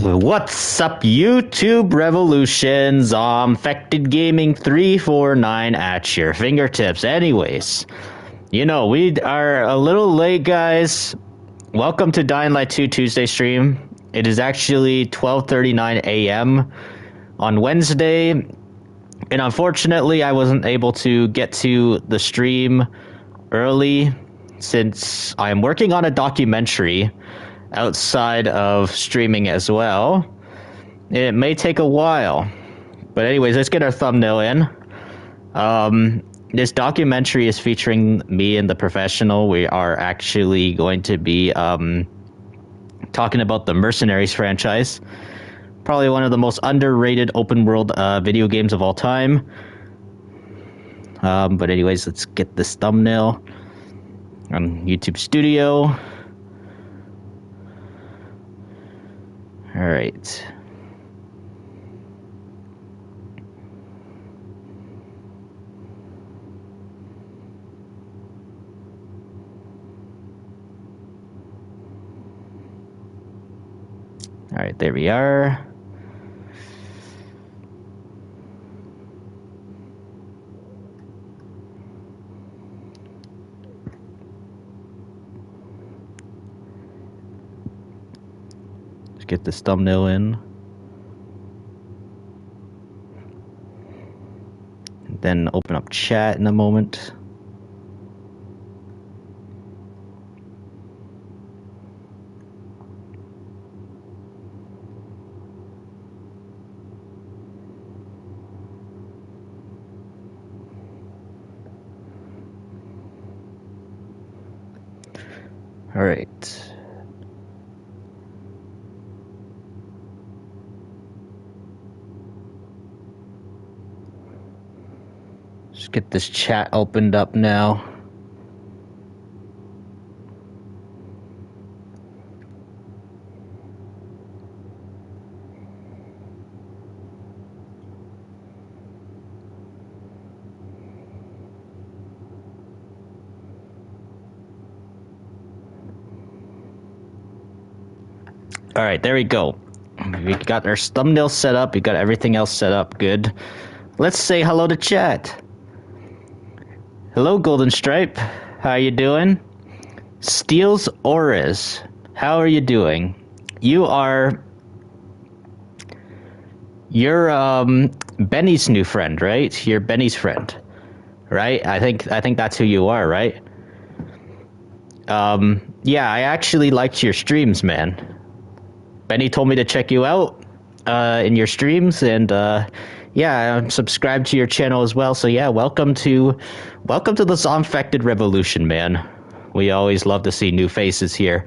What's up, YouTube Revolution? Zombfected Gaming 349 at your fingertips. Anyways, you know, we are a little late, guys. Welcome to Dying Light 2 Tuesday stream. It is actually 12:39 a.m. on Wednesday, and unfortunately, I wasn't able to get to the stream early since I am working on a documentary outside of streaming as well. It may take a while, but anyways, let's get our thumbnail in. This documentary is featuring me and the professional. We are actually going to be talking about the Mercenaries franchise, probably one of the most underrated open world video games of all time. But anyways, let's get this thumbnail on YouTube Studio. All right. All right, there we are. Get this thumbnail in, and then open up chat in a moment. All right. Just get this chat opened up now. All right, there we go. We got our thumbnail set up. We got everything else set up good. Let's say hello to chat. Hello, Golden Stripe. How you doing? Steels Auras. How are you doing? You're Benny's new friend, right? You're Benny's friend, right? I think that's who you are, right? Yeah, I actually liked your streams, man. Benny told me to check you out in your streams, and yeah, I'm subscribed to your channel as well. So yeah, welcome to the Zombfected Revolution, man. We always love to see new faces here.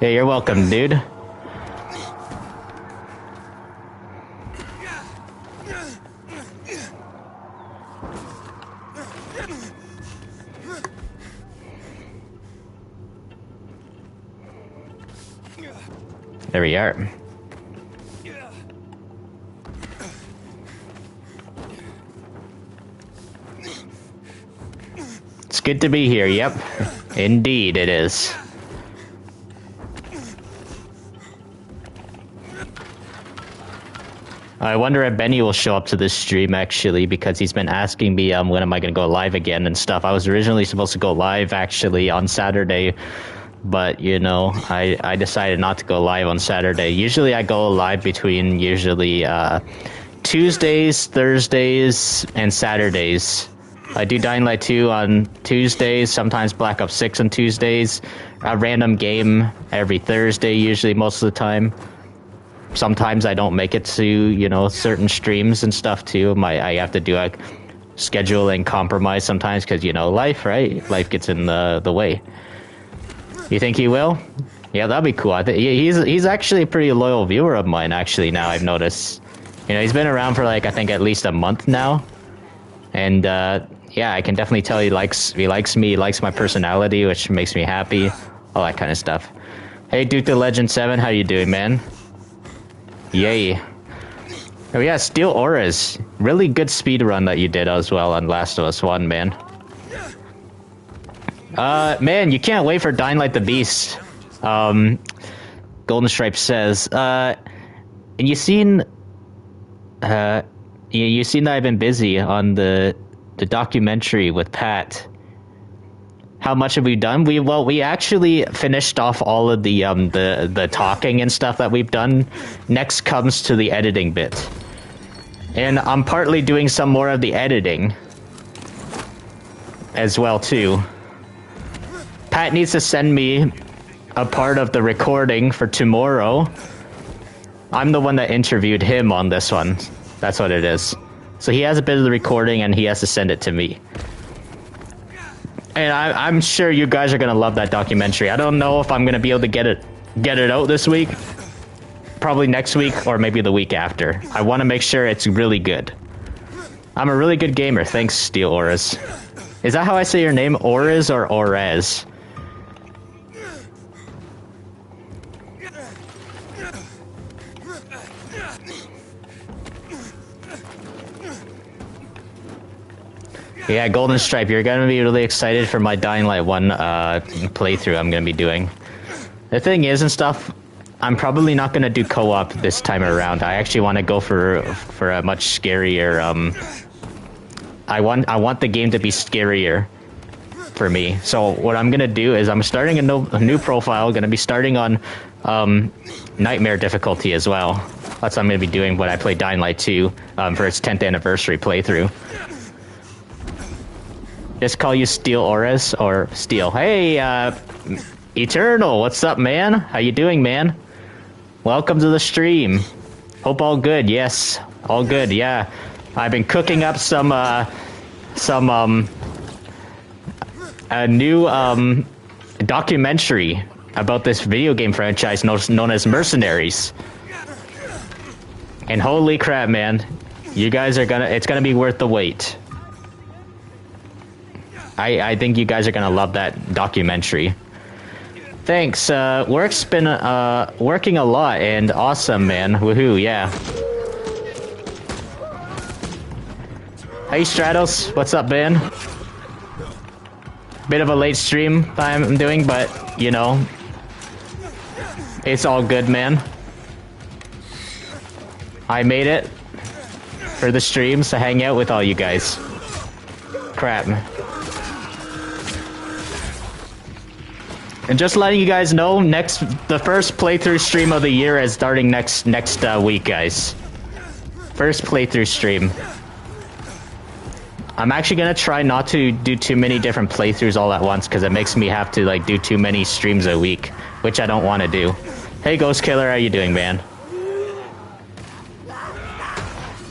Hey, you're welcome, dude. There we are. It's good to be here, yep. Indeed it is. I wonder if Benny will show up to this stream, actually, because he's been asking me when am I going to go live again and stuff. I was originally supposed to go live, actually, on Saturday. But, you know, I decided not to go live on Saturday. Usually I go live between Tuesdays, Thursdays, and Saturdays. I do Dying Light 2 on Tuesdays, sometimes Black Ops 6 on Tuesdays. A random game every Thursday, usually, most of the time. Sometimes I don't make it to, you know, certain streams and stuff, too. I have to do a schedule and compromise sometimes because, you know, life, right? Life gets in the way. You think he will? Yeah, that'd be cool. I think he's actually a pretty loyal viewer of mine, actually, now I've noticed. You know, he's been around for, like, I think at least a month now. And, yeah, I can definitely tell he likes me, he likes my personality, which makes me happy. All that kind of stuff. Hey, Duke the Legend 7, how you doing, man? Yay. Oh yeah, Steel Auras. Really good speed run that you did as well on Last of Us 1, man. Man, you can't wait for Dying Like the Beast. Golden Stripe says, and you seen that I've been busy on the documentary with Pat. How much have we done? We actually finished off all of the talking and stuff that we've done. Next comes to the editing bit. And I'm partly doing some more of the editing as well too. Pat needs to send me a part of the recording for tomorrow. I'm the one that interviewed him on this one. That's what it is. So he has a bit of the recording and he has to send it to me. And I'm sure you guys are gonna love that documentary. I don't know if I'm gonna be able to get it out this week. Probably next week or maybe the week after. I want to make sure it's really good. I'm a really good gamer. Thanks, Steel Auras. Is that how I say your name? Auras or Orez? Yeah, Golden Stripe, you're gonna be really excited for my Dying Light 1 playthrough I'm gonna be doing. The thing is and stuff, I'm probably not gonna do co-op this time around. I actually want to go for a much scarier. I want the game to be scarier for me. So what I'm gonna do is I'm starting a new profile. Gonna be starting on Nightmare difficulty as well. That's what I'm gonna be doing when I play Dying Light 2 for its 10th anniversary playthrough. Just call you Steel Auras or Steel. Hey, Eternal, what's up, man? How you doing, man? Welcome to the stream. Hope all good. Yes, all good. Yeah, I've been cooking up some a new documentary about this video game franchise known as Mercenaries. And holy crap, man, you guys are it's gonna be worth the wait. I think you guys are gonna love that documentary. Thanks. Work's been working a lot and awesome, man. Woohoo! Yeah. Hey, Stratos. What's up, man? Bit of a late stream I'm doing, but you know, it's all good, man. I made it for the streams to hang out with all you guys. Crap. And just letting you guys know, the first playthrough stream of the year is starting next week, guys. First playthrough stream. I'm actually gonna try not to do too many different playthroughs all at once because it makes me have to like do too many streams a week, which I don't want to do. Hey, Ghost Killer, how you doing, man?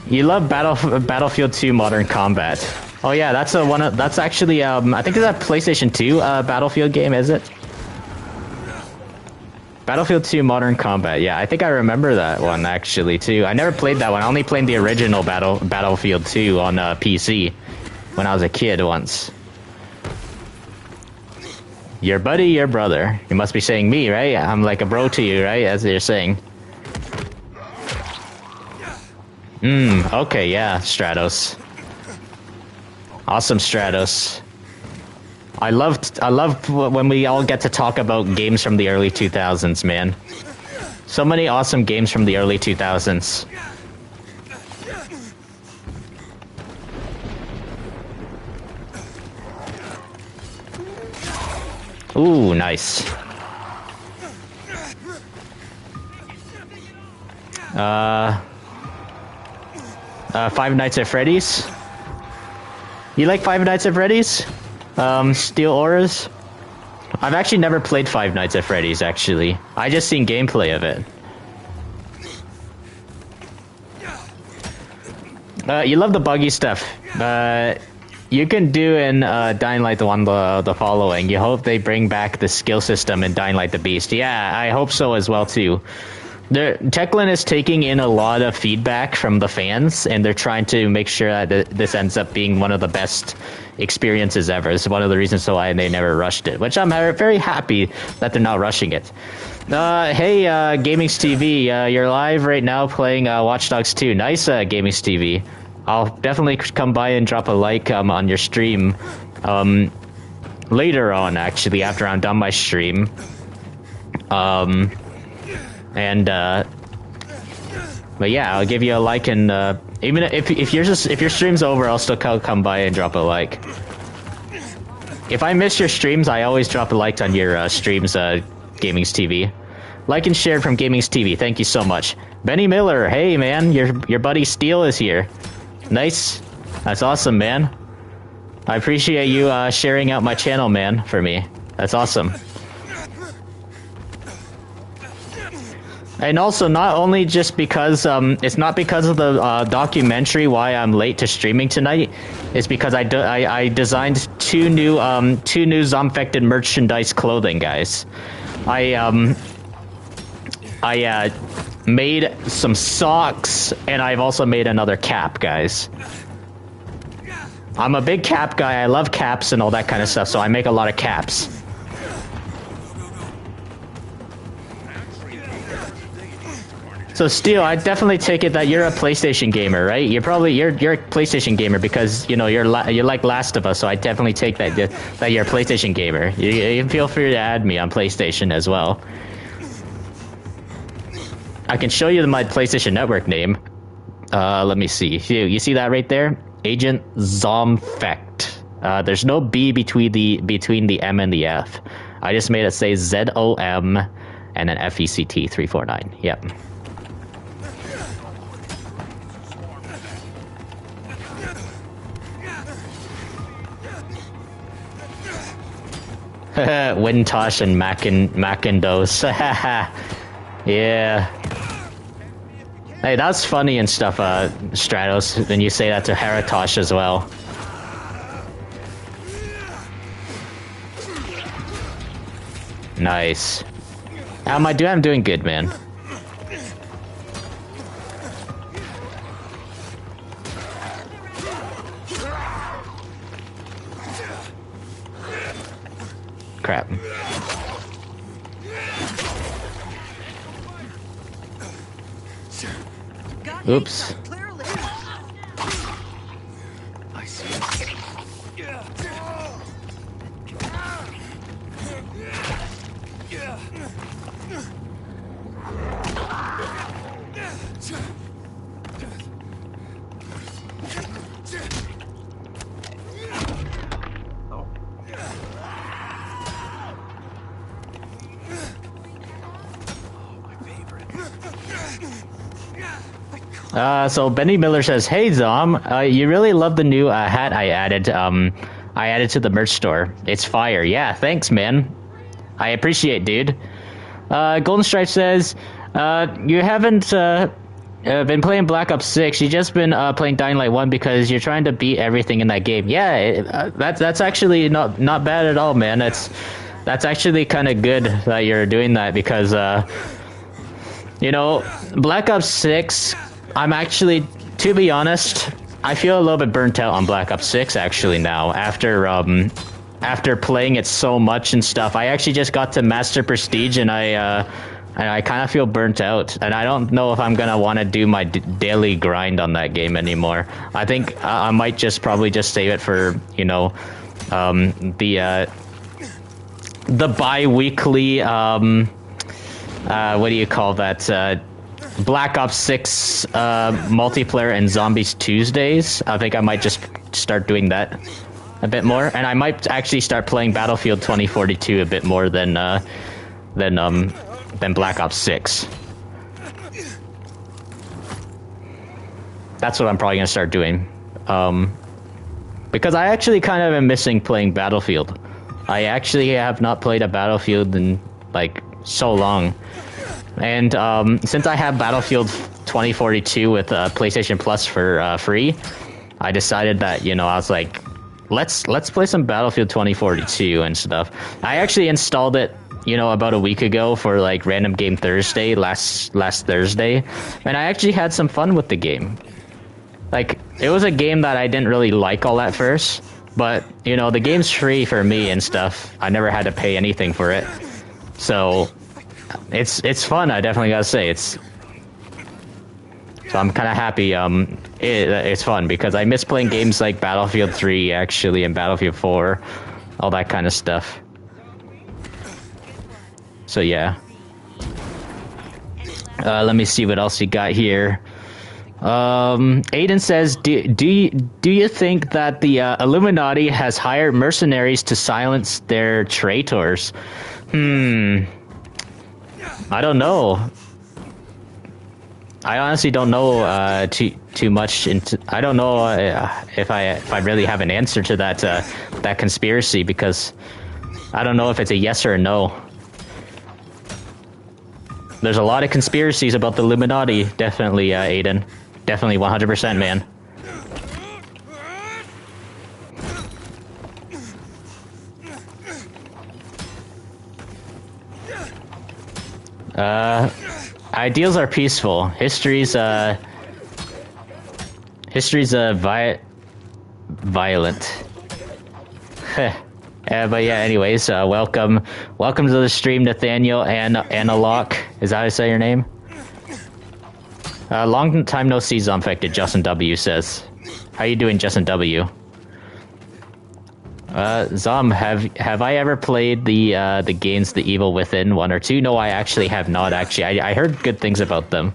You love Battlefield 2 Modern Combat. Oh yeah, that's that's actually I think it's a PlayStation 2 Battlefield game, is it? Battlefield 2 Modern Combat, yeah, I think I remember that one actually too. I never played that one. I only played the original Battlefield 2 on PC when I was a kid once. Your buddy, your brother. You must be saying me, right? I'm like a bro to you, right? As you're saying. Okay, yeah, Stratos. Awesome, Stratos. I love when we all get to talk about games from the early 2000s, man. So many awesome games from the early 2000s. Ooh, nice. Five Nights at Freddy's? You like Five Nights at Freddy's? Steel Auras? I've actually never played Five Nights at Freddy's, actually. I just seen gameplay of it. You love the buggy stuff. You can do in Dying Light the one the following. You hope they bring back the skill system in Dying Light the Beast. Yeah, I hope so as well, too. Techland is taking in a lot of feedback from the fans, and they're trying to make sure that this ends up being one of the best experiences ever. It's one of the reasons why they never rushed it, which I'm very happy that they're not rushing it. Hey, Gaming's TV, you're live right now playing Watch Dogs 2. Nice, Gaming's TV. I'll definitely come by and drop a like on your stream later on, actually, after I'm done my stream. But yeah, I'll give you a like, and even if your stream's over, I'll still come by and drop a like. If I miss your streams, I always drop a like on your streams, Gaming's TV. Like and share from Gaming's TV. Thank you so much. Benny Miller, hey man, your buddy Steele is here. Nice. That's awesome, man. I appreciate you sharing out my channel, man, for me. That's awesome. And also, not only just because it's not because of the documentary why I'm late to streaming tonight. It's because I designed two new Zombfected merchandise clothing, guys. I made some socks, and I've also made another cap, guys. I'm a big cap guy. I love caps and all that kind of stuff, so I make a lot of caps. So Steel, I definitely take it that you're a PlayStation gamer, right? You're a PlayStation gamer because, you know, you're like Last of Us, so I definitely take that you're a PlayStation gamer. You can feel free to add me on PlayStation as well. I can show you my PlayStation Network name. Let me see. You see that right there? Agent Zomfect. There's no B between the M and the F. I just made it say ZOM and then FECT 349. Yep. Wintosh and Macindos. Yeah. Hey, that's funny and stuff, Stratos, when you say that to Heratosh as well. Nice. How am I doing? I'm doing good, man. Crap. Oops. I see. So Benny Miller says, "Hey Zom, you really love the new hat I added to the merch store. It's fire. Yeah, thanks, man. I appreciate, dude." Golden Stripe says, "You haven't been playing Black Ops 6. You just been playing Dying Light 1 because you're trying to beat everything in that game." Yeah, that's actually not bad at all, man. That's actually kind of good that you're doing that because you know, Black Ops 6. I'm actually, to be honest, I feel a little bit burnt out on Black Ops 6 actually now after playing it so much and stuff. I actually just got to Master Prestige and I kind of feel burnt out, and I don't know if I'm gonna want to do my daily grind on that game anymore. I think I might probably just save it for, you know, the bi-weekly what do you call that? Black Ops 6 multiplayer and Zombies Tuesdays. I think I might just start doing that a bit more, and I might actually start playing Battlefield 2042 a bit more than Black Ops 6. That's what I'm probably gonna start doing, because I actually kind of am missing playing Battlefield. I actually have not played a Battlefield in like so long. And since I have Battlefield 2042 with PlayStation Plus for free, I decided that, you know, I was like, let's play some Battlefield 2042 and stuff. I actually installed it, you know, about a week ago for like Random Game Thursday, last Thursday, and I actually had some fun with the game. Like, it was a game that I didn't really like all at first, but, you know, the game's free for me and stuff. I never had to pay anything for it. So It's fun. I definitely gotta say it's. So I'm kind of happy. It's fun because I miss playing games like Battlefield 3 actually and Battlefield 4, all that kind of stuff. So yeah. Let me see what else you got here. Aiden says, do you think that the Illuminati has hired mercenaries to silence their traitors? I don't know. I honestly don't know too much into. I don't know if I really have an answer to that conspiracy because I don't know if it's a yes or a no. There's a lot of conspiracies about the Illuminati, definitely, Aiden. Definitely 100%, man. Ideals are peaceful. History's violent. But yeah, anyways, welcome to the stream, Nathaniel and Analog. Is that how I say your name? Long time no see, Zombfected, Justin W says. How you doing, Justin W? Zom, have I ever played the games The Evil Within 1 or 2? No, I actually have not, actually. I heard good things about them.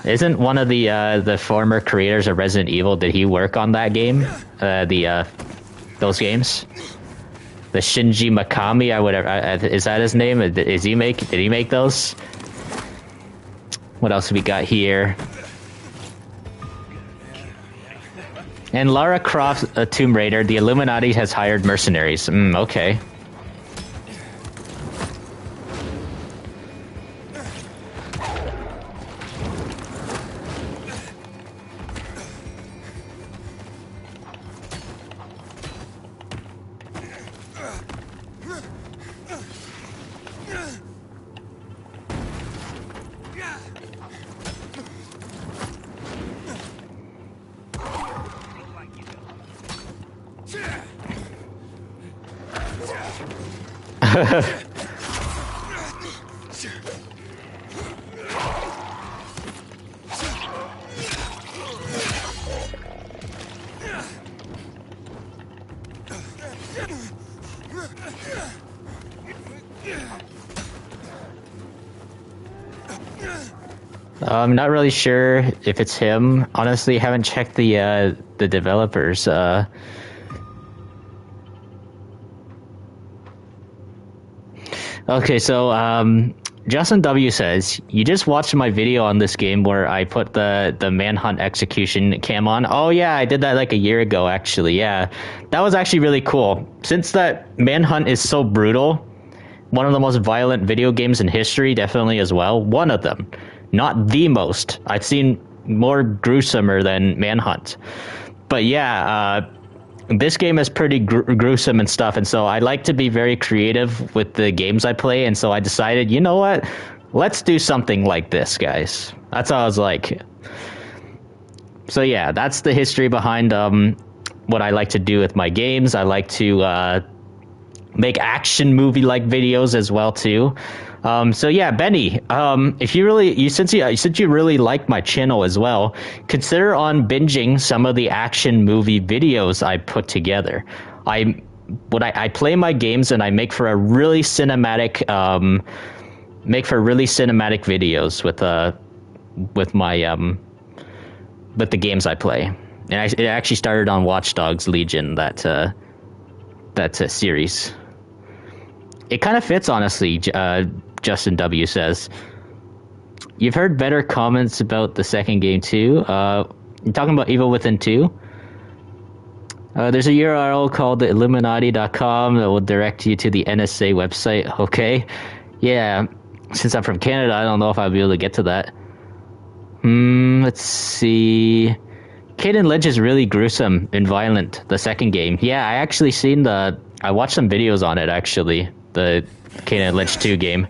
Isn't one of the former creators of Resident Evil, did he work on that game? Those games? The Shinji Mikami, whatever, is that his name? Did he make those? What else we got here? And Lara Croft, Tomb Raider, the Illuminati has hired mercenaries. Okay. I'm not really sure if it's him. Honestly, haven't checked the developers. Okay, so Justin W says, you just watched my video on this game where I put the manhunt execution cam on. Oh yeah, I did that like a year ago actually. Yeah, that was actually really cool. Since that manhunt is so brutal, one of the most violent video games in history, definitely as well. One of them, not the most. I've seen more gruesomer than Manhunt. But yeah, this game is pretty gruesome and stuff, and so I like to be very creative with the games I play, and so I decided, you know what? Let's do something like this, guys. That's how I was like. So yeah, that's the history behind what I like to do with my games. I like to make action movie-like videos as well too. So yeah, Benny, if you really, since you really like my channel as well, consider on binging some of the action movie videos I put together. I play my games and I make for really cinematic videos with the games I play. And it actually started on Watch Dogs Legion, that series. It kind of fits, honestly. Justin W says, you've heard better comments about the second game too. You're talking about Evil Within 2? There's a URL called Illuminati.com that will direct you to the NSA website. Okay. Yeah. Since I'm from Canada, I don't know if I'll be able to get to that. Let's see. Kid & Lynch is really gruesome and violent, the second game. Yeah, I actually I watched some videos on it, actually. The Kid & Lynch 2 game.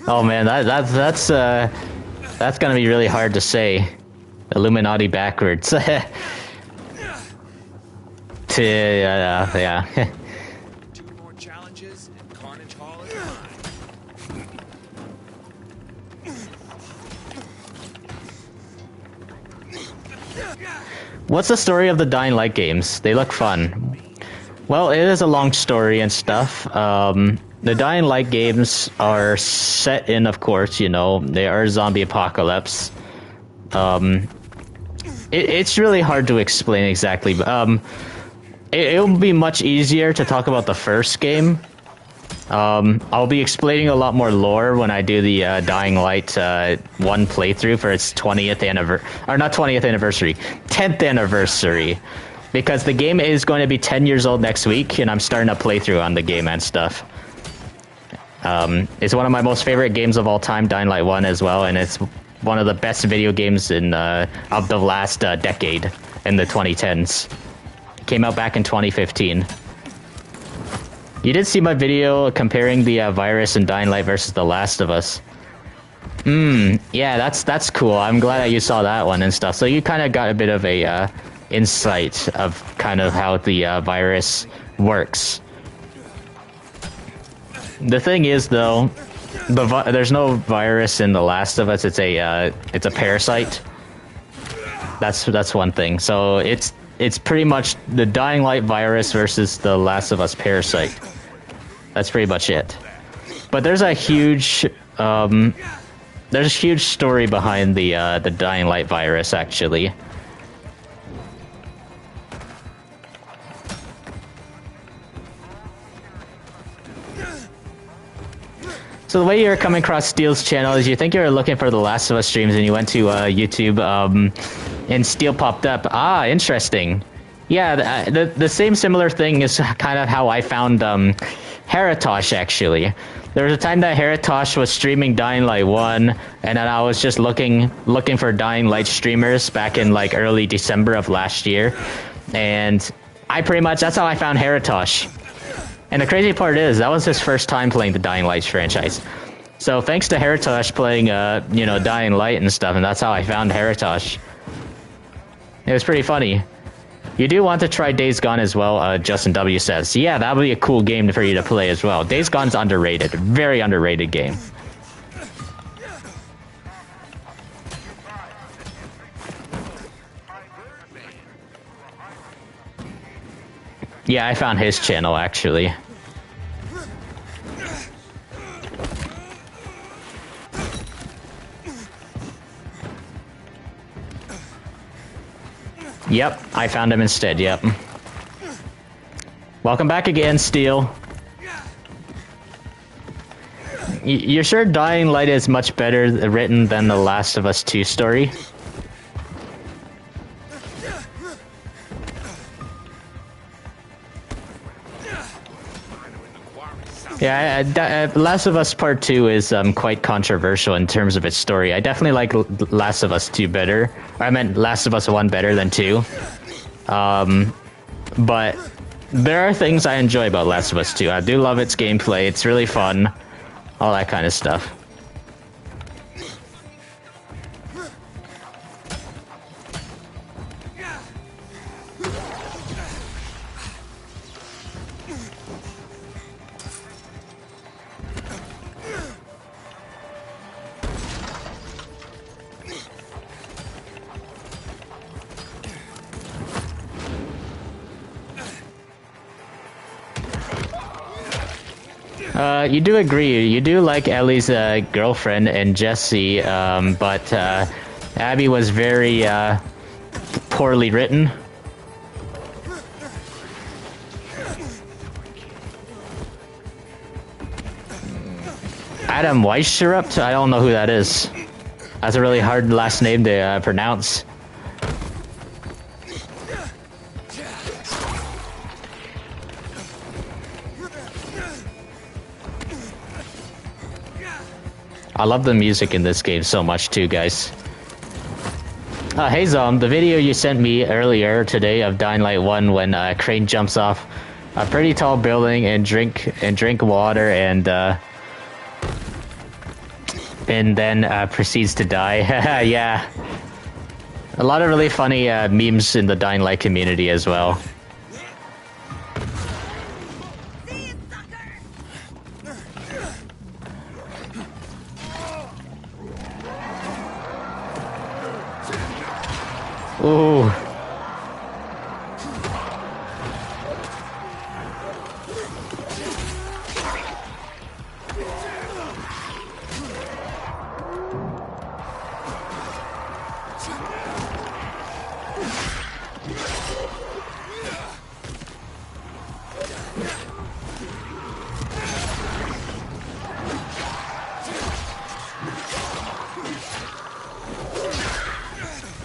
Oh man, that's gonna be really hard to say. Illuminati backwards. Yeah. Two more challenges and Carnage Hall is What's the story of the Dying Light games? They look fun. Well, it is a long story and stuff. The Dying Light games are set in, of course, you know, they are zombie apocalypse. It's really hard to explain exactly, but it'll be much easier to talk about the first game. I'll be explaining a lot more lore when I do the Dying Light 1 playthrough for its 20th anniversary, or not 20th anniversary, 10th anniversary, because the game is going to be 10 years old next week, and I'm starting a playthrough on the game and stuff. It's one of my most favorite games of all time, Dying Light 1 as well, and it's one of the best video games in of the last decade, in the 2010s. It came out back in 2015. You did see my video comparing the virus in Dying Light versus The Last of Us. Yeah, that's cool. I'm glad that you saw that one and stuff. So you kind of got a bit of a insight of kind of how the virus works. The thing is, though, there's no virus in The Last of Us. It's a parasite. That's one thing. So it's pretty much the Dying Light virus versus the Last of Us parasite. That's pretty much it. But there's a huge story behind the Dying Light virus, actually. So the way you're coming across Steel's channel is you think you're looking for the Last of Us streams and you went to YouTube and Steel popped up. Ah, interesting. Yeah, the same similar thing is kind of how I found Heratosh, actually. There was a time that Heratosh was streaming Dying Light 1, and then I was just looking for Dying Light streamers back in like early December of last year. And that's how I found Heratosh. And the crazy part is, that was his first time playing the Dying Light franchise. So thanks to Heratosh playing, you know, Dying Light and stuff, and that's how I found Heratosh. It was pretty funny. You do want to try Days Gone as well, Justin W says. Yeah, that would be a cool game for you to play as well. Days Gone's underrated. Very underrated game. Yeah, I found his channel, actually. Yep, I found him instead, yep. Welcome back again, Steel. You're sure Dying Light is much better written than the Last of Us 2 story? Yeah, Last of Us Part 2 is quite controversial in terms of its story. I definitely like Last of Us 2 better. I meant Last of Us 1 better than 2. But there are things I enjoy about Last of Us 2. I do love its gameplay. It's really fun. All that kind of stuff. You do agree. You do like Ellie's girlfriend and Jesse, but Abby was very poorly written. Adam Weishaupt? I don't know who that is. That's a really hard last name to pronounce. I love the music in this game so much too, guys. Hey Zom, the video you sent me earlier today of Dying Light 1 when Crane jumps off a pretty tall building and drink water and and then proceeds to die. Yeah. A lot of really funny memes in the Dying Light community as well. Ooh.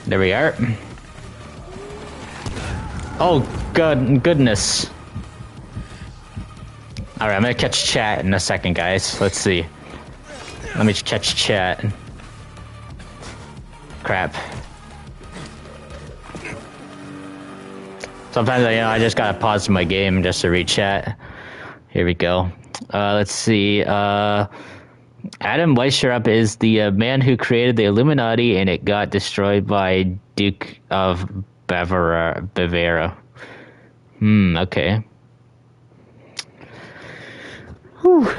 There we are. Oh, goodness. Alright, I'm gonna catch chat in a second, guys. Let's see. Let me catch chat. Crap. Sometimes, I just gotta pause my game just to read chat. Here we go. Let's see. Adam Weishaupt is the man who created the Illuminati, and it got destroyed by Duke of Bavaria. Okay. Whew.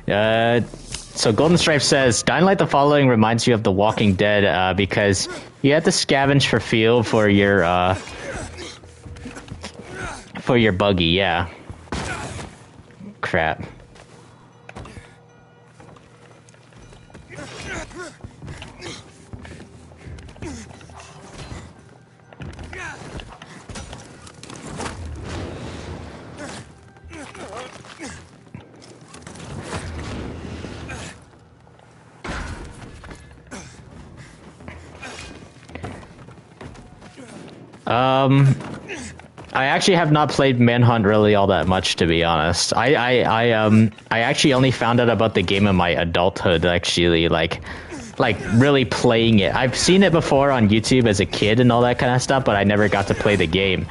So Golden Stripe says, Dying Light the following reminds you of The Walking Dead, because you have to scavenge for fuel for your buggy, yeah. Crap. I actually have not played Manhunt really all that much, to be honest. I actually only found out about the game in my adulthood, actually, like really playing it. I've seen it before on YouTube as a kid and all that kind of stuff, but I never got to play the game.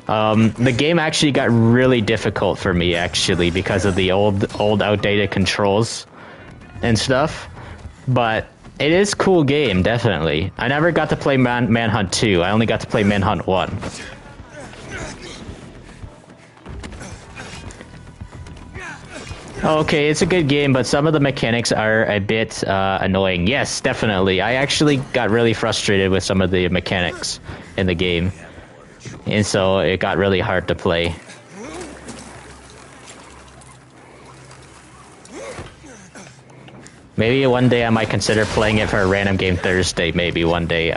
The game actually got really difficult for me, actually, because of the old outdated controls and stuff. But it is a cool game, definitely. I never got to play Manhunt 2. I only got to play Manhunt 1. Okay, it's a good game, but some of the mechanics are a bit annoying. Yes, definitely. I actually got really frustrated with some of the mechanics in the game. And so it got really hard to play. Maybe one day I might consider playing it for a random game Thursday, maybe one day,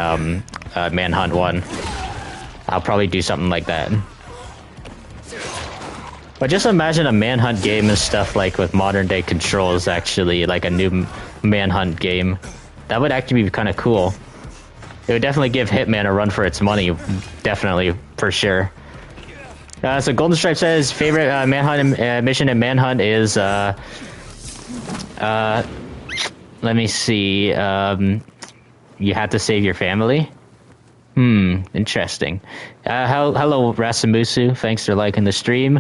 Manhunt 1. I'll probably do something like that. But just imagine a Manhunt game and stuff like with modern day controls, actually, like a new Manhunt game. That would actually be kind of cool. It would definitely give Hitman a run for its money, definitely, for sure. So Golden Stripe says, favorite Manhunt mission in Manhunt is, let me see, you have to save your family? Interesting. Hello, Rasimusu. Thanks for liking the stream.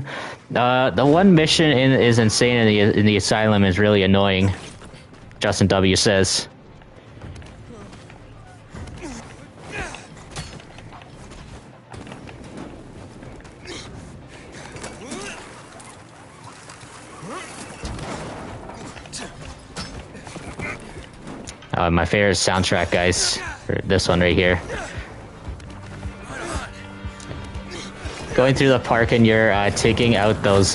The one mission is insane in the asylum is really annoying. Justin W says. My favorite soundtrack, guys. For this one right here. Going through the park and you're taking out those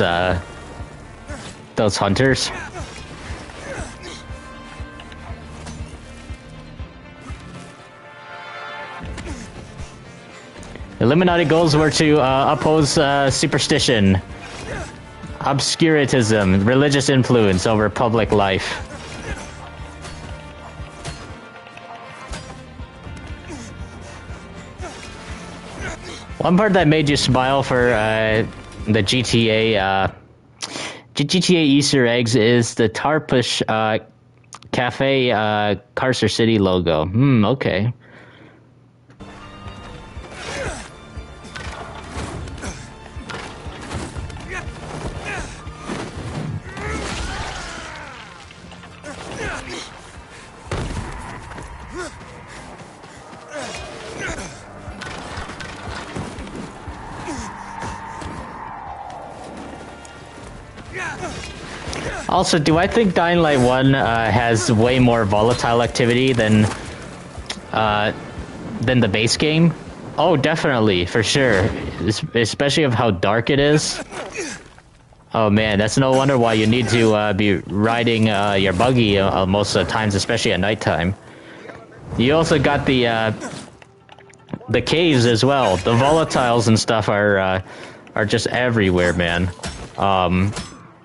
hunters. Illuminati goals were to oppose superstition, obscurantism, religious influence over public life. One part that made you smile for the GTA Easter eggs is the Tarpush Cafe Carcer City logo. Okay. Also, do I think Dying Light 1 has way more volatile activity than the base game? Oh, definitely, for sure. Especially of how dark it is. Oh man, that's no wonder why you need to be riding your buggy most of the times, especially at nighttime. You also got the caves as well. The volatiles and stuff are just everywhere, man.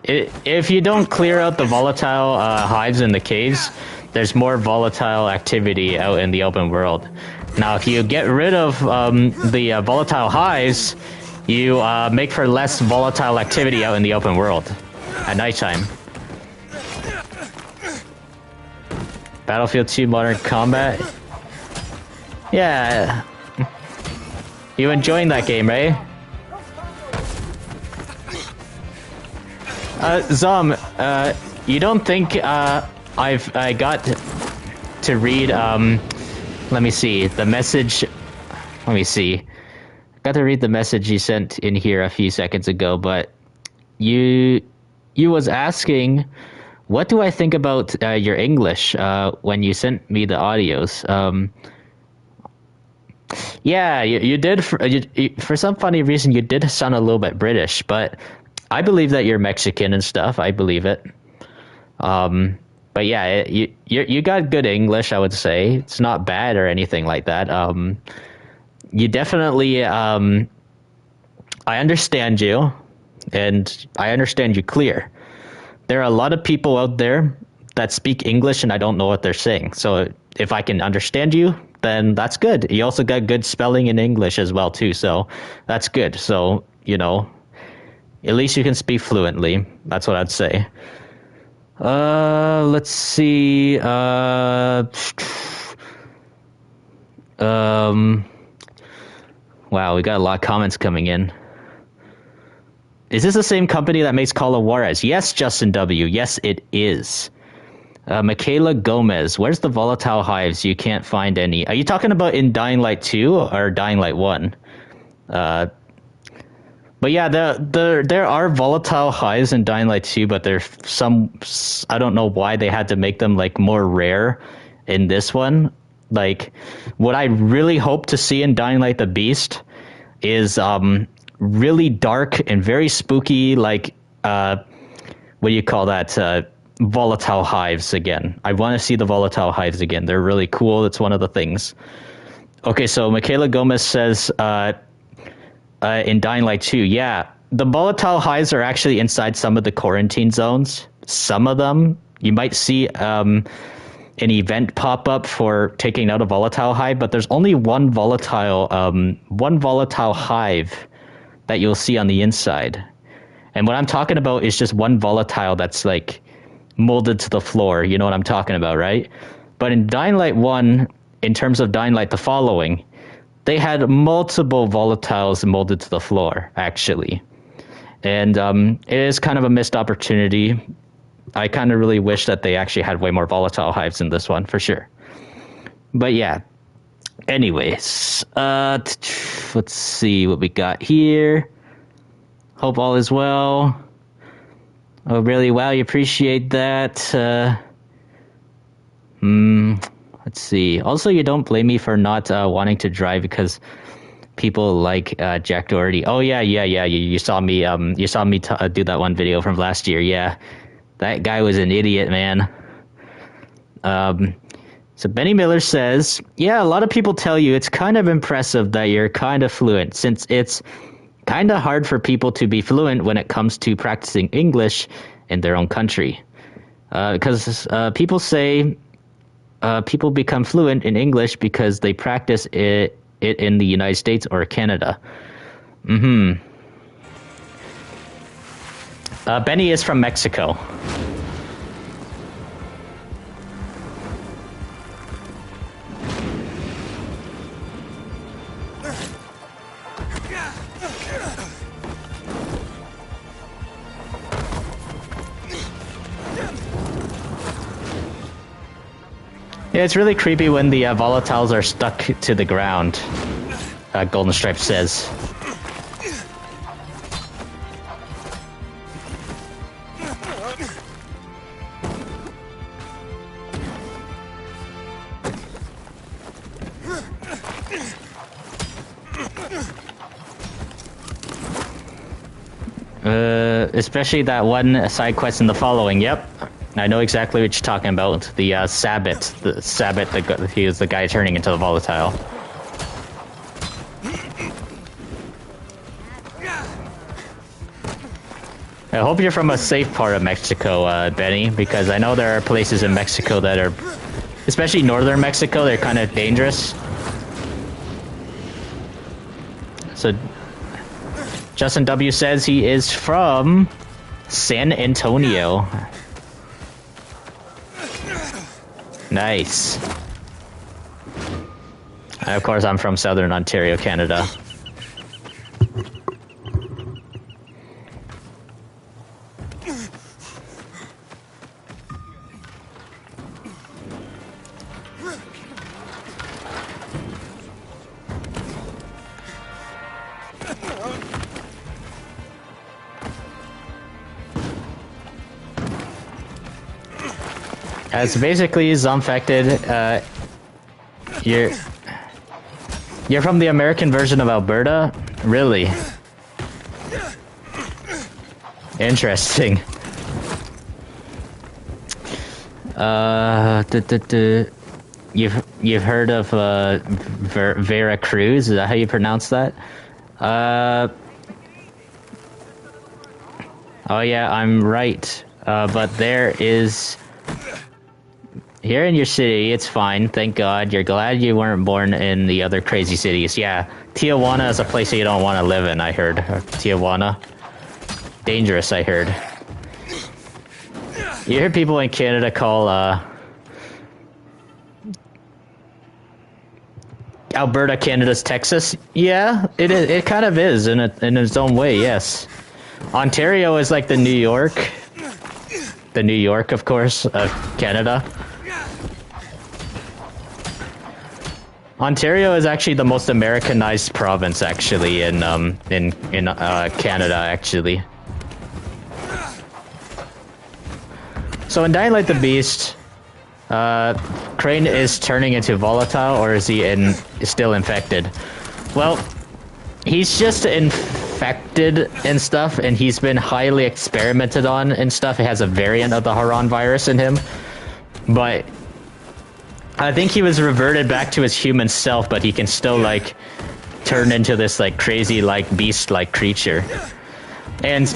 If you don't clear out the volatile hives in the caves, there's more volatile activity out in the open world. Now, if you get rid of the volatile hives, you make for less volatile activity out in the open world at nighttime. Battlefield 2 Modern Combat. Yeah. You enjoying that game, right? Zom, you don't think I got to read let me see the message. Let me see. Got to read the message you sent in here a few seconds ago, but you was asking, what do I think about your English when you sent me the audios? Yeah, you did. For some funny reason, you did sound a little bit British, but I believe that you're Mexican and stuff. I believe it. But yeah, you got good English, I would say. It's not bad or anything like that. You definitely, I understand you, and I understand you clear. There are a lot of people out there that speak English and I don't know what they're saying. So if I can understand you, then that's good. You also got good spelling in English as well too, so that's good. So, you know, at least you can speak fluently. That's what I'd say. Let's see. Wow, we got a lot of comments coming in. Is this the same company that makes Call of Juarez? Yes, Justin W. Yes, it is. Michaela Gomez, where's the volatile hives? You can't find any. Are you talking about in Dying Light 2 or Dying Light 1? But yeah, there are volatile hives in Dying Light 2, but there's some, I don't know why they had to make them like more rare in this one. Like, what I really hope to see in Dying Light the Beast is really dark and very spooky, like, what do you call that? Volatile hives again. I want to see the volatile hives again. They're really cool. It's one of the things. Okay, so Michaela Gomez says, in Dying Light 2, yeah, the volatile hives are actually inside some of the quarantine zones. Some of them, you might see an event pop up for taking out a volatile hive, but there's only one volatile hive that you'll see on the inside. And what I'm talking about is just one volatile that's like molded to the floor. You know what I'm talking about, right? But in Dying Light 1, in terms of Dying Light the Following, they had multiple volatiles molded to the floor, actually. And it is kind of a missed opportunity. I kind of really wish that they actually had way more volatile hives in this one, for sure. But yeah. Anyways, let's see what we got here. Hope all is well. Oh, really? Wow, you appreciate that. Let's see. Also, you don't blame me for not wanting to drive because people like Jack Doherty. Oh yeah. You saw me. You saw me do that one video from last year. Yeah, that guy was an idiot, man. So Benny Miller says, yeah, a lot of people tell you it's kind of impressive that you're kind of fluent, since it's kind of hard for people to be fluent when it comes to practicing English in their own country. Because people say people become fluent in English because they practice it in the United States or Canada. Benny is from Mexico. Yeah, it's really creepy when the volatiles are stuck to the ground, Golden Stripe says. Especially that one side quest in the following. Yep, I know exactly what you're talking about. The Sabbat, he was the guy turning into the volatile. I hope you're from a safe part of Mexico, Benny, because I know there are places in Mexico that are, especially northern Mexico, they're kind of dangerous. So, Justin W says he is from San Antonio. Nice. Of course, I'm from Southern Ontario, Canada. It's basically Zombfected. You're from the American version of Alberta? Really? Interesting. You've heard of Veracruz? Is that how you pronounce that? Oh yeah, I'm right. But there is. Here in your city, it's fine, thank God. You're glad you weren't born in the other crazy cities. Yeah, Tijuana is a place that you don't want to live in, I heard. Tijuana. Dangerous, I heard. You hear people in Canada call, Alberta Canada's Texas? Yeah, it is. It kind of is in its own way, yes. Ontario is like the New York. The New York, of course, of Canada. Ontario is actually the most Americanized province, actually, in Canada, actually. So in Dying Light the Beast, Crane is turning into volatile, or is he still infected? Well, he's just infected and stuff, and he's been highly experimented on and stuff. It has a variant of the Haran virus in him, but I think he was reverted back to his human self, but he can still, like, turn into this, like, crazy, like, beast-like creature. And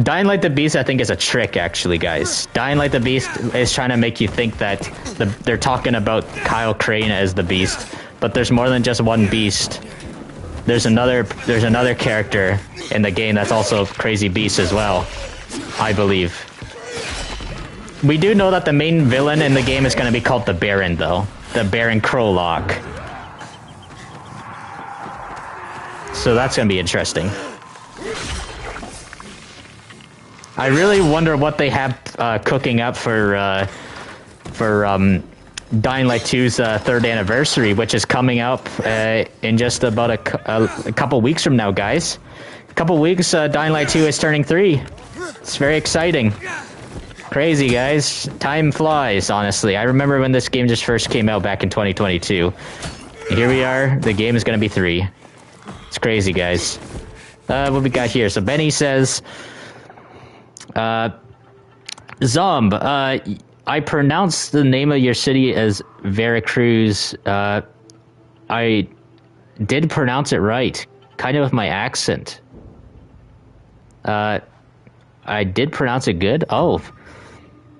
Dying Light the Beast, I think, is a trick, actually, guys. Dying Light the Beast is trying to make you think that they're talking about Kyle Crane as the Beast, but there's more than just one Beast. There's another character in the game that's also Crazy Beast as well, I believe. We do know that the main villain in the game is going to be called the Baron, though. The Baron Crowlock. So that's going to be interesting. I really wonder what they have cooking up for Dying Light 2's third anniversary, which is coming up in just about a couple weeks from now, guys. A couple weeks, Dying Light 2 is turning 3. It's very exciting. Crazy, guys. Time flies, honestly. I remember when this game just first came out back in 2022. Here we are. The game is going to be 3. It's crazy, guys. What we got here? So Benny says, Zomb, I pronounced the name of your city as Veracruz. I did pronounce it right, kind of with my accent. I did pronounce it good? Oh,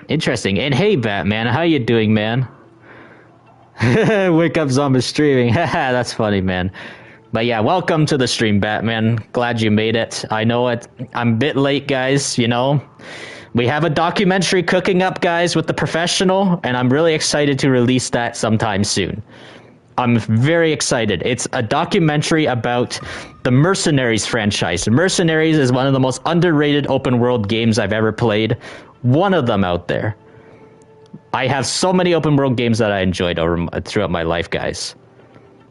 interesting. And hey, Batman, how you doing, man? Wake up, Zombie streaming. That's funny, man. But yeah, welcome to the stream, Batman. Glad you made it. I know I'm a bit late, guys, you know. We have a documentary cooking up, guys, with The Professional, and I'm really excited to release that sometime soon. I'm very excited. It's a documentary about the Mercenaries franchise. Mercenaries is one of the most underrated open world games I've ever played. One of them out there. I have so many open world games that I enjoyed throughout my life, guys.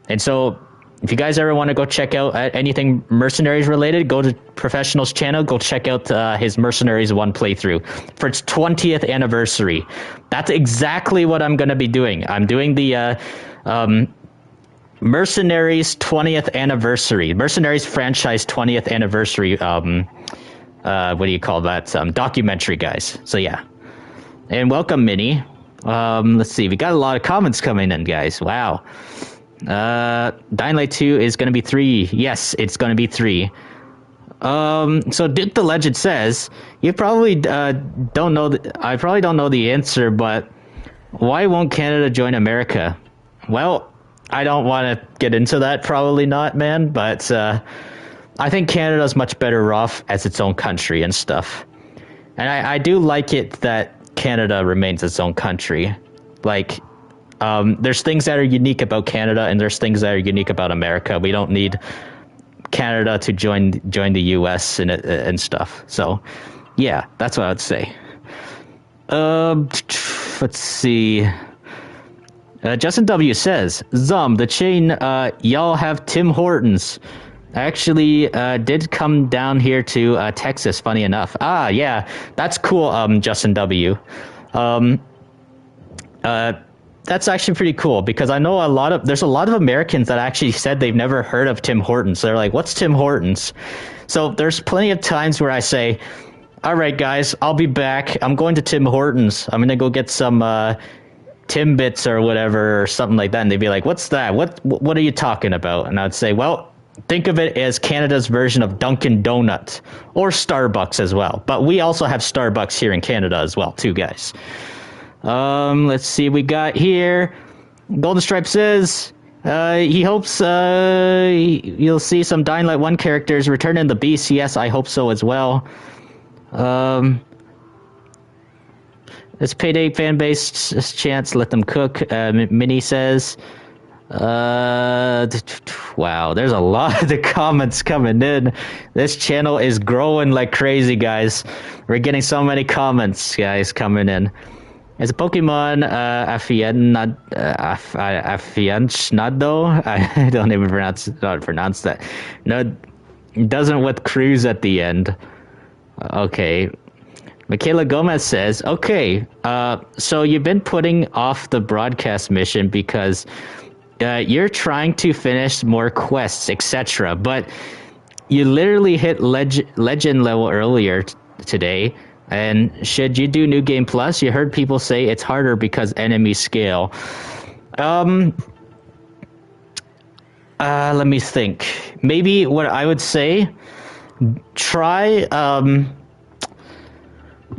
And so, if you guys ever want to go check out anything Mercenaries related, go to Professional's channel, go check out his Mercenaries 1 playthrough for its 20th anniversary. That's exactly what I'm going to be doing. I'm doing the Mercenaries 20th anniversary. Mercenaries franchise 20th anniversary. What do you call that? Documentary, guys. So yeah. And welcome, Minnie. Let's see. We got a lot of comments coming in, guys. Wow. Dying Light 2 is going to be 3. Yes, it's going to be 3. So Duke the Legend says, you probably don't know. I probably don't know the answer, but why won't Canada join America? Well, I don't want to get into that. Probably not, man. But I think Canada's much better off as its own country and stuff. And I do like it that Canada remains its own country. Like, there's things that are unique about Canada, and there's things that are unique about America. We don't need Canada to join the U.S. and stuff. So, yeah, that's what I would say. Let's see. Justin W. says, the chain, y'all have Tim Hortons. Actually, did come down here to Texas, funny enough. Ah, yeah, that's cool, Justin W. That's actually pretty cool, because I know there's a lot of Americans that actually said they've never heard of Tim Hortons. They're like, what's Tim Hortons? So there's plenty of times where I say, all right, guys, I'll be back. I'm going to Tim Hortons. I'm going to go get some Timbits or whatever or something like that. And they'd be like, what's that? What are you talking about? And I'd say, well, think of it as Canada's version of Dunkin' Donuts or Starbucks as well. But we also have Starbucks here in Canada as well, too, guys. Let's see, we got here. Golden Stripe says he hopes you'll see some Dying Light 1 characters return in the Beast. Yes, I hope so as well. It's Payday fan base chance, let them cook. Minnie says, wow, there's a lot of the comments coming in. This channel is growing like crazy, guys. We're getting so many comments, guys, coming in. Is a Pokemon Afianchnado? I don't even pronounce that. No, it doesn't with Cruz at the end. Okay. Michaela Gomez says, okay, so you've been putting off the broadcast mission because you're trying to finish more quests, etc. But you literally hit legend level earlier today. And should you do New Game Plus? You heard people say it's harder because enemies scale. Let me think. Maybe what I would say, try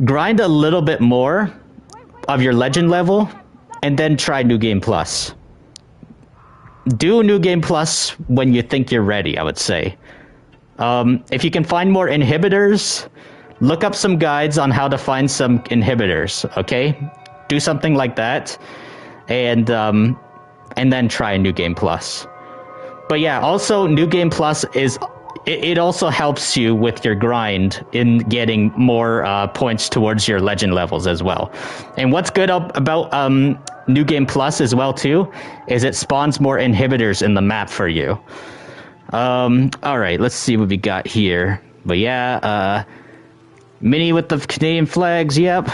grind a little bit more of your legend level, and then try New Game Plus. Do New Game Plus when you think you're ready, I would say. If you can find more inhibitors, look up some guides on how to find some inhibitors, okay? Do something like that, and then try New Game Plus. But yeah, also New Game Plus it also helps you with your grind in getting more points towards your legend levels as well. And what's good about New Game Plus as well too is it spawns more inhibitors in the map for you. All right, let's see what we got here. But yeah, Mini with the Canadian flags, yep.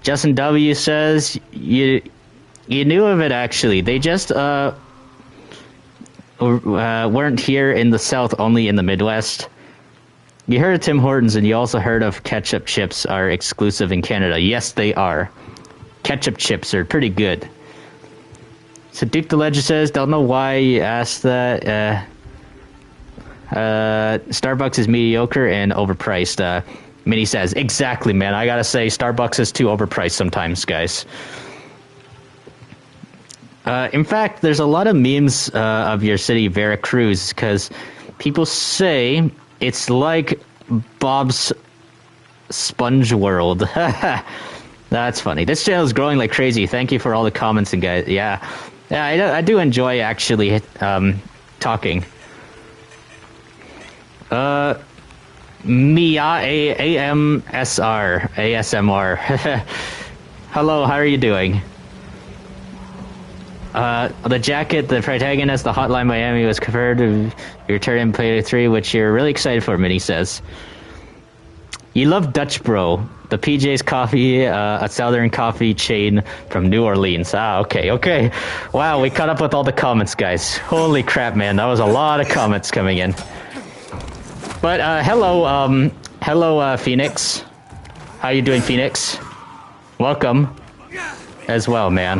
Justin W says you knew of it actually. They just weren't here in the South, only in the Midwest. You heard of Tim Hortons, and you also heard of ketchup chips are exclusive in Canada. Yes, they are. Ketchup chips are pretty good. So Duke the Legend says, don't know why you asked that. Starbucks is mediocre and overpriced. Minnie says, exactly, man. I gotta say, Starbucks is too overpriced sometimes, guys. In fact, there's a lot of memes of your city, Veracruz, because people say it's like Bob's Sponge World. That's funny. This channel is growing like crazy. Thank you for all the comments and guys. Yeah, I do enjoy actually talking. Mia ASMR. Hello, how are you doing? The jacket, the protagonist, the Hotline Miami was confirmed to return in Payday 3, which you're really excited for, Minnie says. You love Dutch Bro, the PJ's Coffee, a southern coffee chain from New Orleans. Ah, okay. Wow, we caught up with all the comments, guys. Holy crap, man, that was a lot of comments coming in. But hello, Phoenix. How you doing, Phoenix? Welcome, as well, man.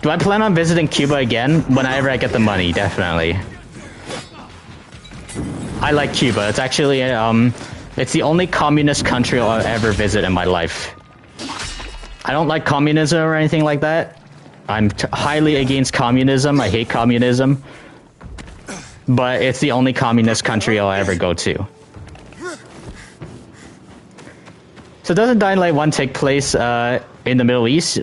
Do I plan on visiting Cuba again? Whenever I get the money, definitely. I like Cuba. It's actually, it's the only communist country I'll ever visit in my life. I don't like communism or anything like that. I'm highly against communism. I hate communism. But it's the only communist country I'll ever go to. So doesn't Dying Light 1 take place in the Middle East?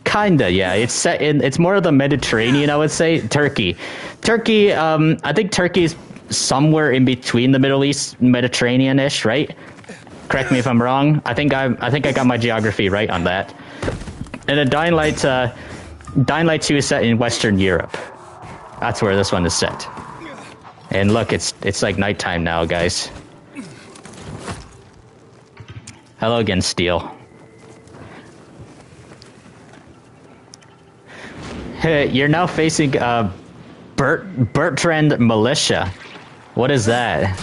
Kinda, yeah. It's set in, it's more of the Mediterranean, I would say. Turkey. I think Turkey's somewhere in between the Middle East, Mediterranean-ish, right? Correct me if I'm wrong. I think I got my geography right on that. And then Dying Light 2 is set in Western Europe. That's where this one is set. And look, it's like nighttime now, guys. Hello again, Steel. Hey, you're now facing Bertrand Militia. What is that?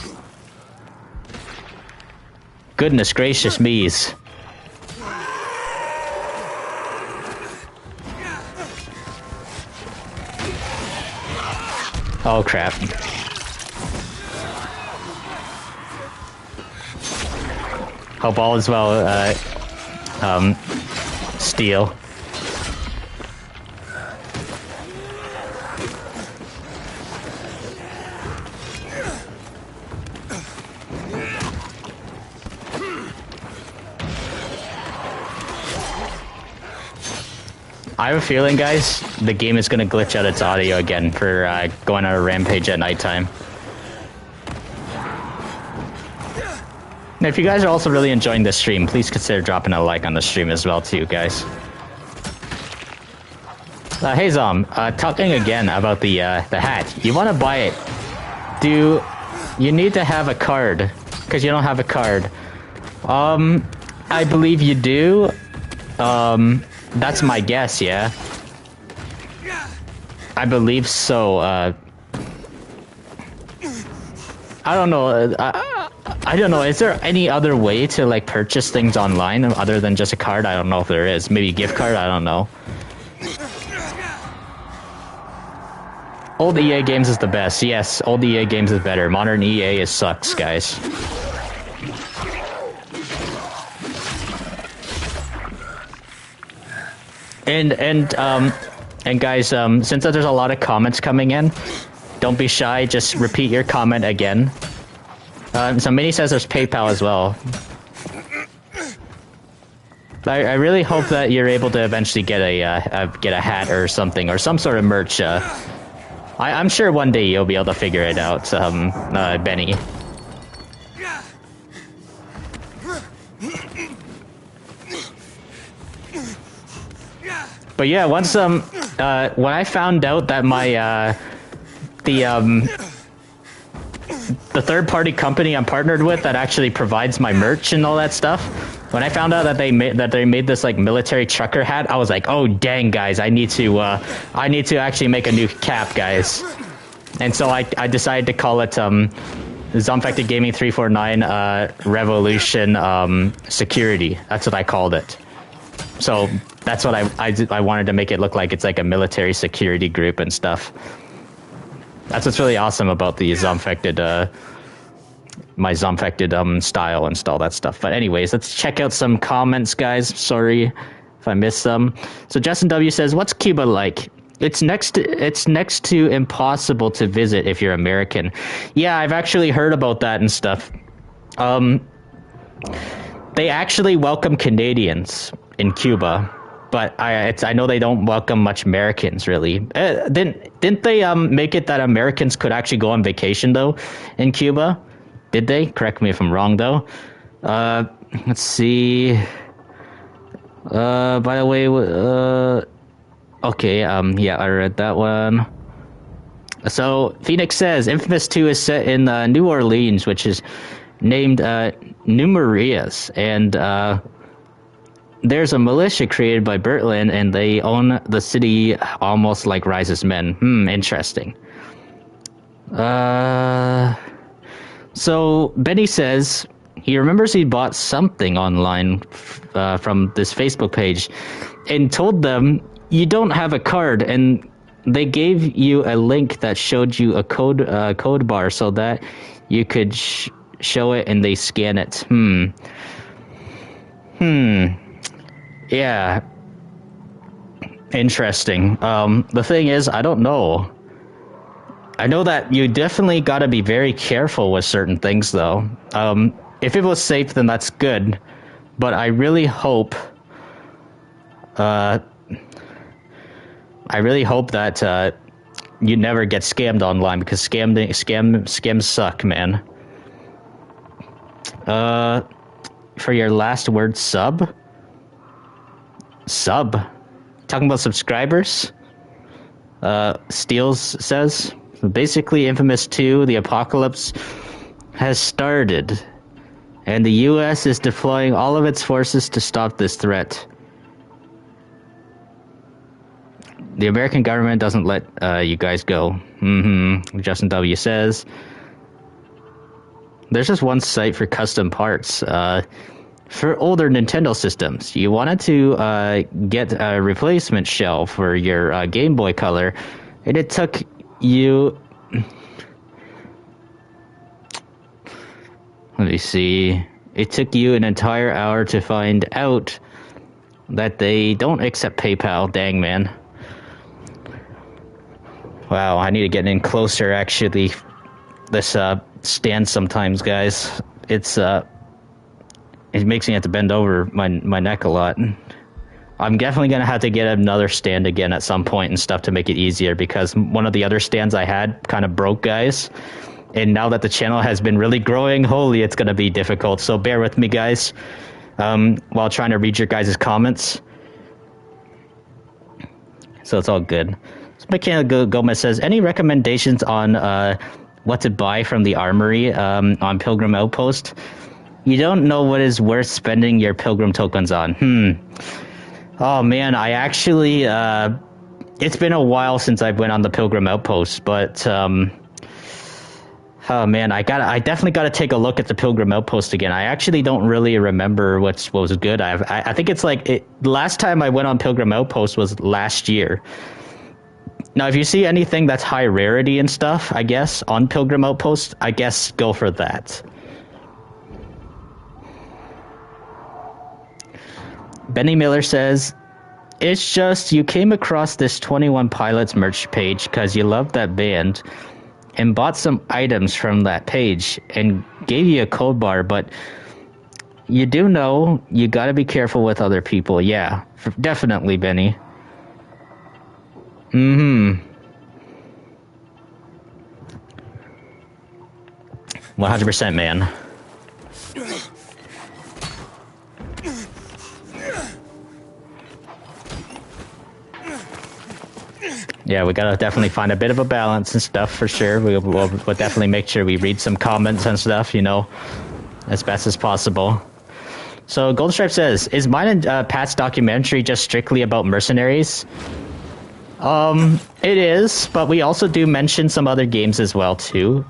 Goodness gracious me's. Oh crap. Hope all is well, Steel. I have a feeling, guys, the game is going to glitch out its audio again for going on a rampage at nighttime. Now, if you guys are also really enjoying this stream, please consider dropping a like on the stream as well, too, guys. Hey, Zom, talking again about the hat. You want to buy it. Do you need to have a card? Because you don't have a card. I believe you do. That's my guess, yeah. I believe so. I don't know. I don't know. Is there any other way to like purchase things online other than just a card? I don't know if there is. Maybe a gift card. I don't know. Old EA games is the best. Yes, old EA games is better. Modern EA is sucks, guys. And guys, since there's a lot of comments coming in, don't be shy. Just repeat your comment again. So Minnie says there's PayPal as well. I really hope that you're able to eventually get a hat or something or some sort of merch. I'm sure one day you'll be able to figure it out, Benny. But yeah, once when I found out that my the third-party company I'm partnered with that actually provides my merch and all that stuff, when I found out that they made this like military trucker hat, I was like, oh dang, guys, I need to actually make a new cap, guys. And so I decided to call it Zombfected Gaming 349 Revolution Security. That's what I called it. So that's what I wanted to make it look like. It's like a military security group and stuff. That's what's really awesome about the Zombfected, my Zombfected style and all that stuff. But anyways, let's check out some comments, guys. Sorry if I missed some. So Justin W says, "What's Cuba like?" It's next to impossible to visit if you're American. Yeah, I've actually heard about that and stuff. They actually welcome Canadians in Cuba, but I know they don't welcome much Americans, really. Didn't they make it that Americans could actually go on vacation, though, in Cuba? Did they? Correct me if I'm wrong, though. Let's see. By the way, okay, yeah, I read that one. So Phoenix says Infamous 2 is set in New Orleans, which is named New Marias, and there's a militia created by Bertland, and they own the city almost like Rise's men. Interesting. So Benny says he remembers he bought something online from this Facebook page and told them you don't have a card, and they gave you a link that showed you a code bar so that you could show it and they scan it. Yeah. Interesting. The thing is, I don't know. I know that you definitely got to be very careful with certain things, though. If it was safe, then that's good. But I really hope... I really hope that you never get scammed online, because scams suck, man. For your last word, sub? Sub? Talking about subscribers? Steels says, basically Infamous 2, the apocalypse has started, and the US is deploying all of its forces to stop this threat. The American government doesn't let you guys go. Justin W. says, there's just one site for custom parts. For older Nintendo systems, you wanted to get a replacement shell for your Game Boy Color, and it took you... Let me see. It took you an entire hour to find out that they don't accept PayPal. Dang, man. Wow, I need to get in closer, actually. This stand sometimes, guys. It makes me have to bend over my neck a lot. I'm definitely going to have to get another stand again at some point and stuff to make it easier, because one of the other stands I had kind of broke, guys. And now that the channel has been really growing, holy, it's going to be difficult. So bear with me, guys, while trying to read your guys' comments. So it's all good. So Michaela Gomez says, any recommendations on what to buy from the armory on Pilgrim Outpost? You don't know what is worth spending your Pilgrim tokens on. Oh man, I actually it's been a while since I went on the Pilgrim Outpost, but oh man, I definitely gotta take a look at the Pilgrim Outpost again. I actually don't really remember what was good. I think it's like last time I went on Pilgrim Outpost was last year. Now, if you see anything that's high rarity and stuff, I guess on Pilgrim Outpost, I guess go for that. Benny Miller says, it's just you came across this 21 Pilots merch page because you love that band and bought some items from that page and gave you a code bar, but you do know you got to be careful with other people. Yeah, definitely, Benny. 100%, man. Yeah, we gotta definitely find a bit of a balance and stuff for sure. We'll definitely make sure we read some comments and stuff, you know, as best as possible. So Goldstripe says, is mine and Pat's documentary just strictly about mercenaries? It is, but we also do mention some other games as well too,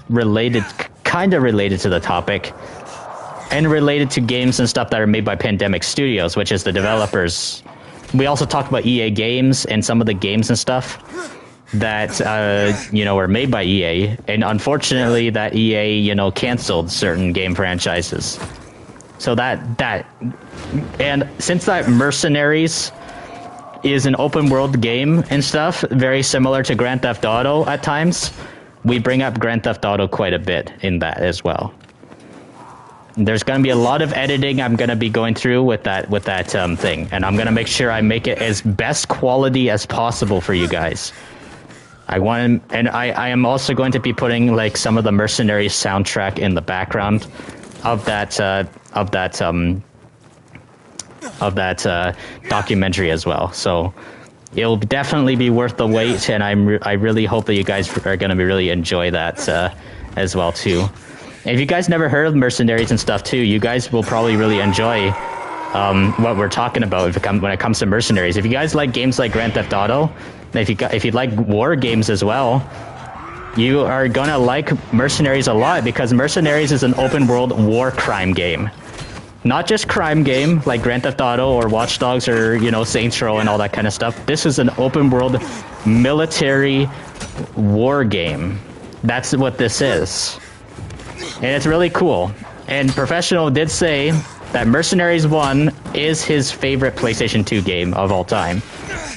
kind of related to the topic, and related to games and stuff that are made by Pandemic Studios, which is the developers. We also talk about EA games and some of the games and stuff that, you know, were made by EA. And unfortunately that EA, you know, canceled certain game franchises. So and since that Mercenaries is an open world game and stuff, very similar to Grand Theft Auto at times, we bring up Grand Theft Auto quite a bit in that as well. There's going to be a lot of editing I'm going to be going through with that thing, and I'm going to make sure I make it as best quality as possible for you guys. I am also going to be putting like some of the Mercenaries soundtrack in the background of that documentary as well. So It'll definitely be worth the wait, and I really hope that you guys are going to really enjoy that as well too. And if you guys never heard of Mercenaries and stuff too, you guys will probably really enjoy what we're talking about when it comes to Mercenaries. If you guys like games like Grand Theft Auto, if you like war games as well, you are gonna like Mercenaries a lot, because Mercenaries is an open world war crime game. Not just crime game like Grand Theft Auto or Watch Dogs or, you know, Saints Row and all that kind of stuff. This is an open world military war game. That's what this is. And it's really cool. And Professional did say that Mercenaries 1 is his favorite PlayStation 2 game of all time,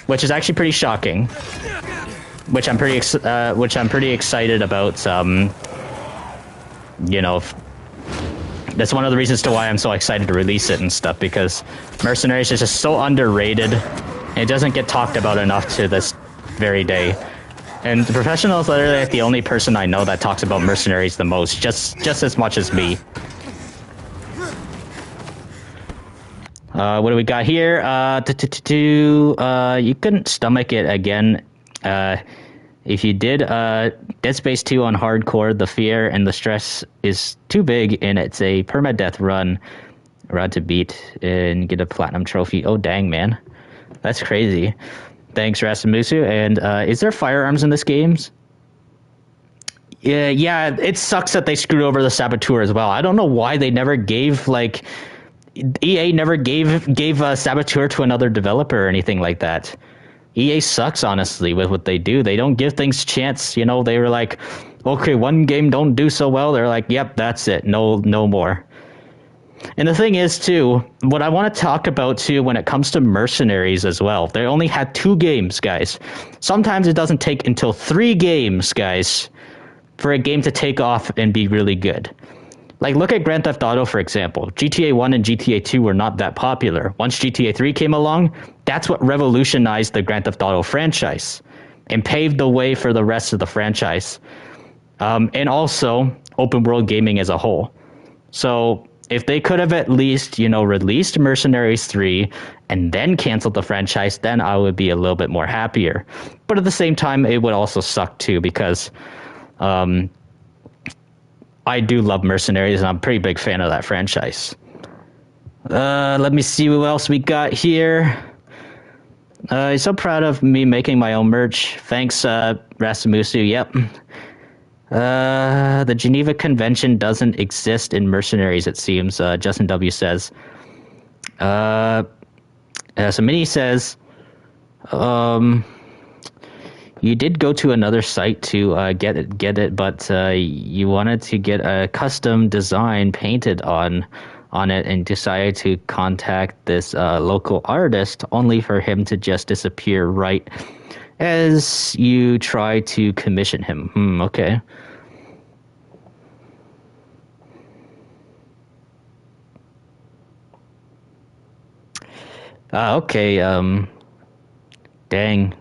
which is actually pretty shocking. Which I'm pretty excited about. You know, that's one of the reasons to why I'm so excited to release it and stuff, because Mercenaries is just so underrated. And it doesn't get talked about enough to this very day. And the Professional is literally like the only person I know that talks about Mercenaries the most, just as much as me. What do we got here? You couldn't stomach it again. If you did Dead Space 2 on hardcore, the fear and the stress is too big, and it's a permadeath run to beat and get a platinum trophy. Oh, dang, man. That's crazy. Thanks, Rasimusu. And is there firearms in this game? Yeah, it sucks that they screwed over the Saboteur as well. I don't know why they never gave, like... EA never gave a Saboteur to another developer or anything like that. EA sucks, honestly, with what they do. They don't give things chance. You know, they were like, okay, one game don't do so well. They're like, yep, that's it. No more. And the thing is, too, what I want to talk about, too, when it comes to Mercenaries as well, they only had 2 games, guys. Sometimes it doesn't take until 3 games, guys, for a game to take off and be really good. Like, look at Grand Theft Auto, for example. GTA 1 and GTA 2 were not that popular. Once GTA 3 came along, that's what revolutionized the Grand Theft Auto franchise and paved the way for the rest of the franchise. And also, open world gaming as a whole. So, if they could have at least, you know, released Mercenaries 3 and then canceled the franchise, then I would be a little bit more happier. But at the same time, it would also suck, too, because... I do love Mercenaries, and I'm a pretty big fan of that franchise. Let me see what else we got here. He's so proud of me making my own merch. Thanks, Rasimusu. Yep. The Geneva Convention doesn't exist in Mercenaries, it seems, Justin W. says. So Minnie says... You did go to another site to get it, but you wanted to get a custom design painted on it, and decided to contact this local artist, only for him to just disappear right as you try to commission him. Okay. Okay. Dang.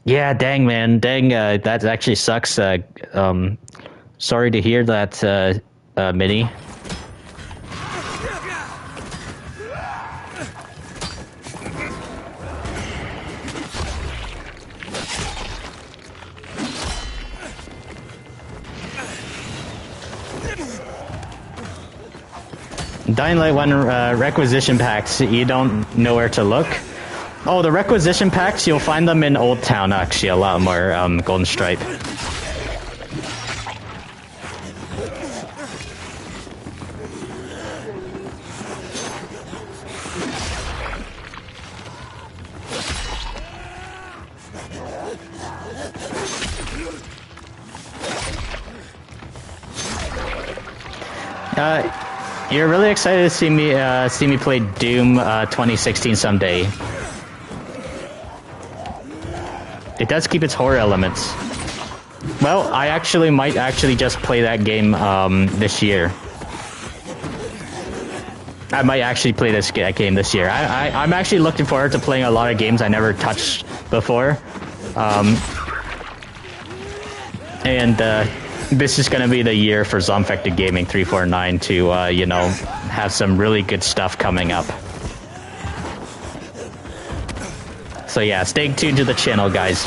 Yeah, dang, man. Dang, that actually sucks. Sorry to hear that, Minnie. Dying Light 1 requisition packs, you don't know where to look? Oh, the requisition packs, you'll find them in Old Town, actually, a lot more, Golden Stripe. You're really excited to see me play Doom 2016 someday. It does keep its horror elements. Well, I might just play that game this year. I might actually play that game this year. I'm actually looking forward to playing a lot of games I never touched before. This is going to be the year for Zombfected Gaming 349 to, you know, have some really good stuff coming up. So yeah, stay tuned to the channel, guys.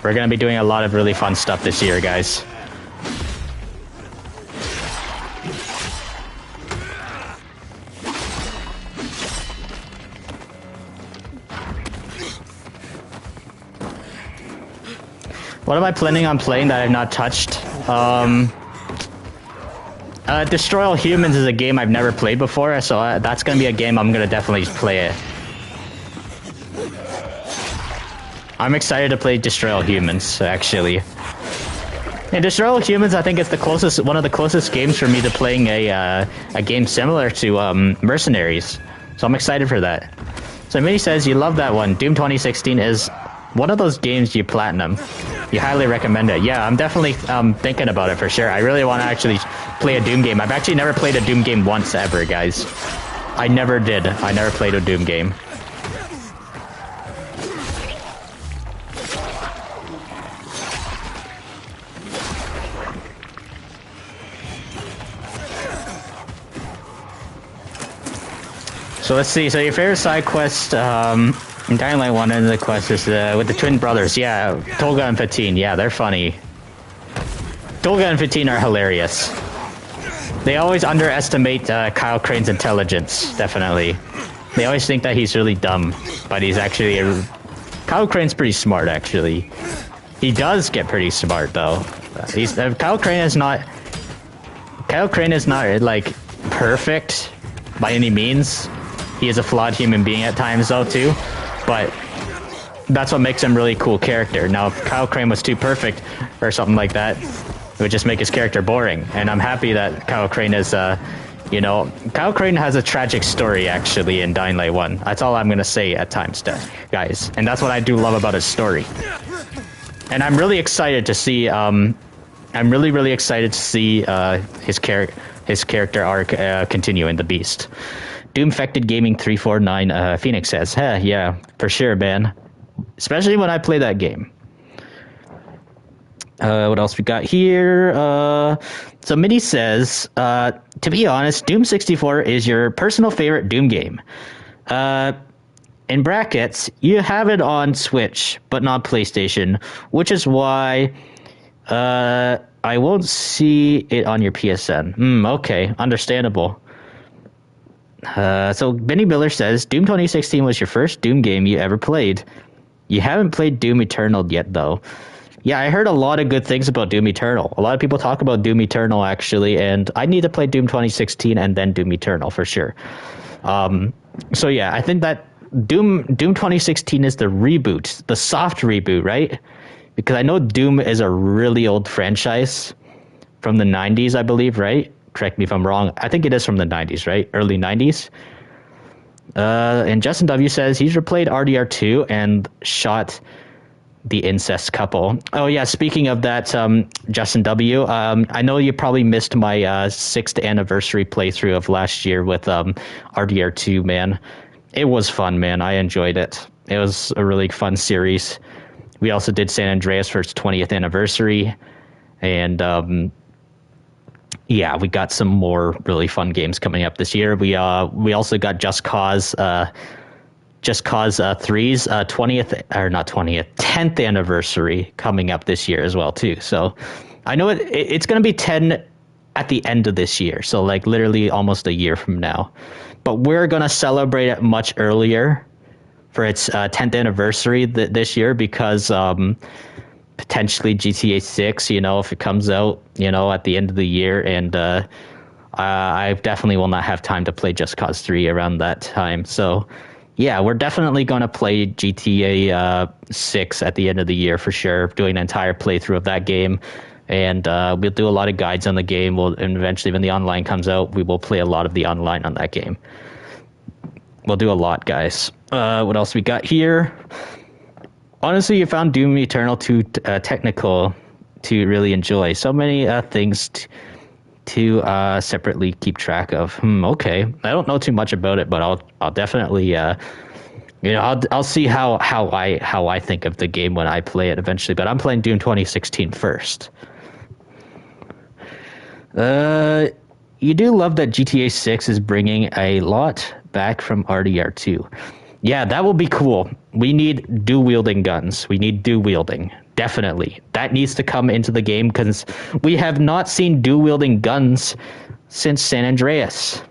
We're gonna be doing a lot of really fun stuff this year, guys. What am I planning on playing that I've not touched? Destroy All Humans is a game I've never played before, so that's gonna be a game I'm gonna definitely play it. I'm excited to play Destroy All Humans, actually. And Destroy All Humans, I think, is one of the closest games for me to playing a game similar to Mercenaries. So I'm excited for that. So Minnie says, you love that one. Doom 2016 is one of those games you platinum. You highly recommend it. Yeah, I'm definitely thinking about it for sure. I really want to actually play a Doom game. I've actually never played a Doom game once ever, guys. I never did. I never played a Doom game. So let's see. So your favorite side quest in Dying Light 1 and the quest is with the twin brothers. Yeah, Tolga and Fatin. Yeah, they're funny. Tolga and Fatin are hilarious. They always underestimate Kyle Crane's intelligence, definitely. They always think that he's really dumb, but he's actually... Kyle Crane's pretty smart, actually. He does get pretty smart, though. Kyle Crane is not... Kyle Crane is not, like, perfect by any means. He is a flawed human being at times, though, too. But that's what makes him a really cool character. Now, if Kyle Crane was too perfect or something like that, it would just make his character boring. And I'm happy that Kyle Crane is, you know... Kyle Crane has a tragic story, actually, in Dying Light 1. That's all I'm going to say at times, guys. And that's what I do love about his story. And I'm really excited to see... I'm really excited to see his character arc continue in The Beast. Doom-Fected Gaming 349 Phoenix says, "Huh, yeah, for sure, man. Especially when I play that game." What else we got here? So Minnie says, to be honest, Doom 64 is your personal favorite Doom game. In brackets, you have it on Switch, but not PlayStation, which is why I won't see it on your PSN. Okay, understandable. So Benny Miller says, Doom 2016 was your first Doom game you ever played. You haven't played Doom Eternal yet, though. Yeah, I heard a lot of good things about Doom Eternal. A lot of people talk about Doom Eternal, actually, and I need to play Doom 2016 and then Doom Eternal for sure. So yeah, I think that Doom 2016 is the reboot, the soft reboot, right? Because I know Doom is a really old franchise from the 90s, I believe, right? Correct me if I'm wrong. I think it is from the 90s, right? Early 90s. And Justin W says he's replayed RDR2 and shot the incest couple. Oh yeah, speaking of that, Justin W, I know you probably missed my 6th anniversary playthrough of last year with RDR2, man. It was fun, man. I enjoyed it. It was a really fun series. We also did San Andreas for its 20th anniversary. And yeah, we got some more really fun games coming up this year. We also got Just Cause 3's 10th anniversary coming up this year as well too. So I know it's going to be 10 at the end of this year. So like literally almost a year from now, but we're going to celebrate it much earlier for its 10th anniversary this year because potentially GTA 6, you know, if it comes out, you know, at the end of the year, and I definitely will not have time to play Just Cause 3 around that time. So yeah, we're definitely going to play GTA 6 at the end of the year for sure, doing an entire playthrough of that game. And we'll do a lot of guides on the game. And eventually when the online comes out, we will play a lot of the online on that game. We'll do a lot, guys. What else we got here? Honestly, you found Doom Eternal too technical to really enjoy. So many things to separately keep track of. Okay, I don't know too much about it, but I'll definitely you know, I'll see how I think of the game when I play it eventually. But I'm playing Doom 2016 first. You do love that GTA 6 is bringing a lot back from RDR2. Yeah, that will be cool. we need dual wielding guns. We need dual wielding. Definitely. That needs to come into the game because we have not seen dual wielding guns since San Andreas.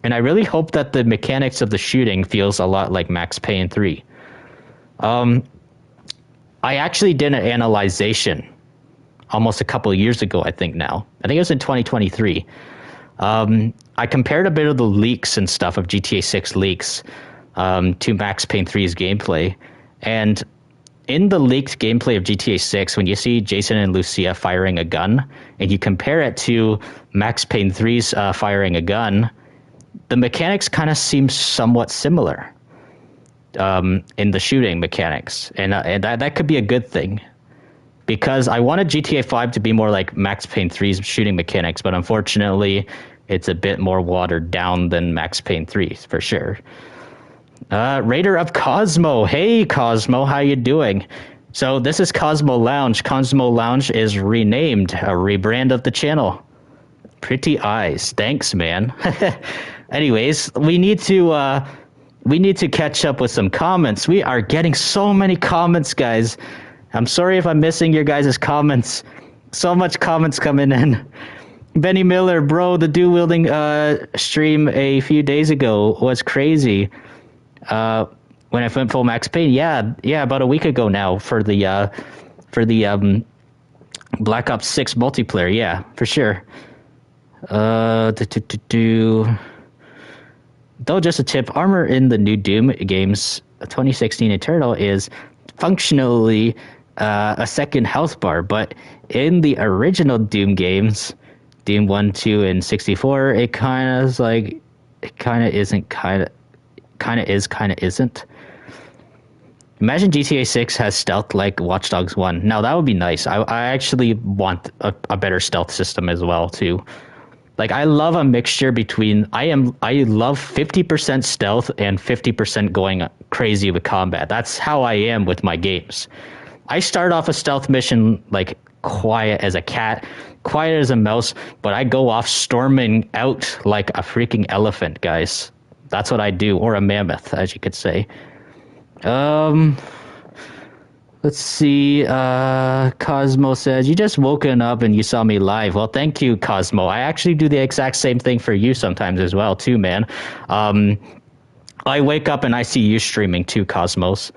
And I really hope that the mechanics of the shooting feels a lot like Max Payne 3. I actually did an analyzation almost a couple of years ago, I think now. I think it was in 2023. I compared a bit of the leaks and stuff of GTA 6 leaks to Max Payne 3's gameplay. And in the leaked gameplay of GTA 6, when you see Jason and Lucia firing a gun, and you compare it to Max Payne 3's firing a gun, the mechanics kind of seem somewhat similar in the shooting mechanics. And that could be a good thing. Because I wanted GTA 5 to be more like Max Payne 3's shooting mechanics, but unfortunately, it's a bit more watered down than Max Payne 3, for sure. Raider of Cosmo. Hey, Cosmo, how you doing? So this is Cosmo Lounge. Cosmo Lounge is renamed, a rebrand of the channel. Pretty eyes. Thanks, man. Anyways, we need to catch up with some comments. We are getting so many comments, guys. I'm sorry if I'm missing your guys' comments. So much comments coming in. Benny Miller, bro, the dual wielding stream a few days ago was crazy. When I went full Max Payne, yeah, about a week ago now for the Black Ops 6 multiplayer, yeah, for sure. Though just a tip, armor in the new Doom games, 2016 Eternal, is functionally a second health bar, but in the original Doom games, Doom 1, 2, and 64, it kind of is like, it kind of isn't, kind of is, kind of isn't. Imagine GTA 6 has stealth like Watch Dogs 1. Now, that would be nice. I actually want a better stealth system as well, too. Like, I love a mixture between, I love 50% stealth and 50% going crazy with combat. That's how I am with my games. I start off a stealth mission, like, quiet as a cat, quiet as a mouse, but I go off storming out like a freaking elephant, guys. That's what I do, or a mammoth, as you could say. Let's see. Cosmo says, you just woken up and you saw me live. Well, thank you, Cosmo. I actually do the exact same thing for you sometimes as well, too, man. I wake up and I see you streaming too, Cosmos.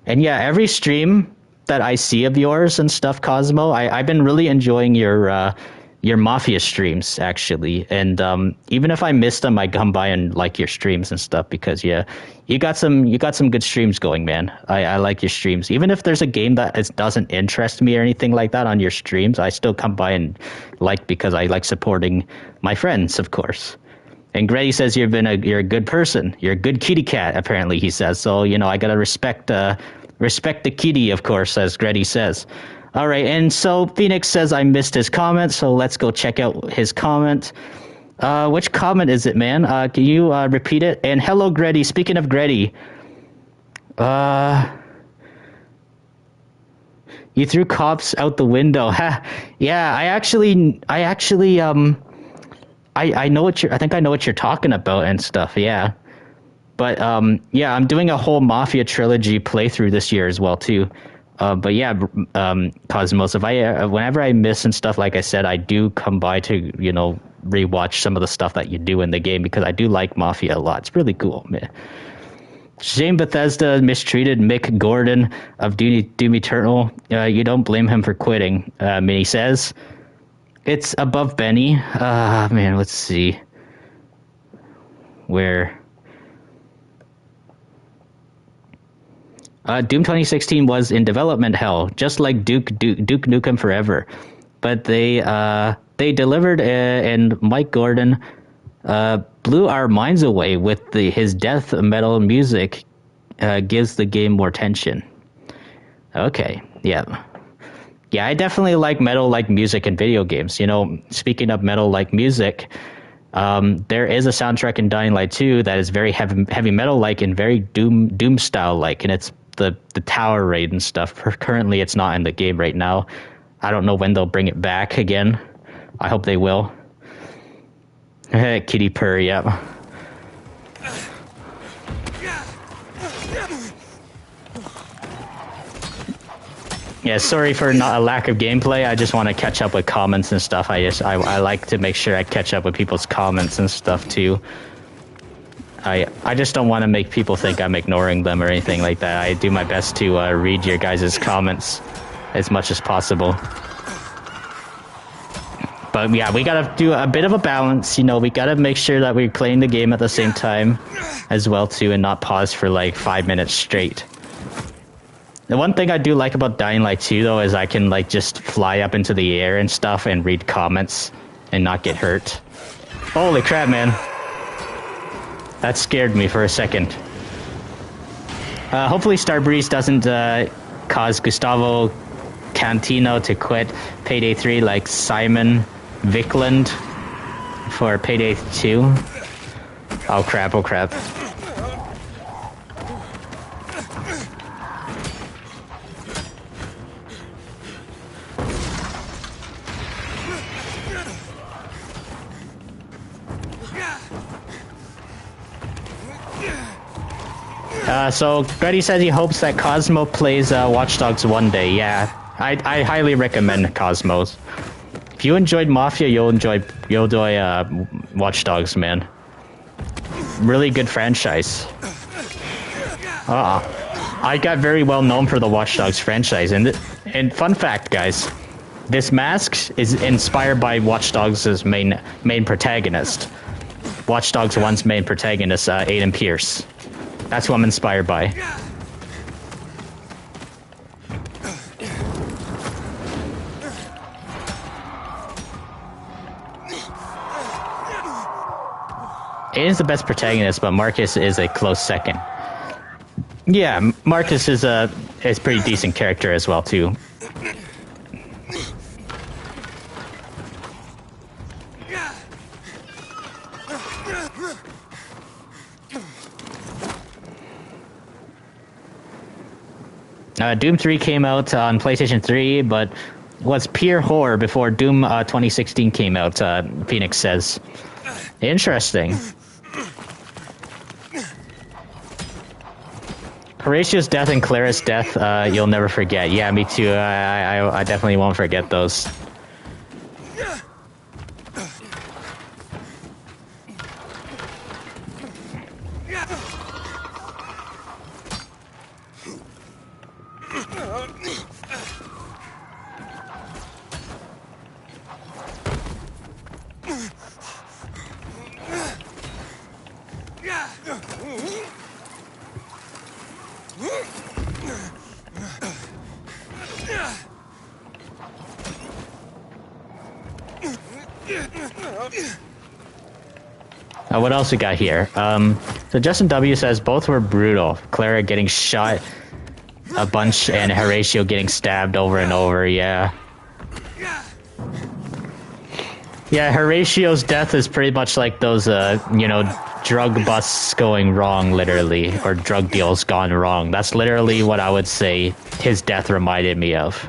And yeah, every stream that I see of yours and stuff, Cosmo, I've been really enjoying your Mafia streams, actually. And even if I miss them, I come by and like your streams and stuff because, yeah, you got some good streams going, man. I like your streams. Even if there's a game that doesn't interest me or anything like that on your streams, I still come by and like because I like supporting my friends, of course. And Grady says you're a good person. You're a good kitty cat, apparently, he says. So, you know, I got to respect the kitty, of course, as Grady says. All right, and so Phoenix says I missed his comment, so let's go check out his comment. Which comment is it, man? Can you repeat it? And hello, Grady. Speaking of Grady, you threw cops out the window. Yeah, I know what I think I know what you're talking about and stuff. Yeah, but yeah, I'm doing a whole Mafia trilogy playthrough this year as well too. But yeah, Cosmos, whenever I miss and stuff, like I said, I do come by to, you know, rewatch some of the stuff that you do in the game because I do like Mafia a lot. It's really cool, man. Shane Bethesda mistreated Mick Gordon of Doom Eternal. You don't blame him for quitting, Minnie says. It's above Benny. Man, let's see. Where... Doom 2016 was in development hell, just like Duke Nukem Forever. But they delivered, and Mike Gordon blew our minds away with his death metal music. Gives the game more tension. Okay, yeah. Yeah, I definitely like metal-like music in video games. You know, speaking of metal-like music, there is a soundtrack in Dying Light 2 that is very heavy metal-like and very Doom style-like, and it's the tower raid and stuff. Currently, it's not in the game right now. I don't know when they'll bring it back again. I hope they will. Kitty purr, yep. Yeah, sorry for not a lack of gameplay. I just want to catch up with comments and stuff. I like to make sure I catch up with people's comments and stuff too. I just don't want to make people think I'm ignoring them or anything like that. I do my best to read your guys' comments as much as possible. But yeah, we gotta do a bit of a balance. You know, we gotta make sure that we're playing the game at the same time as well too, and not pause for like 5 minutes straight. The one thing I do like about Dying Light 2 though is I can like just fly up into the air and stuff and read comments and not get hurt. Holy crap, man. That scared me for a second. Hopefully Starbreeze doesn't cause Gustavo Cantino to quit Payday 3 like Simon Vickland for Payday 2. Oh crap, oh crap. So Freddy says he hopes that Cosmo plays Watch Dogs one day. Yeah, I highly recommend Cosmos. If you enjoyed Mafia, you'll enjoy Watch Dogs, man. Really good franchise. I got very well known for the Watch Dogs franchise, and fun fact, guys, this mask is inspired by Watch Dogs' main protagonist. Watch Dogs 1's main protagonist, Aiden Pierce. That's who I'm inspired by. Aiden's the best protagonist, but Marcus is a close second. Yeah, Marcus is a pretty decent character as well too. Doom 3 came out on PlayStation 3, but was pure horror before Doom 2016 came out, Phoenix says. Interesting. Horatio's death and Clara's death, you'll never forget. Yeah, me too. I definitely won't forget those. What else we got here? So Justin W says both were brutal. Clara getting shot a bunch and Horatio getting stabbed over and over. Yeah. Yeah, Horatio's death is pretty much like those, you know, drug busts going wrong, literally, or drug deals gone wrong. That's literally what I would say his death reminded me of.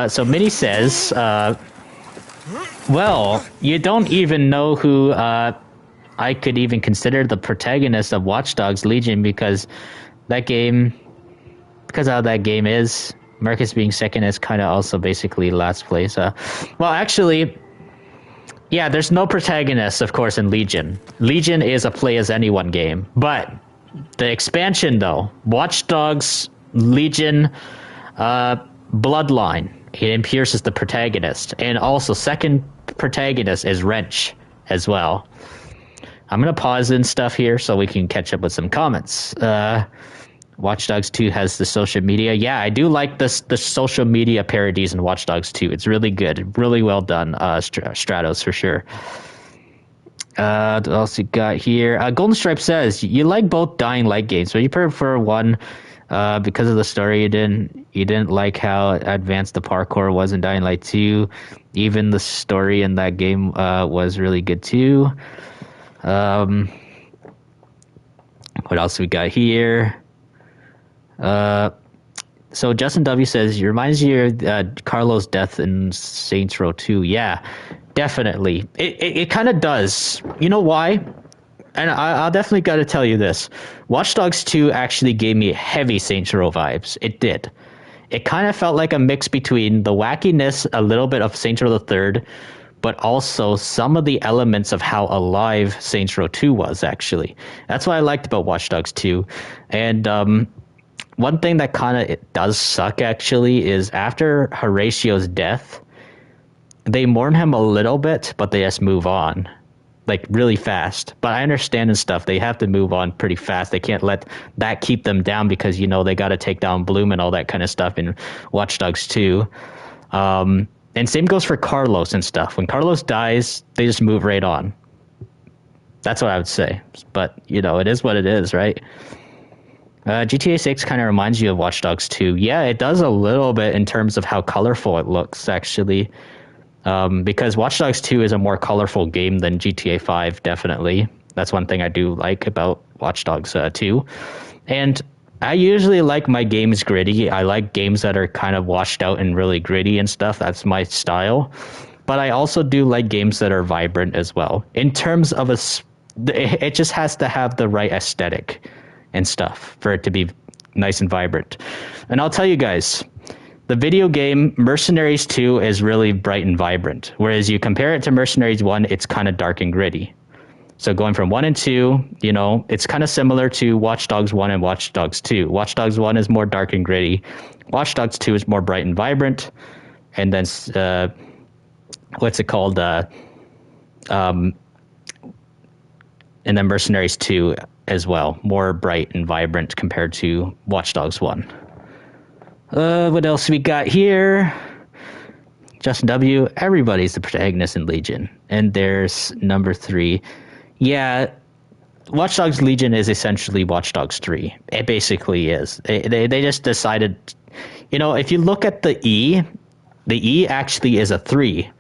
So Minnie says, well, you don't even know who I could even consider the protagonist of Watch Dogs Legion because how that game is. Marcus being second is kind of also basically last place. Well, actually, yeah, there's no protagonist, of course, in Legion. Legion is a play as anyone game, but the expansion though, Watch Dogs Legion, Bloodline. Aiden Pierce is the protagonist, and also second protagonist is Wrench as well. I'm gonna pause and stuff here so we can catch up with some comments. Watch Dogs 2 has the social media. Yeah, I do like the social media parodies in Watch Dogs 2. It's really good, really well done. Stratos for sure. What else you got here? Golden Stripe says you like both Dying Light games, but you prefer one because of the story. You didn't like how advanced the parkour was in Dying Light 2. Even the story in that game was really good too. What else we got here? So Justin W says, it reminds you of Carlo's death in Saints Row 2. Yeah, definitely. It kind of does. You know why? And I'll definitely got to tell you this. Watch Dogs 2 actually gave me heavy Saints Row vibes. It did. It kind of felt like a mix between the wackiness, a little bit of Saints Row the Third, but also some of the elements of how alive Saints Row 2 was, actually. That's what I liked about Watch Dogs 2. And one thing that kind of does suck, actually, is after Horatio's death, they mourn him a little bit, but they just move on. Like, really fast. But I understand and stuff. They have to move on pretty fast. They can't let that keep them down because, you know, they got to take down Bloom and all that kind of stuff in Watch Dogs 2. And same goes for Carlos and stuff. When Carlos dies, they just move right on. That's what I would say. But, you know, it is what it is, right? GTA 6 kind of reminds you of Watch Dogs 2. Yeah, it does a little bit in terms of how colorful it looks, actually. Because Watch Dogs 2 is a more colorful game than GTA 5, definitely. That's one thing I do like about Watch Dogs 2. And I usually like my games gritty. I like games that are kind of washed out and really gritty and stuff. That's my style. But I also do like games that are vibrant as well. In terms of it just has to have the right aesthetic and stuff for it to be nice and vibrant. And I'll tell you guys, the video game Mercenaries 2 is really bright and vibrant, whereas you compare it to Mercenaries 1, it's kind of dark and gritty. So going from 1 and 2, you know, it's kind of similar to Watch Dogs 1 and Watch Dogs 2. Watch Dogs 1 is more dark and gritty. Watch Dogs 2 is more bright and vibrant. And then, what's it called? And then Mercenaries 2 as well, more bright and vibrant compared to Watch Dogs 1. What else we got here? Justin W. Everybody's the protagonist in Legion. And there's number 3. Yeah, Watch Dogs Legion is essentially Watch Dogs 3. It basically is. They just decided, you know, if you look at the E actually is a 3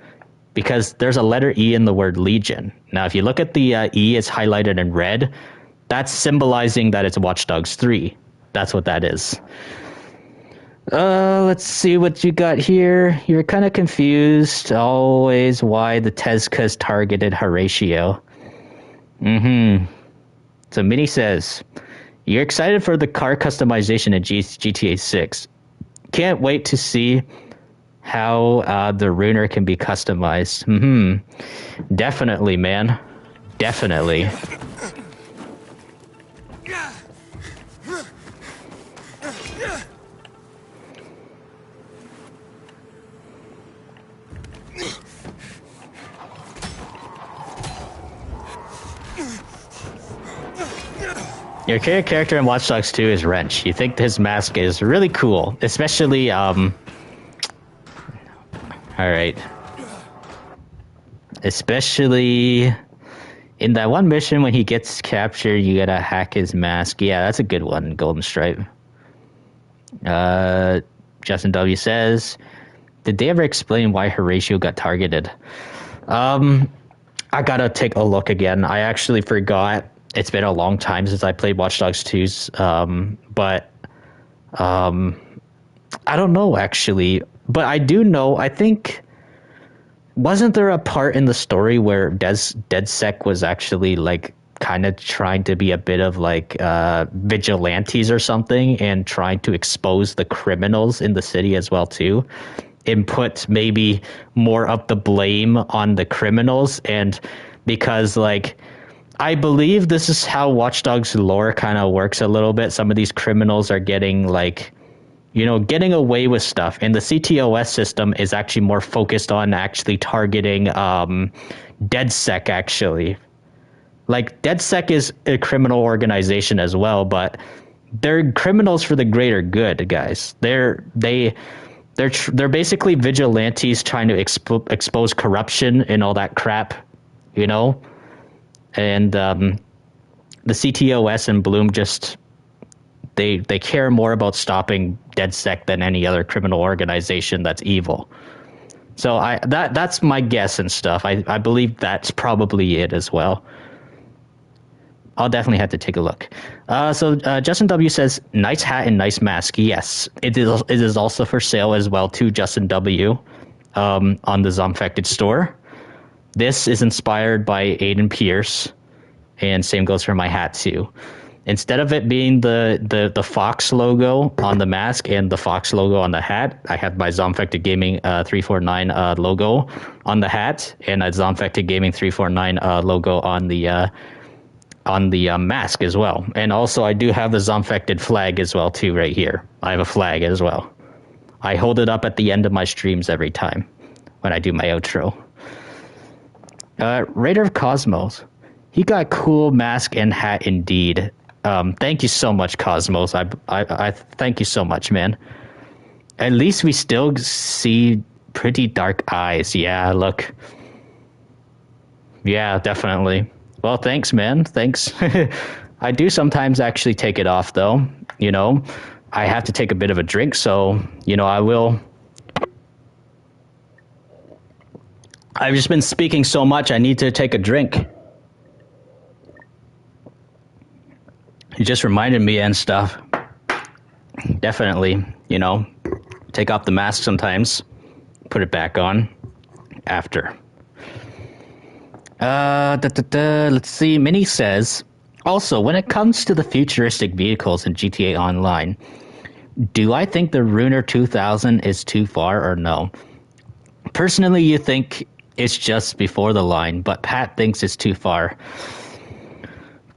because there's a letter E in the word Legion. Now, if you look at the E, it's highlighted in red. That's symbolizing that it's Watch Dogs 3. That's what that is. Let's see what you got here. You're kind of confused always why the Tezcas targeted Horatio. So Minnie says, you're excited for the car customization in GTA 6. Can't wait to see how the Ruiner can be customized. Definitely, man. Definitely. Your character in Watch Dogs 2 is Wrench. You think his mask is really cool, especially, alright. Especially in that one mission when he gets captured, you gotta hack his mask. Yeah, that's a good one, Golden Stripe. Justin W. says, did they ever explain why Horatio got targeted? I gotta take a look again. I actually forgot. It's been a long time since I played Watch Dogs 2's, but I don't know, actually. But I do know, I think, wasn't there a part in the story where DedSec was actually, like, kind of trying to be a bit of, like, vigilantes or something and trying to expose the criminals in the city as well, too? And put maybe more of the blame on the criminals, and because, like, I believe this is how Watch Dogs lore kind of works a little bit. Some of these criminals are getting, like, you know, getting away with stuff. And the CTOS system is actually more focused on actually targeting DedSec, actually. Like, DedSec is a criminal organization as well, but they're criminals for the greater good, guys. They're basically vigilantes trying to expose corruption and all that crap, you know? And the CTOS and Bloom just they care more about stopping DedSec than any other criminal organization that's evil. So that's my guess and stuff. I believe that's probably it as well. I'll definitely have to take a look. So Justin W. says, nice hat and nice mask. Yes, it is also for sale as well too, Justin W. On the Zombfected store. This is inspired by Aiden Pierce. and same goes for my hat too. Instead of it being the Fox logo on the mask and the Fox logo on the hat, I have my Zombfected Gaming 349 logo on the hat, and a Zombfected Gaming 349 logo on the mask as well. And also, I do have the Zombfected flag as well too, right here. I have a flag as well. I hold it up at the end of my streams every time when I do my outro. Raider of Cosmos, he got cool mask and hat indeed. Thank you so much, Cosmos. I thank you so much, man. At least we still see pretty dark eyes. Yeah, look. Yeah, definitely. Well, thanks, man. Thanks. I do sometimes actually take it off, though. You know, I have to take a bit of a drink, so, you know, I will. I've just been speaking so much, I need to take a drink. You just reminded me and stuff. Definitely, you know, take off the mask sometimes, put it back on after. Let's see. Minnie says, also, when it comes to the futuristic vehicles in GTA Online, do I think the Ruiner 2000 is too far or no? Personally, you think it's just before the line, but Pat thinks it's too far.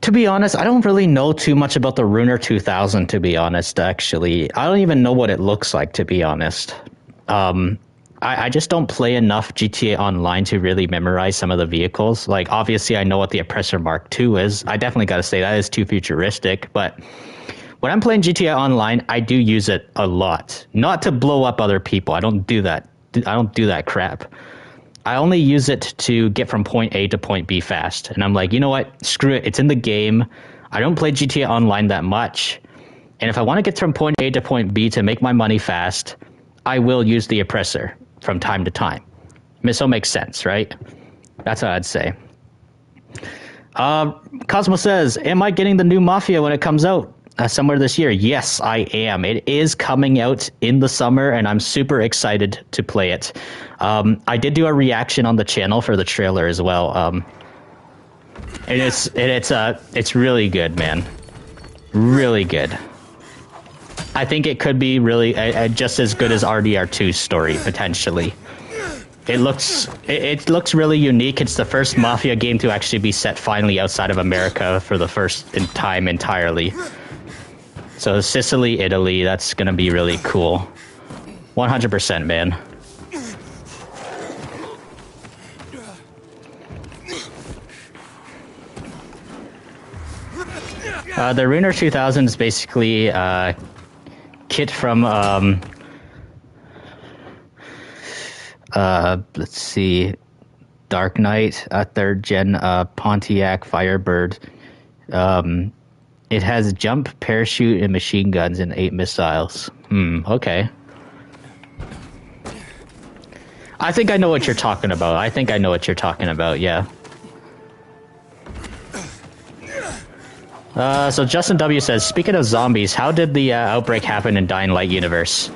To be honest, I don't really know too much about the Ruiner 2000, to be honest, actually. I don't even know what it looks like, to be honest. I just don't play enough GTA Online to really memorize some of the vehicles. Like, obviously, I know what the Oppressor Mark II is. I definitely got to say that is too futuristic. But when I'm playing GTA Online, I do use it a lot. Not to blow up other people. I don't do that. I don't do that crap. I only use it to get from point A to point B fast. And I'm like, you know what? Screw it. It's in the game. I don't play GTA Online that much. And if I want to get from point A to point B to make my money fast, I will use the Oppressor from time to time. So it makes sense, right? That's what I'd say. Cosmo says, am I getting the new Mafia when it comes out? Somewhere this year? Yes, I am. It is coming out in the summer, and I'm super excited to play it. I did do a reaction on the channel for the trailer as well. And it's really good, man. Really good. I think it could be really just as good as RDR2's story, potentially. It looks really unique. It's the first Mafia game to actually be set finally outside of America for the first time entirely. So Sicily, Italy, that's going to be really cool. 100%, man. The Ruiner 2000 is basically kit from, let's see, Dark Knight, a 3rd gen Pontiac Firebird. It has jump, parachute, and machine guns and 8 missiles. Okay. I think I know what you're talking about. Yeah. So Justin W says, speaking of zombies, how did the outbreak happen in Dying Light universe?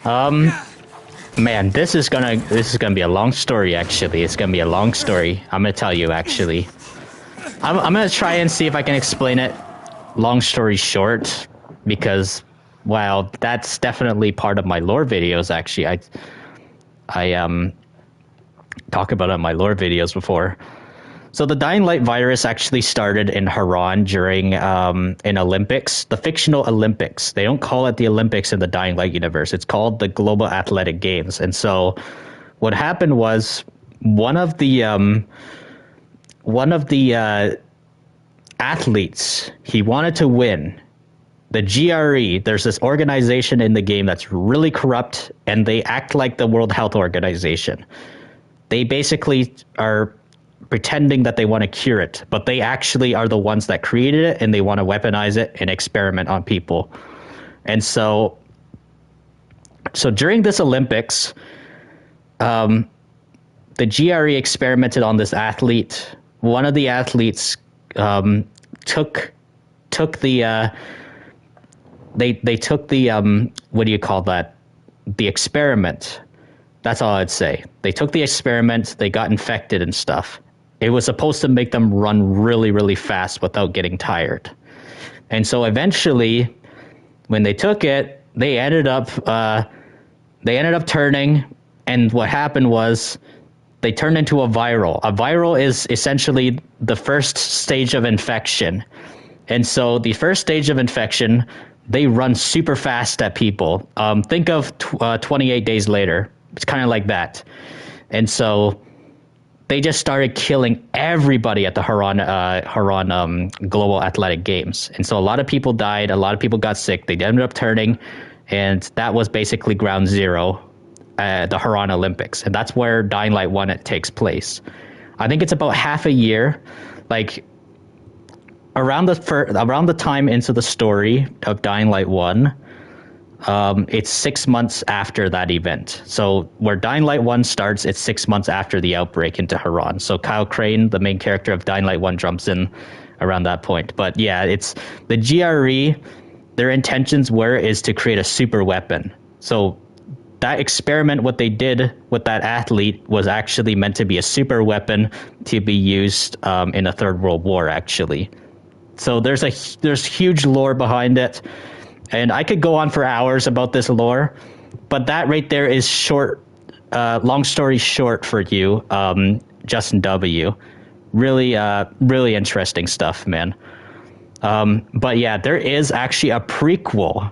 Man, this is gonna be a long story. Actually, it's gonna be a long story. I'm gonna tell you. Actually, I'm gonna try and see if I can explain it. Long story short, because well, that's definitely part of my lore videos. Actually, I talk about it in my lore videos before. So the Dying Light virus actually started in Haran during an Olympics, the fictional Olympics. They don't call it the Olympics in the Dying Light universe. It's called the Global Athletic Games. And so what happened was one of the athletes, he wanted to win. The GRE, there's this organization in the game that's really corrupt, and they act like the World Health Organization. They basically are pretending that they want to cure it, but they actually are the ones that created it, and they want to weaponize it and experiment on people. And so during this Olympics, the GRE experimented on this athlete. One of the athletes took the they took the what do you call that? The experiment. That's all I'd say. They took the experiment, they got infected and stuff. It was supposed to make them run really, really fast without getting tired. And so eventually, when they took it, they ended up turning, and what happened was they turned into a viral. A viral is essentially the first stage of infection. And so the first stage of infection, they run super fast at people. Think of 28 Days Later. It's kind of like that. And so they just started killing everybody at the Haran Global Athletic Games. And so a lot of people died. A lot of people got sick. They ended up turning. And that was basically ground zero at the Haran Olympics. And that's where Dying Light 1 takes place. I think it's about half a year. Like, around the time into the story of Dying Light 1, it's 6 months after that event. So where Dying Light 1 starts, it's 6 months after the outbreak into Haran. So Kyle Crane, the main character of Dying Light 1, jumps in around that point. But yeah, it's the GRE, their intentions is to create a super weapon. So that experiment, what they did with that athlete, was actually meant to be a super weapon to be used in the Third World War, actually. So there's huge lore behind it. And I could go on for hours about this lore, but that right there is short, long story short for you, Justin W. Really, really interesting stuff, man. But yeah, there is actually a prequel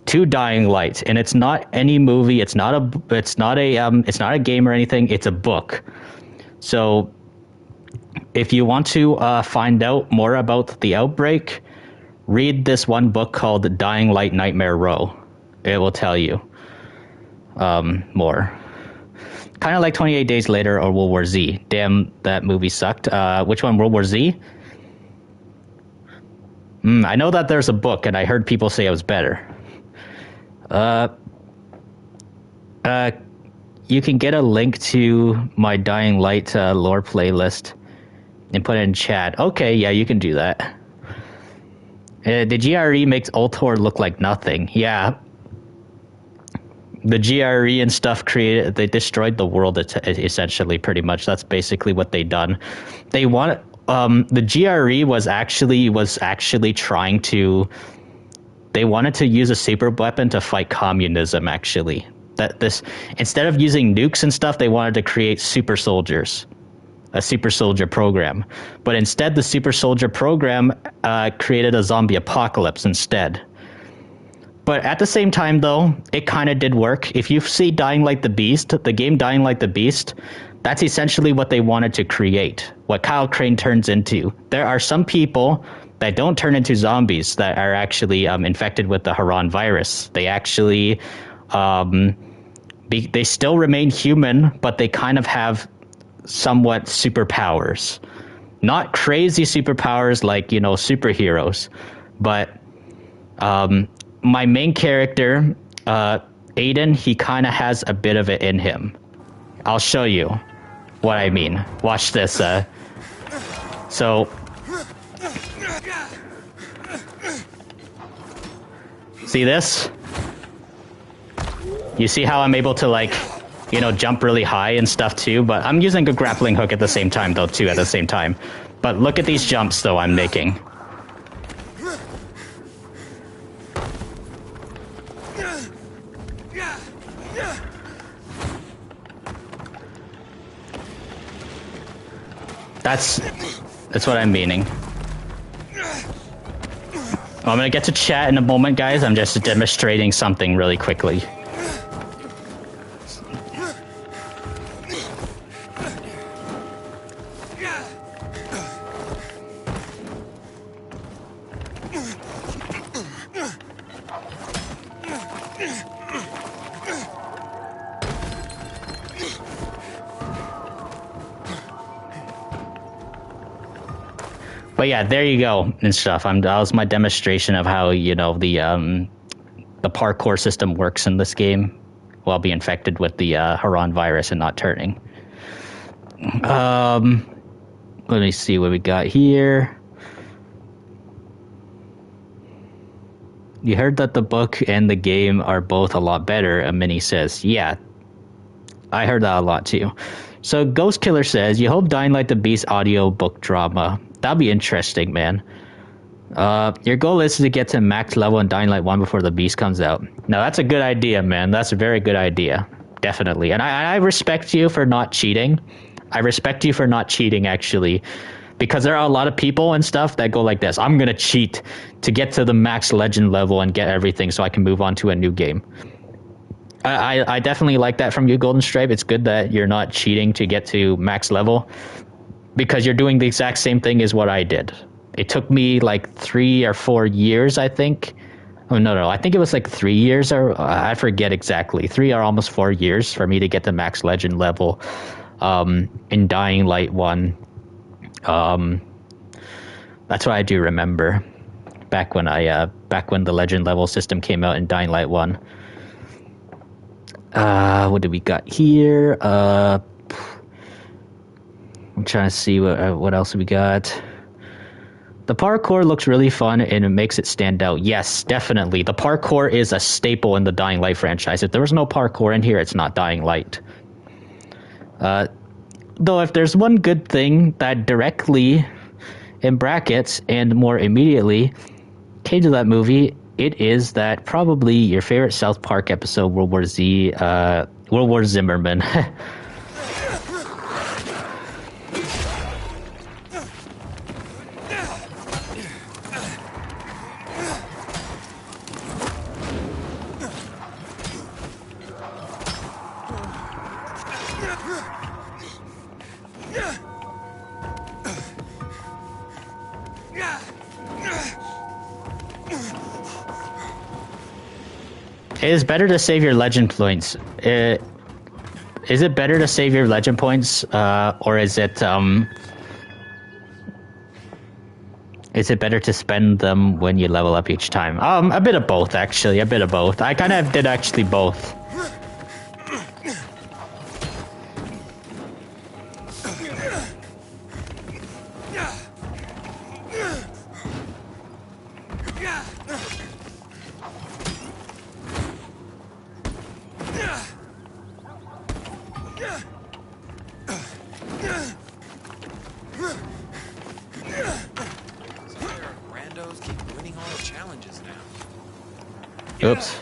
to Dying Light, and it's not any movie. It's not a game or anything. It's a book. So if you want to find out more about the outbreak, read this one book called Dying Light Nightmare Row. It will tell you more. Kind of like 28 Days Later or World War Z. Damn, that movie sucked. Which one, World War Z? I know that there's a book, and I heard people say it was better. You can get a link to my Dying Light lore playlist and put it in chat. Okay, yeah, you can do that. The GRE makes Ultor look like nothing. Yeah. The GRE and stuff they destroyed the world essentially, pretty much. That's basically what they done. They want, the GRE was actually trying to, they wanted to use a super weapon to fight communism, actually. Instead of using nukes and stuff, they wanted to create super soldiers. A super soldier program. But instead, the super soldier program created a zombie apocalypse instead. But at the same time, though, it kind of did work. If you see Dying Light the Beast, the game Dying Light the Beast, that's essentially what they wanted to create, what Kyle Crane turns into. There are some people that don't turn into zombies that are actually infected with the Haran virus. They actually, they still remain human, but they kind of have somewhat superpowers. Not crazy superpowers like, superheroes, but my main character, Aiden, he kind of has a bit of it in him. I'll show you what I mean. Watch this. So, see this? You see how I'm able to, jump really high and stuff too, but I'm using a grappling hook at the same time, though, too, at the same time. But look at these jumps, though, I'm making. That's what I'm meaning. I'm gonna get to chat in a moment, guys. I'm just demonstrating something really quickly. But yeah, there you go and stuff. That was my demonstration of how, the parkour system works in this game while being infected with the Haran virus and not turning. Let me see what we got here. You heard that the book and the game are both a lot better, and Minnie says, yeah. I heard that a lot too. So Ghost Killer says, you hope Dying Light the Beast audio book drama. That'd be interesting, man. Your goal is to get to max level in Dying Light 1 before the Beast comes out. Now, that's a good idea, man. That's a very good idea. Definitely. And I respect you for not cheating. I respect you for not cheating, actually. Because there are a lot of people and stuff that go like this. I'm going to cheat to get to the max legend level and get everything so I can move on to a new game. I definitely like that from you, Golden Stripe. It's good that you're not cheating to get to max level, because you're doing the exact same thing as what I did. It took me like 3 or 4 years, I think. Oh, no. I think it was like 3 years, or I forget exactly. 3 or almost 4 years for me to get to max legend level in Dying Light 1. That's what I do remember back when the legend level system came out in Dying Light 1. What do we got here? I'm trying to see what else we got. The parkour looks really fun and it makes it stand out. Yes, definitely. The parkour is a staple in the Dying Light franchise. If there was no parkour in here, it's not Dying Light. Though if there's one good thing that directly, in brackets, and more immediately came to that movie, it is that probably your favorite South Park episode, World War Zimmerman. It is better to save your legend points. Is it better to save your legend points, or is it better to spend them when you level up each time? A bit of both, actually. A bit of both. I kind of did actually both. Oops.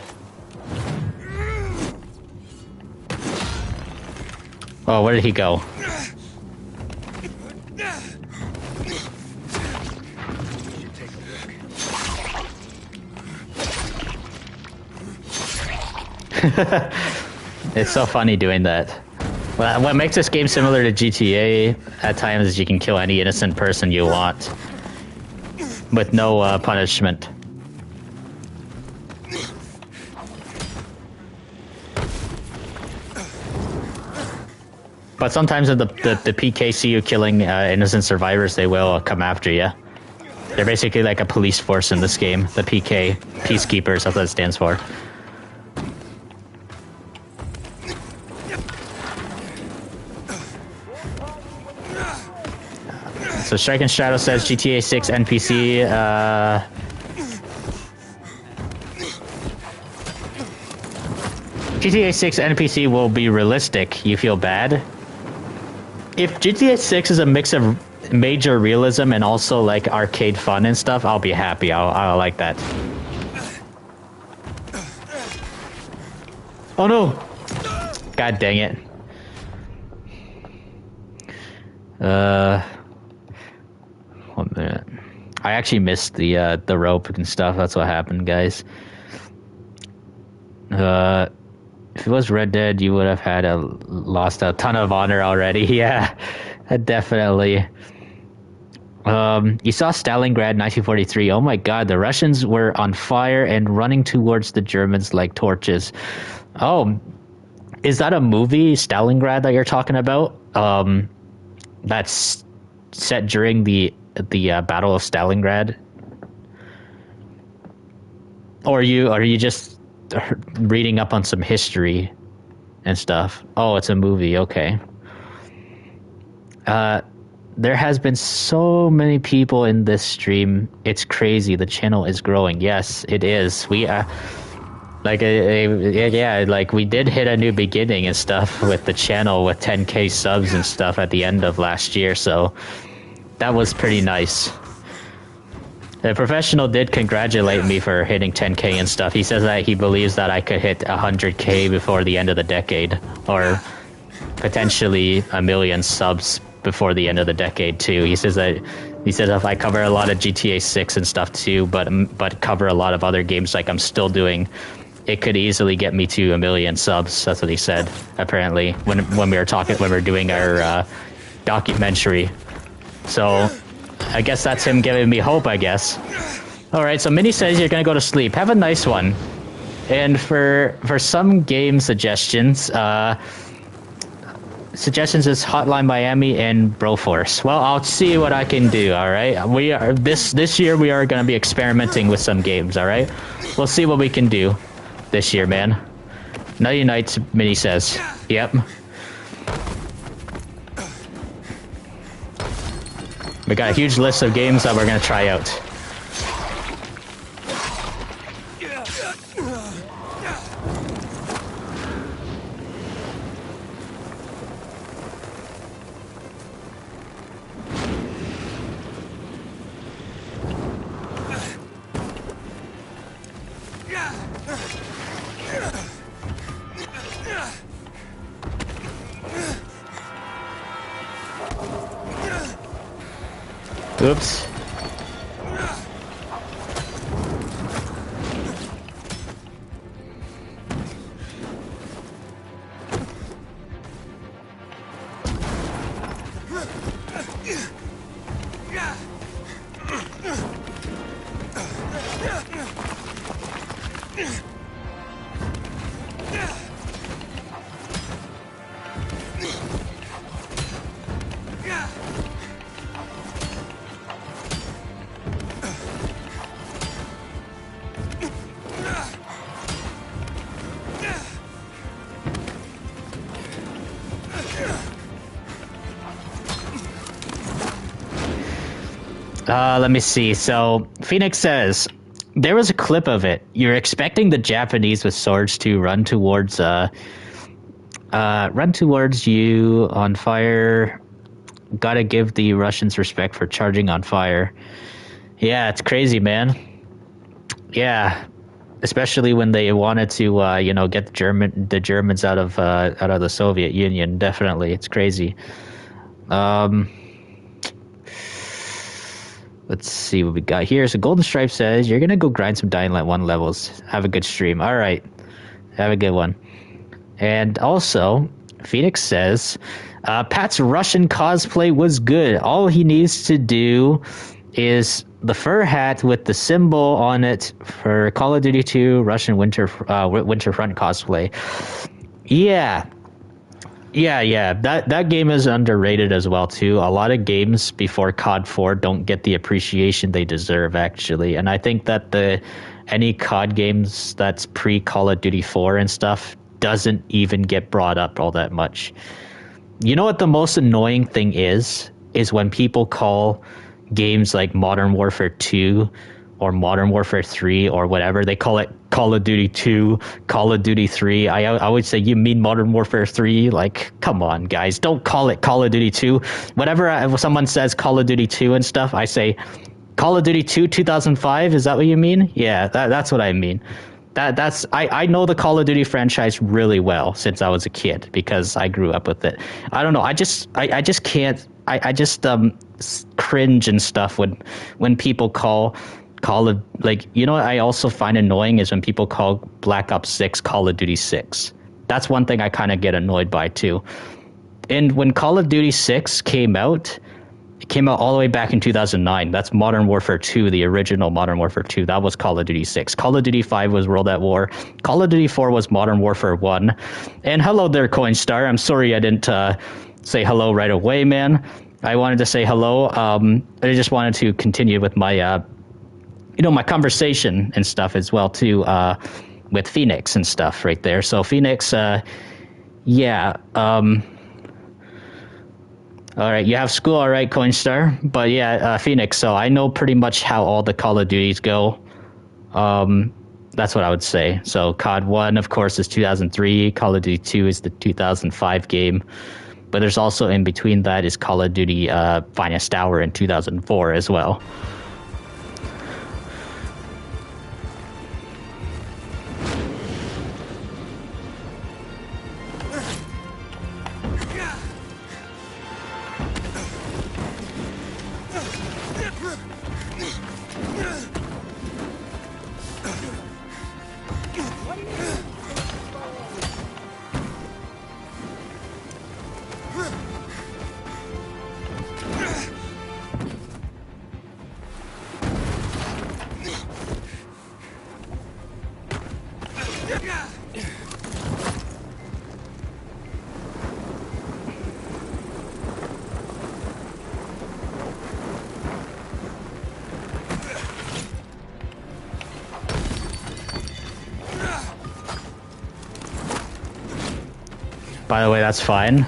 Oh, where did he go? It's so funny doing that. Well, what makes this game similar to GTA at times is you can kill any innocent person you want with no punishment. But sometimes if the PK see you killing innocent survivors, they will come after you. They're basically like a police force in this game. The PK, Peacekeepers, that's what it stands for. So Strike and Shadow says GTA 6 NPC, GTA 6 NPC will be realistic. You feel bad? If GTA 6 is a mix of major realism and also like arcade fun and stuff, I'll be happy. I'll like that. Oh no! God dang it. 1 minute. I actually missed the rope and stuff. That's what happened, guys. If it was Red Dead, you would have lost a ton of honor already. Yeah, definitely. You saw Stalingrad 1943. Oh my god, the Russians were on fire and running towards the Germans like torches. Oh, is that a movie, Stalingrad, that you're talking about? That's set during the Battle of Stalingrad? Or are you just reading up on some history and stuff? Oh, it's a movie. Okay. There has been so many people in this stream. It's crazy. The channel is growing. Yes, it is. Like, yeah, like we did hit a new beginning and stuff with the channel with 10K subs and stuff at the end of last year, so that was pretty nice. The professional did congratulate me for hitting 10K and stuff. He says that he believes that I could hit 100K before the end of the decade, or potentially a million subs before the end of the decade too. He says if I cover a lot of GTA 6 and stuff too, but cover a lot of other games like I'm still doing, it could easily get me to a million subs. That's what he said. Apparently, when we were doing our documentary. So, I guess that's him giving me hope. I guess. All right. So Minnie says you're gonna go to sleep. Have a nice one. And for some game suggestions, suggestions is Hotline Miami and Broforce. Well, I'll see what I can do. All right. We are this year we are gonna be experimenting with some games. All right. We'll see what we can do this year, man. Nighty nights, Minnie says. Yep. We got a huge list of games that we're gonna try out. Oops. Let me see. So, Phoenix says, there was a clip of it. You're expecting the Japanese with swords to run towards you on fire. Gotta give the Russians respect for charging on fire. Yeah, it's crazy, man. Yeah. Especially when they wanted to, get the Germans out of the Soviet Union. Definitely. It's crazy. Let's see what we got here. So Golden Stripe says, you're going to go grind some Dying Light 1 levels. Have a good stream. All right. Have a good one. And also, Phoenix says, Pat's Russian cosplay was good. All he needs to do is the fur hat with the symbol on it for Call of Duty 2 Russian Winterfront cosplay. Yeah. Yeah. That game is underrated as well too. A lot of games before COD 4 don't get the appreciation they deserve actually, and I think that any COD games that's pre Call of Duty 4 and stuff doesn't even get brought up all that much. You know what the most annoying thing is when people call games like Modern Warfare 2 or Modern Warfare 3 or whatever, they call it Call of Duty 2, Call of Duty 3. I would say, you mean Modern Warfare 3? Like, come on, guys. Don't call it Call of Duty 2. Whenever someone says Call of Duty 2 and stuff, I say, Call of Duty 2 2005? Is that what you mean? Yeah, that's what I mean. I know the Call of Duty franchise really well since I was a kid because I grew up with it. I don't know. I just can't. I just cringe and stuff when people call of, like, you know what I also find annoying is when people call Black Ops 6 Call of Duty 6. That's one thing I kind of get annoyed by too. And when Call of Duty 6 came out, it came out all the way back in 2009. That's Modern Warfare 2, the original Modern Warfare 2. That was Call of Duty 6. Call of Duty 5 was World at War. Call of Duty 4 was Modern Warfare 1. And hello there, Coinstar. I'm sorry I didn't say hello right away, man. I wanted to say hello. I just wanted to continue with my my conversation and stuff as well too, with Phoenix and stuff right there. So Phoenix, yeah. All right, you have school, all right, Coinstar. But yeah, Phoenix. So I know pretty much how all the Call of Duties go. That's what I would say. So COD 1, of course, is 2003. Call of Duty 2 is the 2005 game. But there's also in between that is Call of Duty Finest Hour in 2004 as well. By the way, that's fine.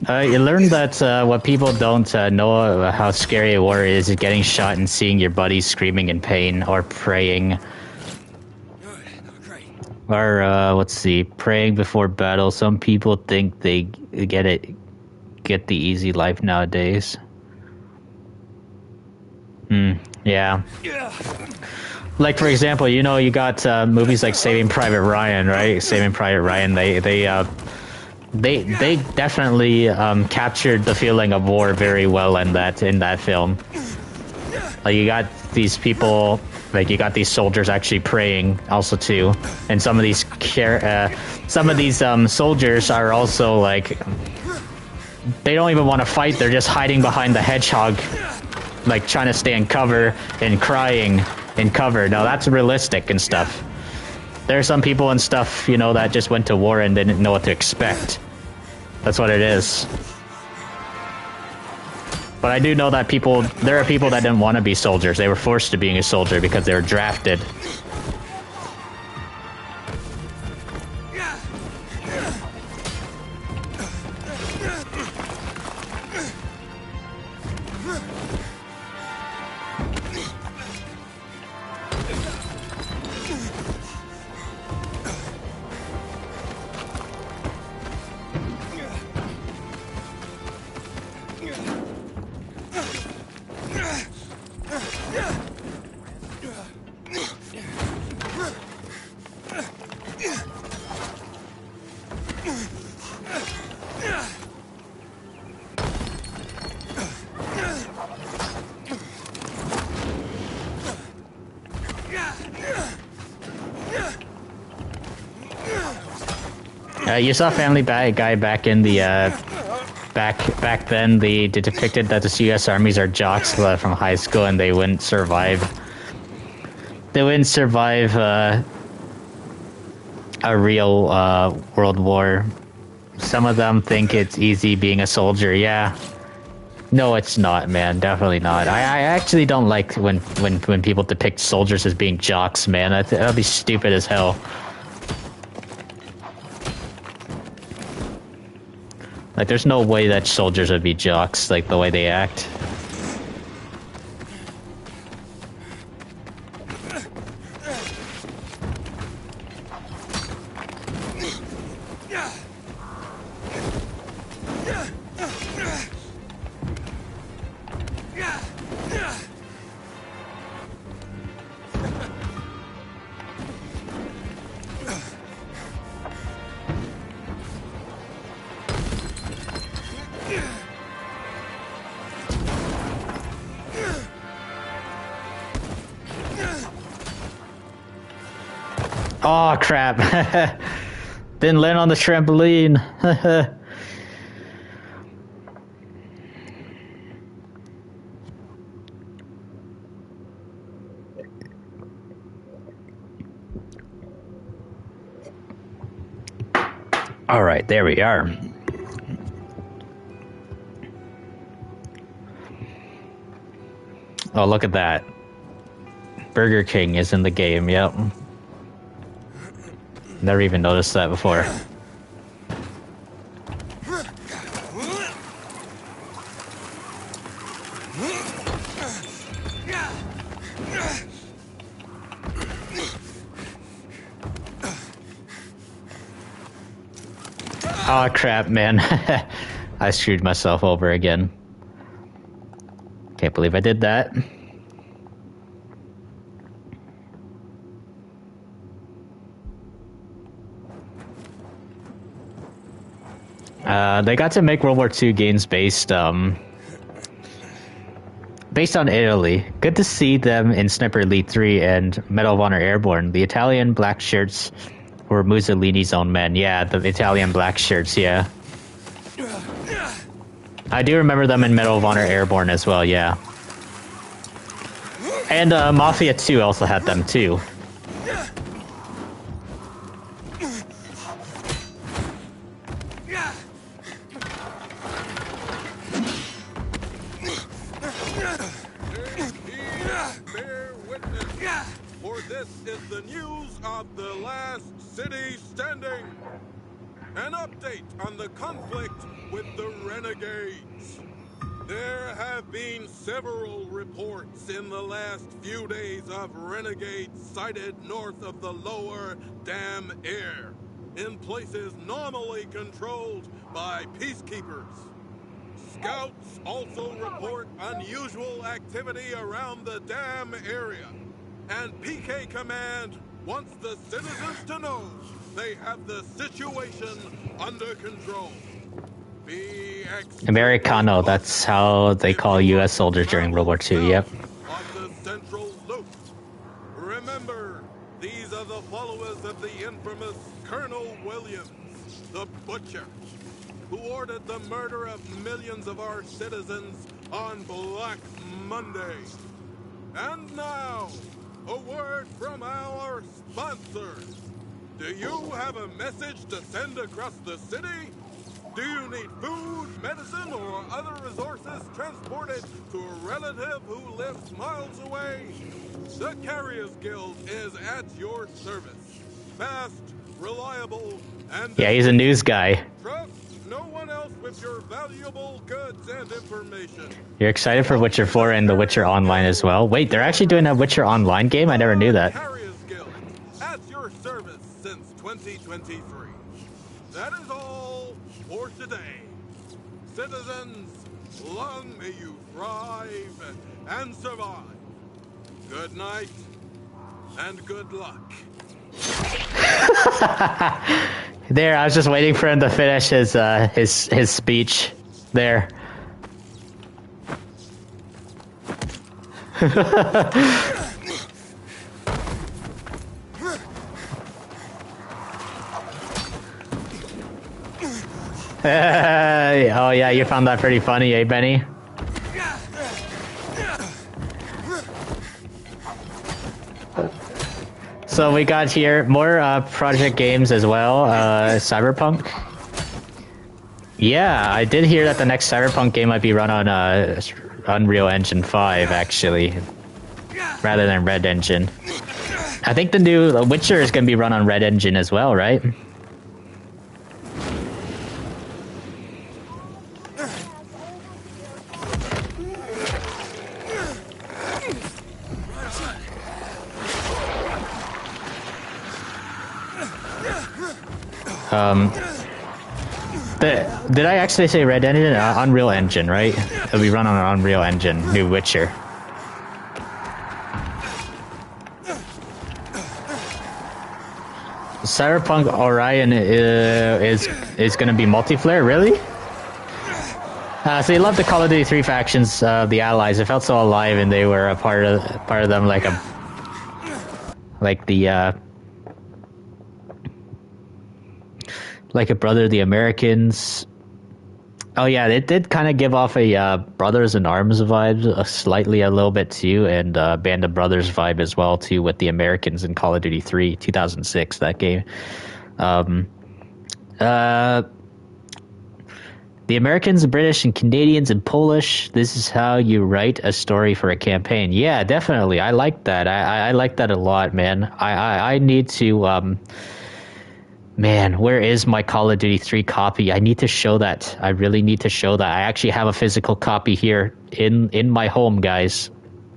You learn that what people don't know about how scary a war is getting shot and seeing your buddies screaming in pain or praying. Or, let's see, praying before battle. Some people think they get the easy life nowadays. Yeah. Like, for example, you know, you got movies like Saving Private Ryan, right? Saving Private Ryan, they definitely captured the feeling of war very well in that film. Like, you got these people, like, you got these soldiers actually praying also too, and some of these soldiers are also like, they don't even want to fight. They're just hiding behind the hedgehog, like trying to stay in cover and crying in cover. Now that's realistic and stuff. There are some people and stuff, you know, that just went to war and didn't know what to expect. That's what it is. But I do know that there are people that didn't want to be soldiers. They were forced to being a soldier because they were drafted. You saw Family Guy back in the back then. They depicted that the U.S. armies are jocks from high school, and they wouldn't survive. They wouldn't survive a real world war. Some of them think it's easy being a soldier. Yeah. No, it's not, man. Definitely not. I actually don't like when people depict soldiers as being jocks, man. That'll be stupid as hell. Like, there's no way that soldiers would be jocks, like, the way they act. Oh, crap. Didn't land on the trampoline. All right, there we are. Oh, look at that. Burger King is in the game, yep. Never even noticed that before. Oh crap, man. I screwed myself over again. Can't believe I did that. They got to make World War II games based on Italy. Good to see them in Sniper Elite 3 and Medal of Honor Airborne. The Italian black shirts were Mussolini's own men. Yeah, the Italian black shirts, yeah. I do remember them in Medal of Honor Airborne as well, yeah. And Mafia 2 also had them too. Bear witness, for this is the news of the last city standing. An update on the conflict with the renegades. There have been several reports in the last few days of renegades sighted north of the lower Dam Air, in places normally controlled by peacekeepers. Scouts also report unusual activity around the dam area, and PK Command wants the citizens to know they have the situation under control. Be Americano, that's how they call U.S. soldiers during World War II, yep. On the central loop. Remember, these are the followers of the infamous Colonel Williams, the Butcher, who ordered the murder of millions of our citizens on Black Monday. And now, a word from our sponsors. Do you have a message to send across the city? Do you need food, medicine, or other resources transported to a relative who lives miles away? The Carriers Guild is at your service. Fast, reliable, and... Yeah, he's a news guy. Trust no one else with your valuable goods and information. You're excited for Witcher 4 and The Witcher Online as well? Wait, they're actually doing a Witcher Online game? I never knew that. Carriers Guild, at your service since 2023. That is all for today. Citizens, long may you thrive and survive. Good night and good luck. There, I was just waiting for him to finish his speech. There. Oh yeah, you found that pretty funny, eh, Benny? So we got here more project games as well. Cyberpunk. Yeah, I did hear that the next Cyberpunk game might be run on Unreal Engine 5, actually, rather than Red Engine. I think the new Witcher is going to be run on Red Engine as well, right? Did I actually say Red Engine? Unreal Engine, right? It'll be run on an Unreal Engine, new Witcher. Cyberpunk Orion is going to be multiplayer, really? So you love the Call of Duty 3 factions, the Allies. It felt so alive, and they were a part of them, like a brother, the Americans. Oh yeah, it did kind of give off a Brothers in Arms vibe, slightly a little bit too, and Band of Brothers vibe as well too, with the Americans in Call of Duty 3, 2006. That game. Um, uh, the Americans, the British, and Canadians and Polish. This is how you write a story for a campaign. Yeah, definitely. I like that. I like that a lot, man. I need to. Man, where is my Call of Duty 3 copy? I need to show that. I really need to show that. I actually have a physical copy here in my home, guys.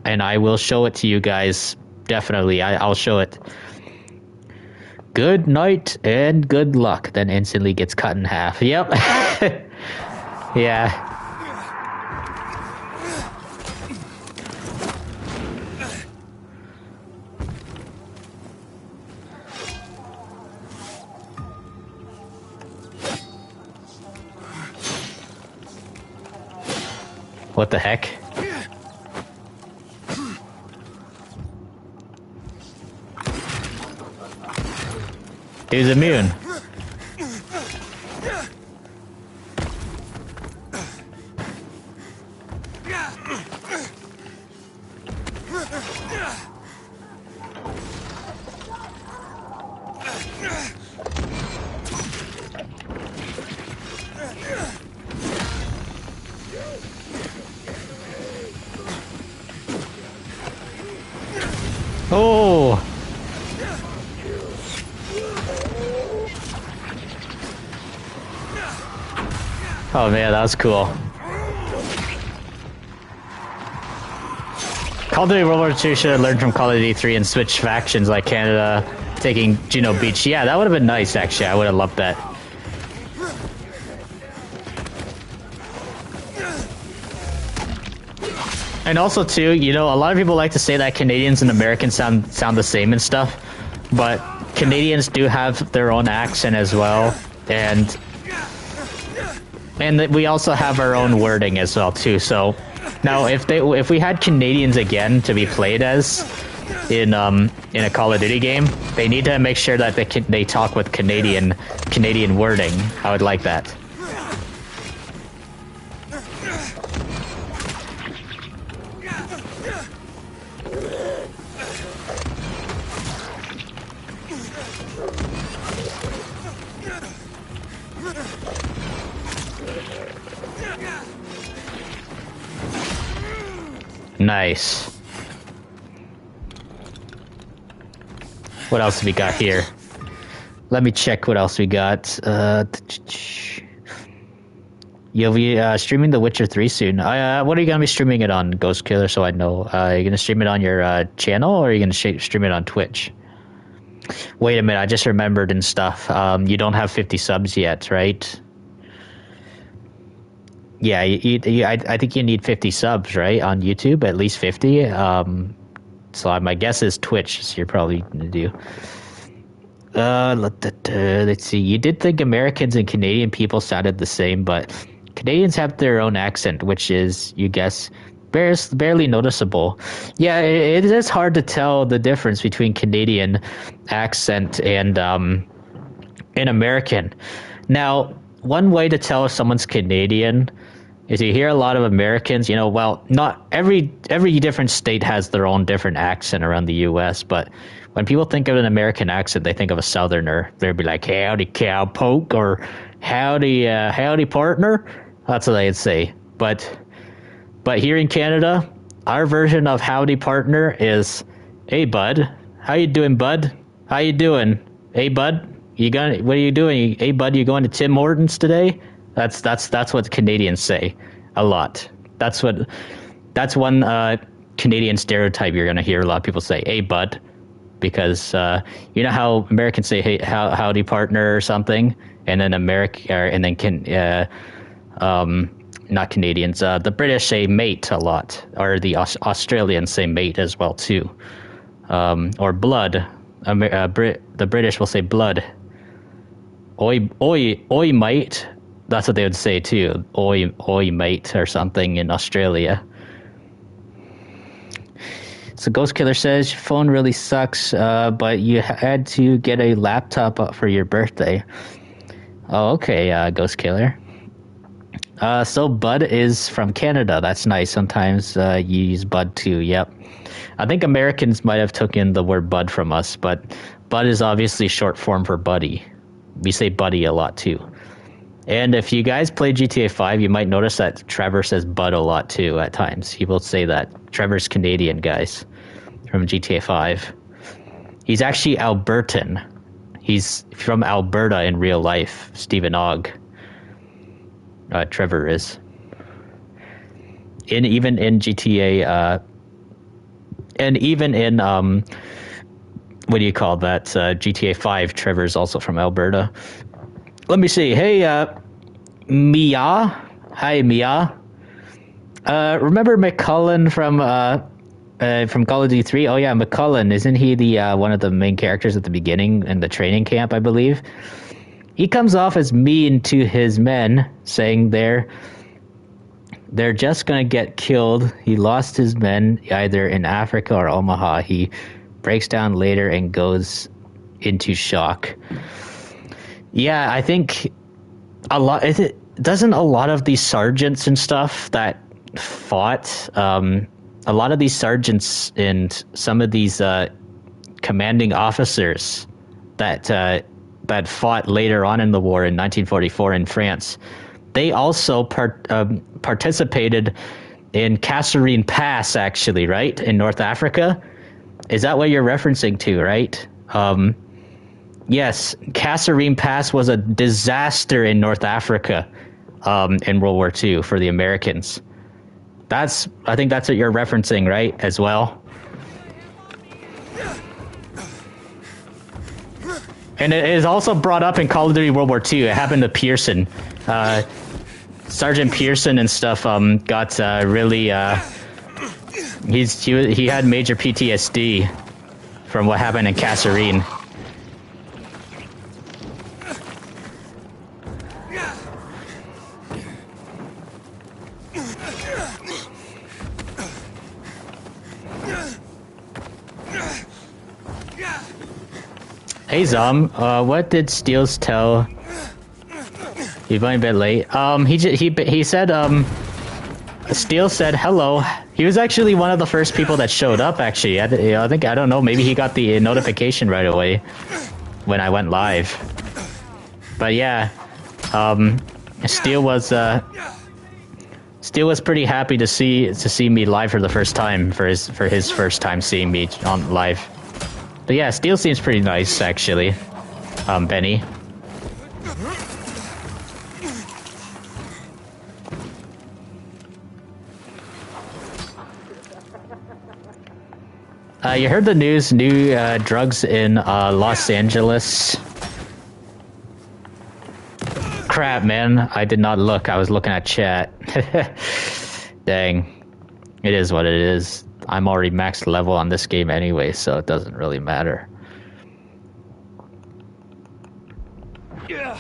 And I will show it to you guys. Definitely, I'll show it. Good night and good luck. Then instantly gets cut in half. Yep. Yeah. What the heck? Dude's immune. Oh! Oh man, that was cool. Call of Duty World War II should have learned from Call of Duty 3 and switch factions like Canada taking Juno Beach. Yeah, that would have been nice, actually. I would have loved that. And also, too, you know, a lot of people like to say that Canadians and Americans sound the same and stuff, but Canadians do have their own accent as well, and we also have our own wording as well, too. So now, if we had Canadians again to be played as in a Call of Duty game, they need to make sure that they talk with Canadian wording. I would like that. Nice. What else have we got here? Let me check what else we got. You'll be streaming The Witcher 3 soon. What are you going to be streaming it on, Ghost Killer, so I know? Are you going to stream it on your channel, or are you going to stream it on Twitch? Wait a minute, I just remembered and stuff. You don't have 50 subs yet, right? Yeah, I think you need 50 subs, right, on YouTube, at least 50. So my guess is Twitch, so you're probably going to do. Let's see. You did think Americans and Canadian people sounded the same, but Canadians have their own accent, which is, you guess, barely noticeable. Yeah, it is hard to tell the difference between Canadian accent and American. Now, one way to tell if someone's Canadian is you hear a lot of Americans, you know, well, not every different state has their own different accent around the U.S., but when people think of an American accent, they think of a Southerner. They'd be like, howdy cowpoke, or howdy partner. That's what they'd say. But here in Canada, our version of howdy partner is, hey bud, how you doing, bud? How you doing? Hey bud, what are you doing? Hey bud, you going to Tim Hortons today? That's what Canadians say a lot. That's one Canadian stereotype you're gonna hear a lot of people say, hey bud, because you know how Americans say, hey, howdy partner or something, and then not Canadians, the British say mate a lot, or the Australians say mate as well too, or blood. The British will say blood. Oi mate. That's what they would say too. Oi mate, or something in Australia. So Ghost Killer says, your phone really sucks, but you had to get a laptop for your birthday. Oh, okay, Ghost Killer. So Bud is from Canada. That's nice. Sometimes you use Bud too. Yep. I think Americans might have taken the word Bud from us, but Bud is obviously short form for buddy. We say buddy a lot too. And if you guys play GTA 5, you might notice that Trevor says Bud a lot too at times. He will say that. Trevor's Canadian, guys, from GTA 5. He's actually Albertan. He's from Alberta in real life, Stephen Ogg. Trevor is. Even in GTA, and even in, what do you call that, GTA 5, Trevor's also from Alberta. Let me see. Hey, Mia. Hi, Mia. Remember McCullen from Call of Duty 3? Oh yeah, McCullen. Isn't he the one of the main characters at the beginning in the training camp, I believe? He comes off as mean to his men, saying they're just gonna get killed. He lost his men either in Africa or Omaha. He breaks down later and goes into shock. Yeah, I think doesn't a lot of these sergeants and stuff that fought, a lot of these sergeants and some of these commanding officers that fought later on in the war in 1944 in France, they also participated in Kasserine Pass, actually, right? In North Africa? Is that what you're referencing to, right? Yes, Kasserine Pass was a disaster in North Africa in World War II for the Americans. I think that's what you're referencing, right, as well? And it is also brought up in Call of Duty World War II. It happened to Pearson. Sergeant Pearson and stuff got really... he had major PTSD from what happened in Kasserine. Hey Zom, what did Steels tell? You're going a bit late. He said Steele said hello. He was actually one of the first people that showed up. Actually, I think I don't know. Maybe he got the notification right away when I went live. But yeah, Steele was pretty happy to see me live for the first time for his first time seeing me on live. But yeah, Steele seems pretty nice, actually. Benny. You heard the news, new drugs in Los Angeles. Crap, man. I did not look. I was looking at chat. Dang. It is what it is. I'm already max level on this game anyway, so it doesn't really matter. Yeah.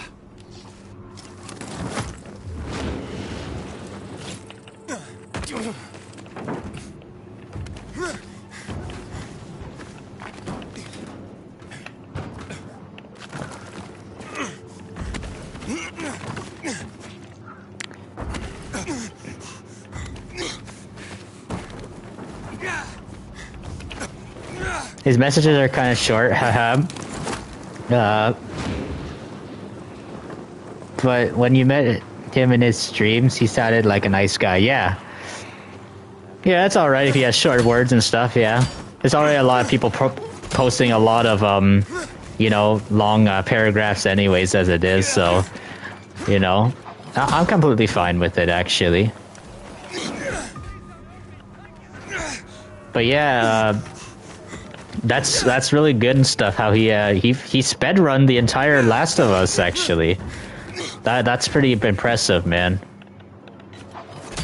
His messages are kind of short, haha. But when you met him in his streams, he sounded like a nice guy. Yeah. Yeah, that's alright if he has short words and stuff, yeah. There's already a lot of people posting a lot of, you know, long paragraphs anyways as it is, so, you know. I'm completely fine with it, actually. But yeah, that's really good and stuff. How he sped run the entire Last of Us, actually. That's pretty impressive, man.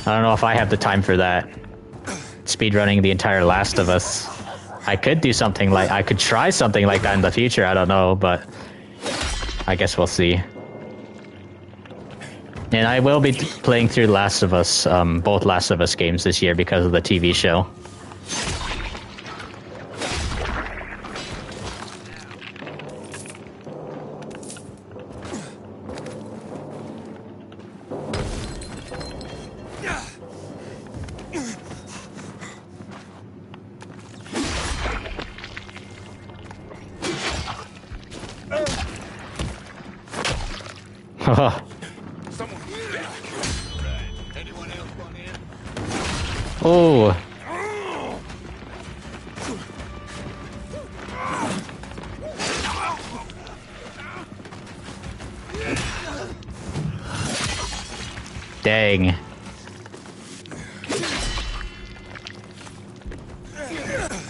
I don't know if I have the time for that. Speed running the entire Last of Us. I could do something like I could try something like that in the future. I don't know, but I guess we'll see. And I will be playing through Last of Us, both Last of Us games this year because of the TV show. Someone. Anyone else want in? Oh. Dang.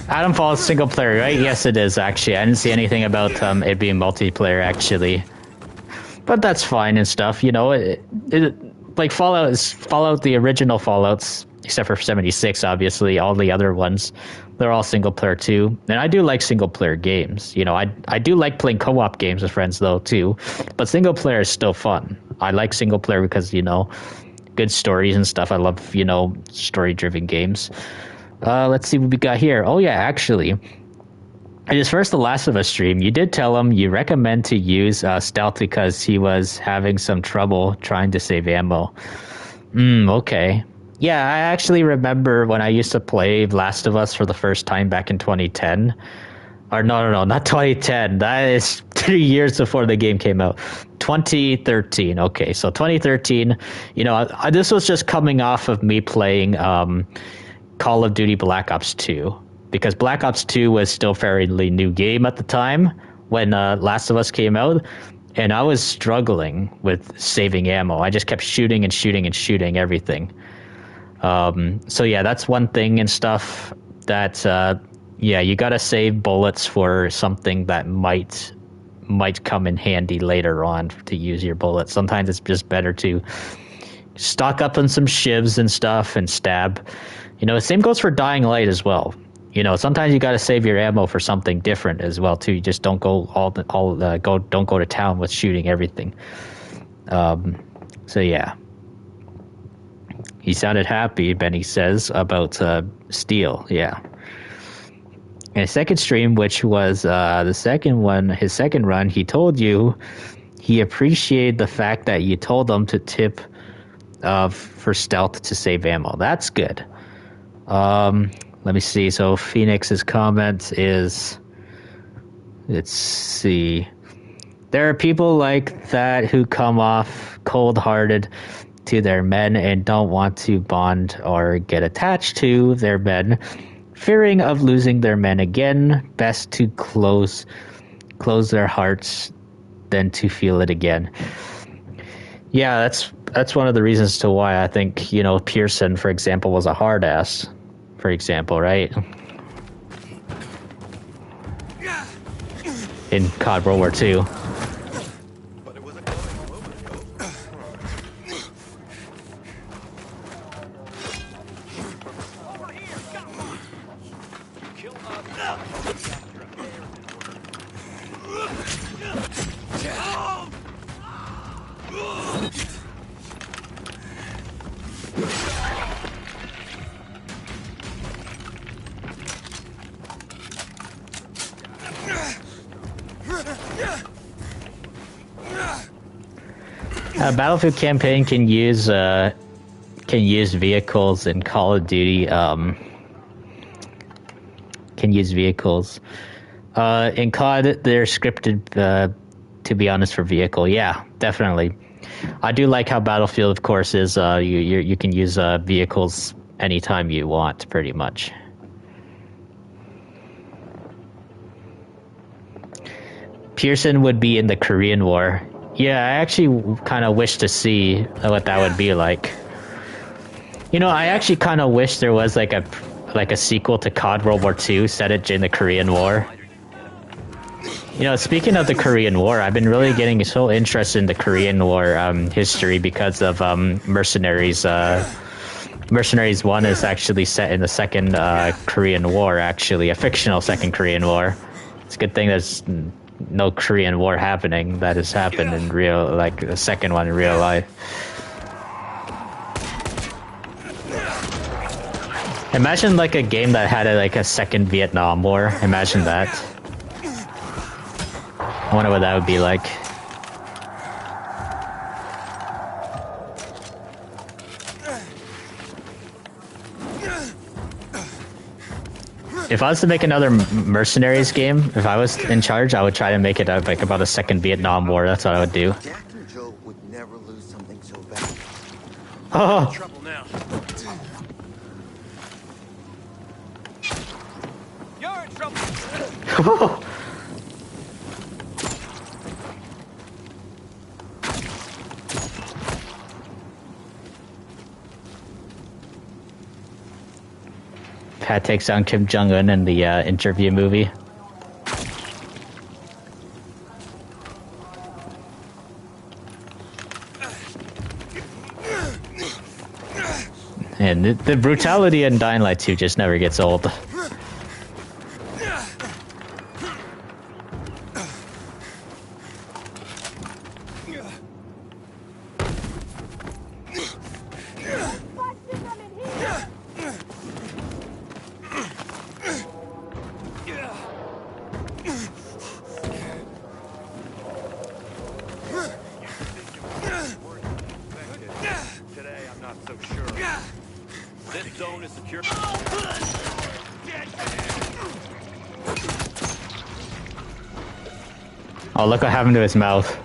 Adamfall is single player, right? Yes, it is, actually. I didn't see anything about it being multiplayer, actually. But that's fine and stuff, you know. Like, Fallout, the original Fallouts, except for 76, obviously. All the other ones, they're all single player, too. And I do like single player games. You know, I do like playing co-op games with friends, though, too. But single player is still fun. I like single player because, you know, good stories and stuff. I love, you know, story-driven games. Let's see what we got here. Oh, yeah, actually. In his first The Last of Us stream, you did tell him you recommend to use stealth because he was having some trouble trying to save ammo. Okay. Yeah, I actually remember when I used to play Last of Us for the first time back in 2010. Or no, not 2010. That is 3 years before the game came out. 2013. Okay, so 2013, you know, this was just coming off of me playing Call of Duty Black Ops 2, because Black Ops 2 was still a fairly new game at the time when Last of Us came out, and I was struggling with saving ammo. I just kept shooting and shooting and shooting everything. So yeah, that's one thing and stuff that, yeah, you gotta save bullets for something that might come in handy later on to use your bullets. Sometimes it's just better to stock up on some shivs and stuff and stab. You know, the same goes for Dying Light as well. You know, sometimes you got to save your ammo for something different as well too. You just don't go don't go to town with shooting everything. So yeah, he sounded happy. Benny says about Steel. Yeah. In his second stream, which was the second one, his second run, he told you he appreciated the fact that you told him to tip for stealth to save ammo. That's good. Let me see. So Phoenix's comment is, let's see. There are people like that who come off cold-hearted to their men and don't want to bond or get attached to their men, fearing of losing their men again. Best to close their hearts than to feel it again. Yeah, that's one of the reasons to why I think, you know, Pearson, for example, was a hard ass, for example, right? In COD World War II. Battlefield campaign can use vehicles in Call of Duty. Can use vehicles in COD. They're scripted, to be honest, for vehicle. Yeah, definitely. I do like how Battlefield, of course, is you can use vehicles anytime you want, pretty much. Pearson would be in the Korean War. Yeah, I actually kind of wish to see what that would be like. You know, I actually kind of wish there was like a sequel to COD World War II set it in the Korean War. You know, speaking of the Korean War, I've been really getting so interested in the Korean War history because of Mercenaries. Mercenaries 1 is actually set in the second Korean War, actually, a fictional second Korean War. It's a good thing there's no Korean War happening. That has happened in real, like the second one in real life. Imagine like a game that had like a second Vietnam War. Imagine that. I wonder what that would be like. If I was to make another Mercenaries game, if I was in charge, I would try to make it like about a second Vietnam War. That's what I would do. Oh. Trouble now. You're in trouble. Pat takes on Kim Jong-un in the interview movie. And the brutality in Dying Light 2 just never gets old. Today, I'm not so sure. This zone is secure. Oh, look what happened to his mouth.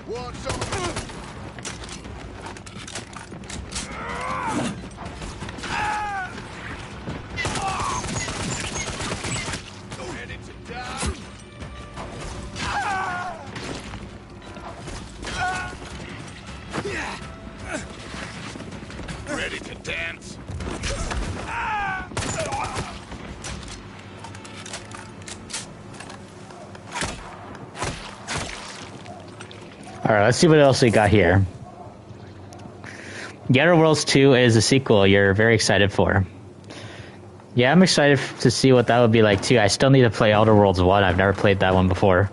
Want some? Ready to die? Ready to dance? Alright, let's see what else we got here. The Outer Worlds 2 is a sequel you're very excited for. Yeah, I'm excited to see what that would be like too. I still need to play Outer Worlds 1. I've never played that one before.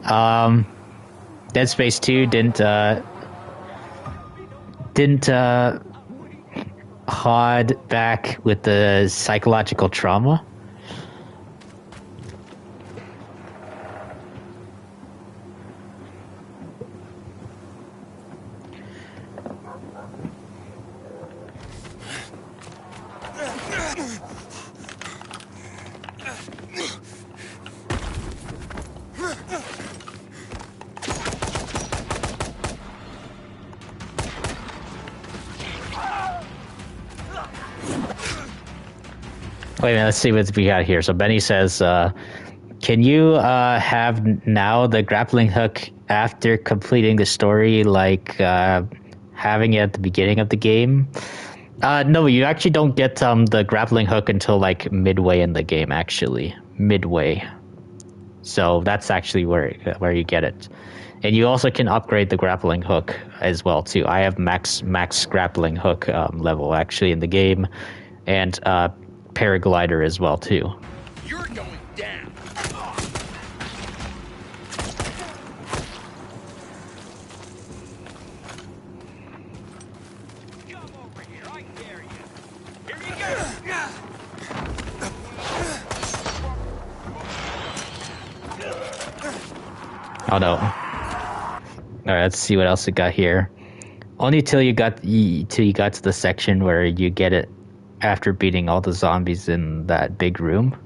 Dead Space 2 didn't hod back with the psychological trauma. Wait a minute, let's see what we got here. So Benny says, can you have now the grappling hook after completing the story, like having it at the beginning of the game? No, you actually don't get the grappling hook until like midway in the game, actually. Midway. So that's actually where you get it. And you also can upgrade the grappling hook as well, too. I have max grappling hook level, actually, in the game. And paraglider as well, too. You're going down. Come over here, I dare you. Here you go. Oh no. Alright, let's see what else we got here. Only till you got to the section where you get it after beating all the zombies in that big room.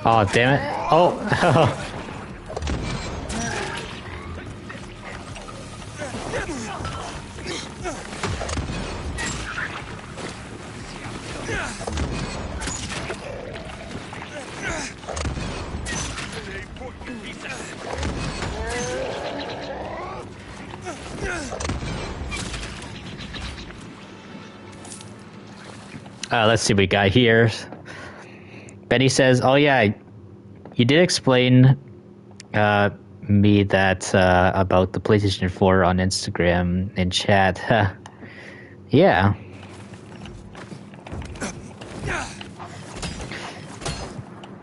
Oh, damn it. Oh. Let's see what we got here. Benny says, oh yeah, you did explain me that about the PlayStation 4 on Instagram in chat. Yeah,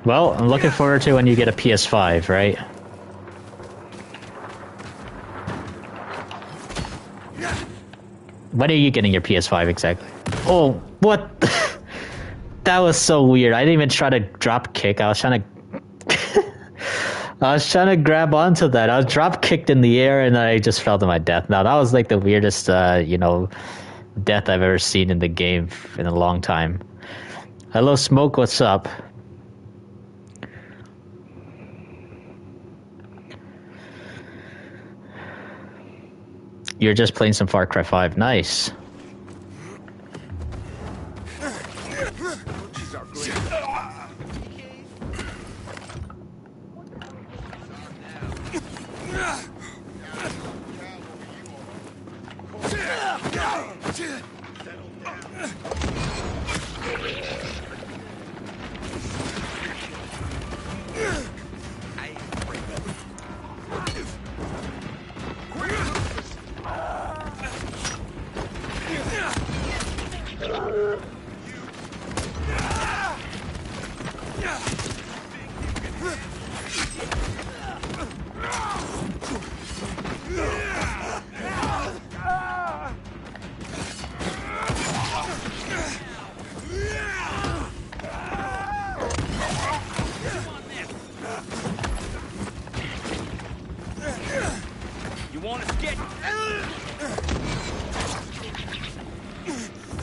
Well, I'm looking forward to when you get a PS5, right? When are you getting your PS5 exactly? Oh, what? That was so weird. I didn't even try to drop kick. I was trying to grab onto that. I was drop kicked in the air and I just fell to my death. Now that was like the weirdest, death I've ever seen in the game in a long time. Hello, Smoke. What's up? You're just playing some Far Cry 5. Nice.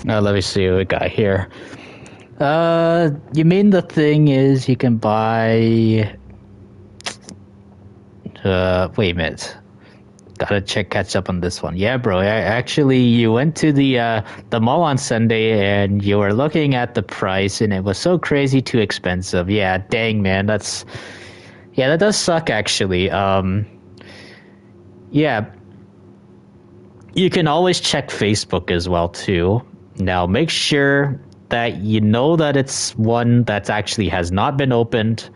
Let me see what we got here. You mean the thing is you can buy... wait a minute. Gotta catch up on this one. Yeah, bro. Actually, you went to the mall on Sunday and you were looking at the price and it was so crazy too expensive. Yeah, dang, man. That does suck, actually. Yeah. You can always check Facebook as well, too. Now, make sure that you know that it's one that actually has not been opened.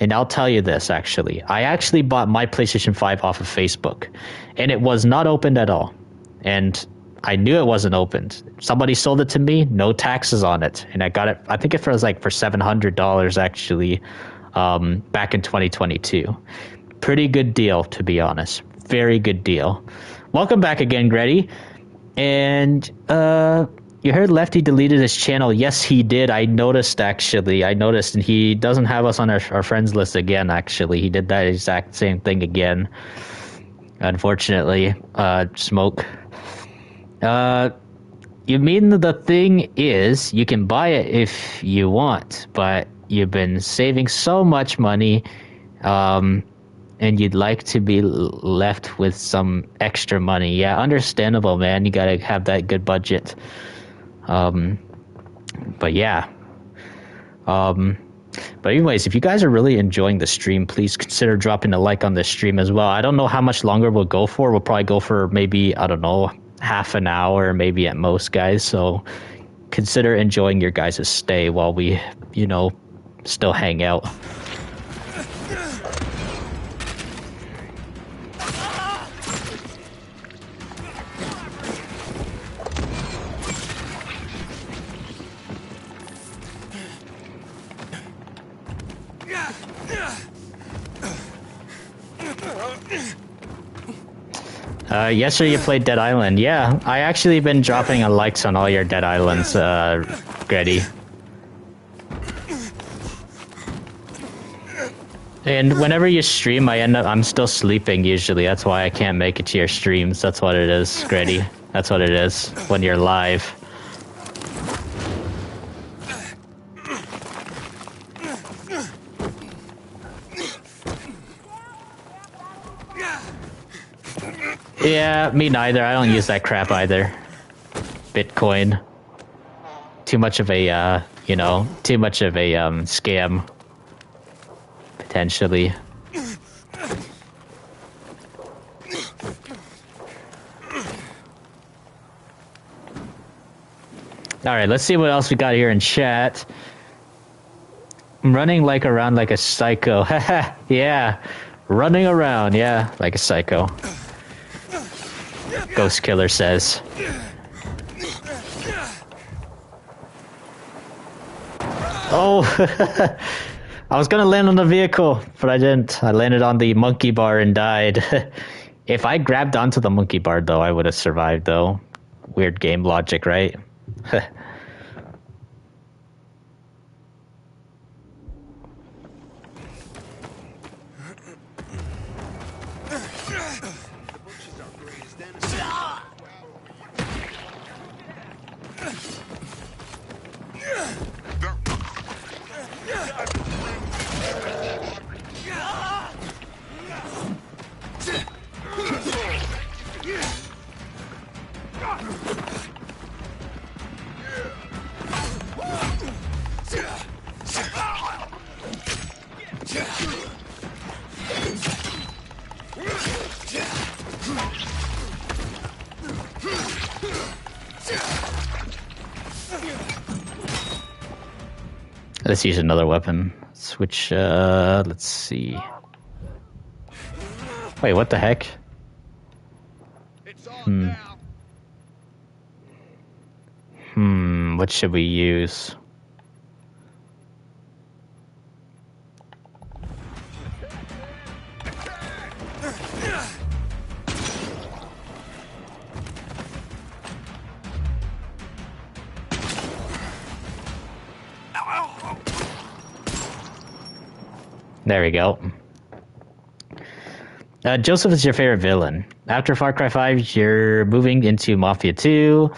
And I'll tell you this, actually. I actually bought my PlayStation 5 off of Facebook. And it was not opened at all. And I knew it wasn't opened. Somebody sold it to me, no taxes on it. And I got it, I think it was like for $700, actually, back in 2022. Pretty good deal, to be honest. Very good deal. Welcome back again, Gretty. And, you heard Lefty deleted his channel. Yes, he did. I noticed, actually. And he doesn't have us on our friends list again, actually. He did that exact same thing again. Unfortunately. Smoke. You mean the thing is, you can buy it if you want, but you've been saving so much money, and you'd like to be left with some extra money. Yeah, understandable, man. You gotta have that good budget. But yeah. But anyways, if you guys are really enjoying the stream, please consider dropping a like on this stream as well. I don't know how much longer we'll go for. We'll probably go for maybe, I don't know, half an hour, maybe at most, guys. So consider enjoying your guys' stay while we, still hang out. Yesterday you played Dead Island. Yeah, I actually been dropping likes on all your Dead Islands, Gretty. And whenever you stream, I'm still sleeping usually. That's why I can't make it to your streams. That's what it is, Gretty. That's what it is when you're live. Yeah, me neither. I don't use that crap either. Bitcoin. Too much of a, scam. Potentially. Alright, let's see what else we got here in chat. I'm running around like a psycho. Haha, yeah. Running around, yeah, like a psycho. Ghost Killer says. Oh, I was gonna land on the vehicle, but I didn't. I landed on the monkey bar and died. If I grabbed onto the monkey bar, though, I would have survived, though. Weird game logic, right? Let's use another weapon. Switch, let's see. Wait, what the heck? What should we use? There we go. Joseph is your favorite villain. After Far Cry 5, you're moving into Mafia 2.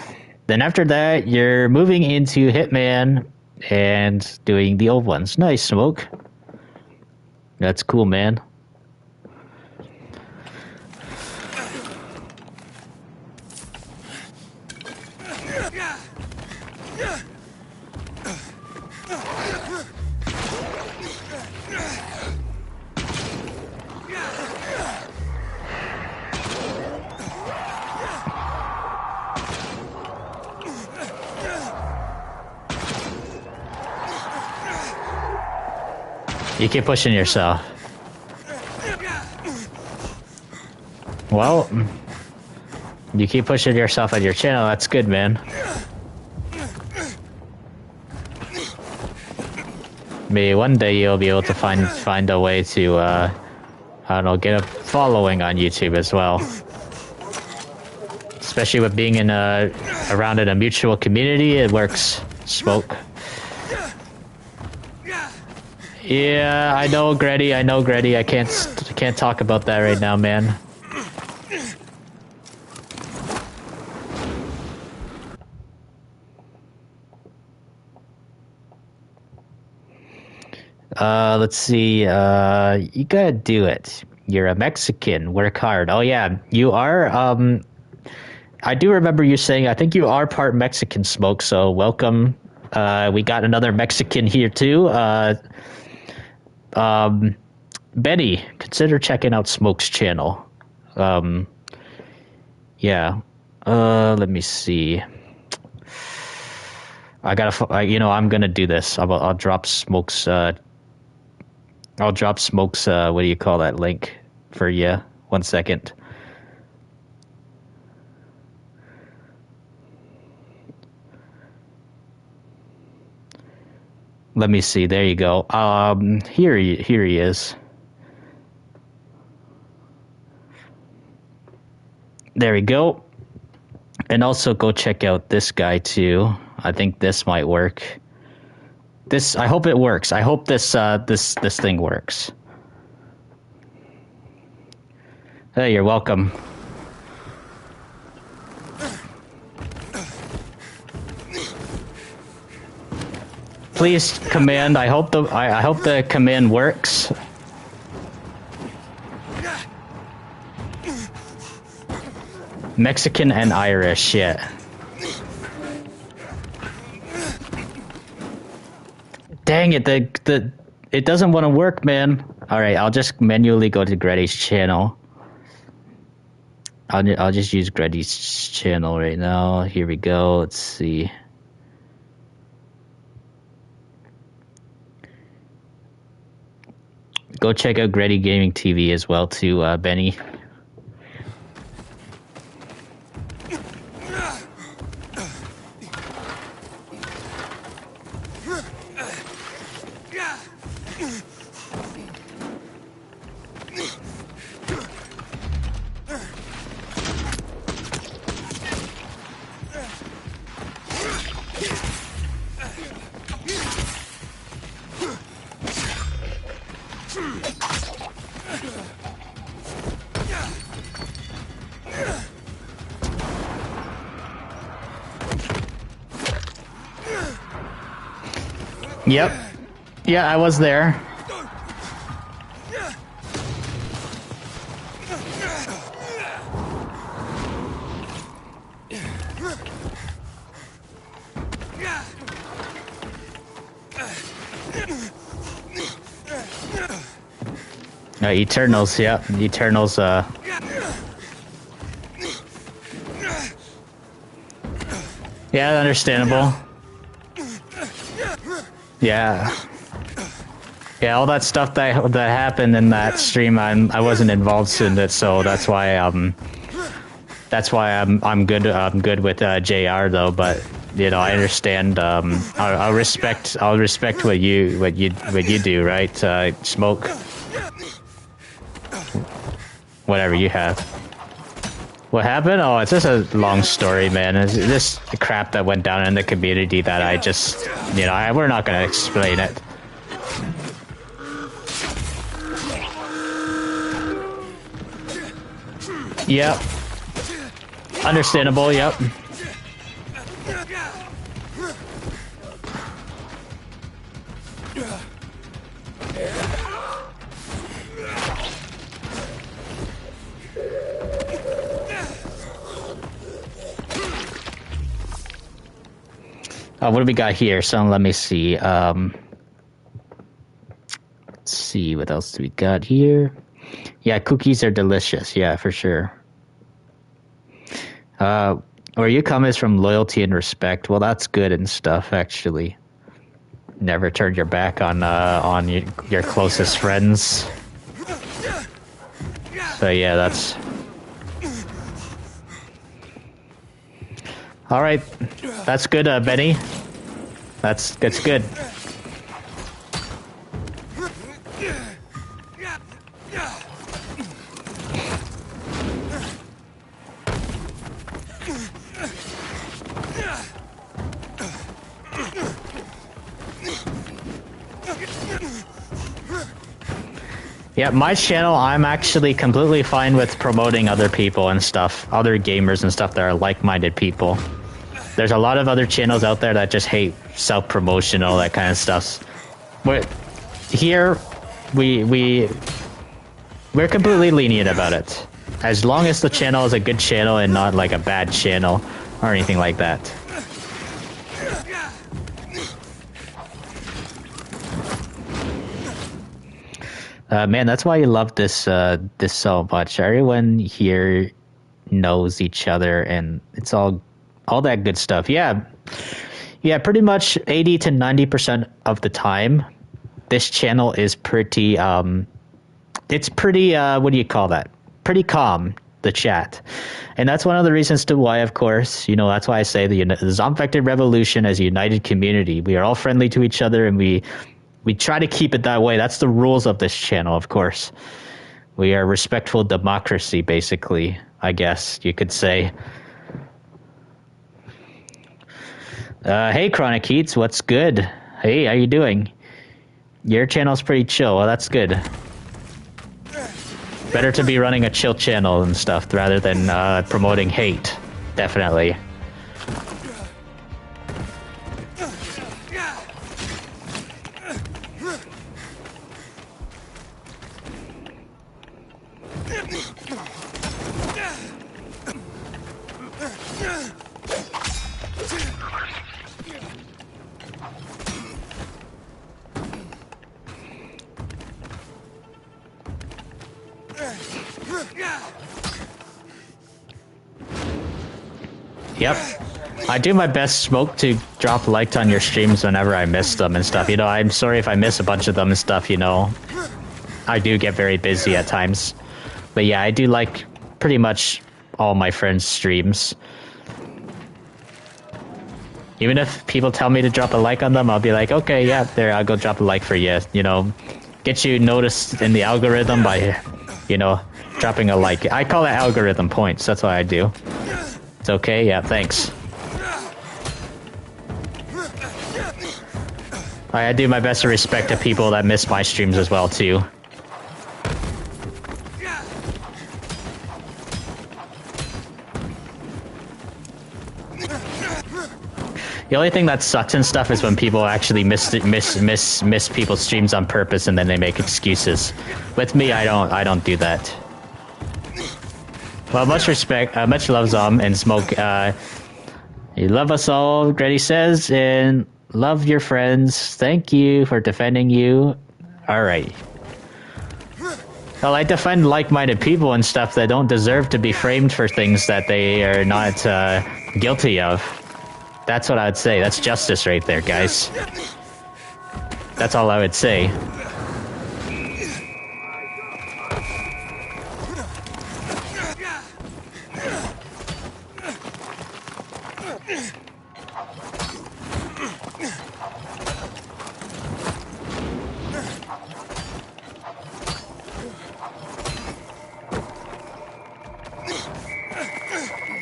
Then after that, you're moving into Hitman and doing the old ones. Nice, Smoke. That's cool, man. You keep pushing yourself. Well, you keep pushing yourself on your channel. That's good, man. Maybe one day you'll be able to find a way to, I don't know, get a following on YouTube as well. Especially with being in around in a mutual community, it works. Smoke. Yeah, I know, Gretty. I can't talk about that right now, man. Let's see. You gotta do it. You're a Mexican. Work hard. Oh yeah, you are. I do remember you saying. I think you are part Mexican, Smoke. So welcome. We got another Mexican here too. Betty, consider checking out Smoke's channel. Yeah. Let me see. I'm gonna do this. I'll drop Smoke's. What do you call that link for you? 1 second. Let me see. There you go. Here he is. There we go. And also go check out this guy too. I think this might work. I hope it works. I hope this thing works. Hey, you're welcome. Please command. I hope the command works. Mexican and Irish, yeah. Dang it, it doesn't want to work, man. Alright, I'll just manually go to Gretty's channel. I'll just use Gretty's channel right now. Here we go, let's see. Go check out Gretty Gaming TV as well too, Benny. Yep. Yeah, I was there. Eternals, yeah. Eternals, yeah, understandable. Yeah. Yeah, all that stuff that happened in that stream, I wasn't involved in it, so that's why I'm good with JR though. But you know, I understand. I'll respect what you do, right? Smoke whatever you have. What happened? Oh, it's just a long story, man. It's this crap that went down in the community that I just, you know, we're not gonna explain it. Yep. Understandable, yep. What do we got here? So let me see. Let's see, what else do we got here? Yeah, cookies are delicious. Yeah, for sure. Where you come is from loyalty and respect. Well, that's good and stuff, actually. Never turned your back on your closest friends. So yeah, that's... All right, that's good, Benny. That's good. Yeah, my channel, I'm actually completely fine with promoting other people and stuff, other gamers and stuff that are like-minded people. There's a lot of other channels out there that just hate self-promotion, all that kind of stuff. But here, we're completely lenient about it. As long as the channel is a good channel and not like a bad channel or anything like that. Man, that's why you love this this so much. Everyone here knows each other, and it's all that good stuff. Yeah, pretty much 80 to 90% of the time, this channel is pretty. It's pretty. What do you call that? Pretty calm. The chat, and that's one of the reasons to why, of course, you know, that's why I say the Zombfected Revolution as a united community. We are all friendly to each other, and we try to keep it that way. That's the rules of this channel, of course. We are respectful democracy, basically, I guess you could say. Hey, Chronic Heats, what's good? Hey, how you doing? Your channel's pretty chill. Well, that's good. Better to be running a chill channel and stuff rather than promoting hate. Definitely. Yep. I do my best, Smoke, to drop likes on your streams whenever I miss them and stuff. You know, I'm sorry if I miss a bunch of them and stuff, you know. I do get very busy at times. But yeah, I do like pretty much all my friends' streams. Even if people tell me to drop a like on them, I'll be like, okay, yeah, there, I'll go drop a like for you, you know. get you noticed in the algorithm by, you know, dropping a like. I call it algorithm points. That's what I do. It's okay. Yeah, thanks. I do my best to respect the people that miss my streams as well too. The only thing that sucks and stuff is when people actually miss people's streams on purpose and then they make excuses. With me, I don't do that. Well, much respect, much love, Zom and Smoke. You love us all, Grady says, and love your friends. Thank you for defending you. All right. Well, I defend like-minded people and stuff that don't deserve to be framed for things that they are not guilty of. That's what I would say. That's justice right there, guys. That's all I would say.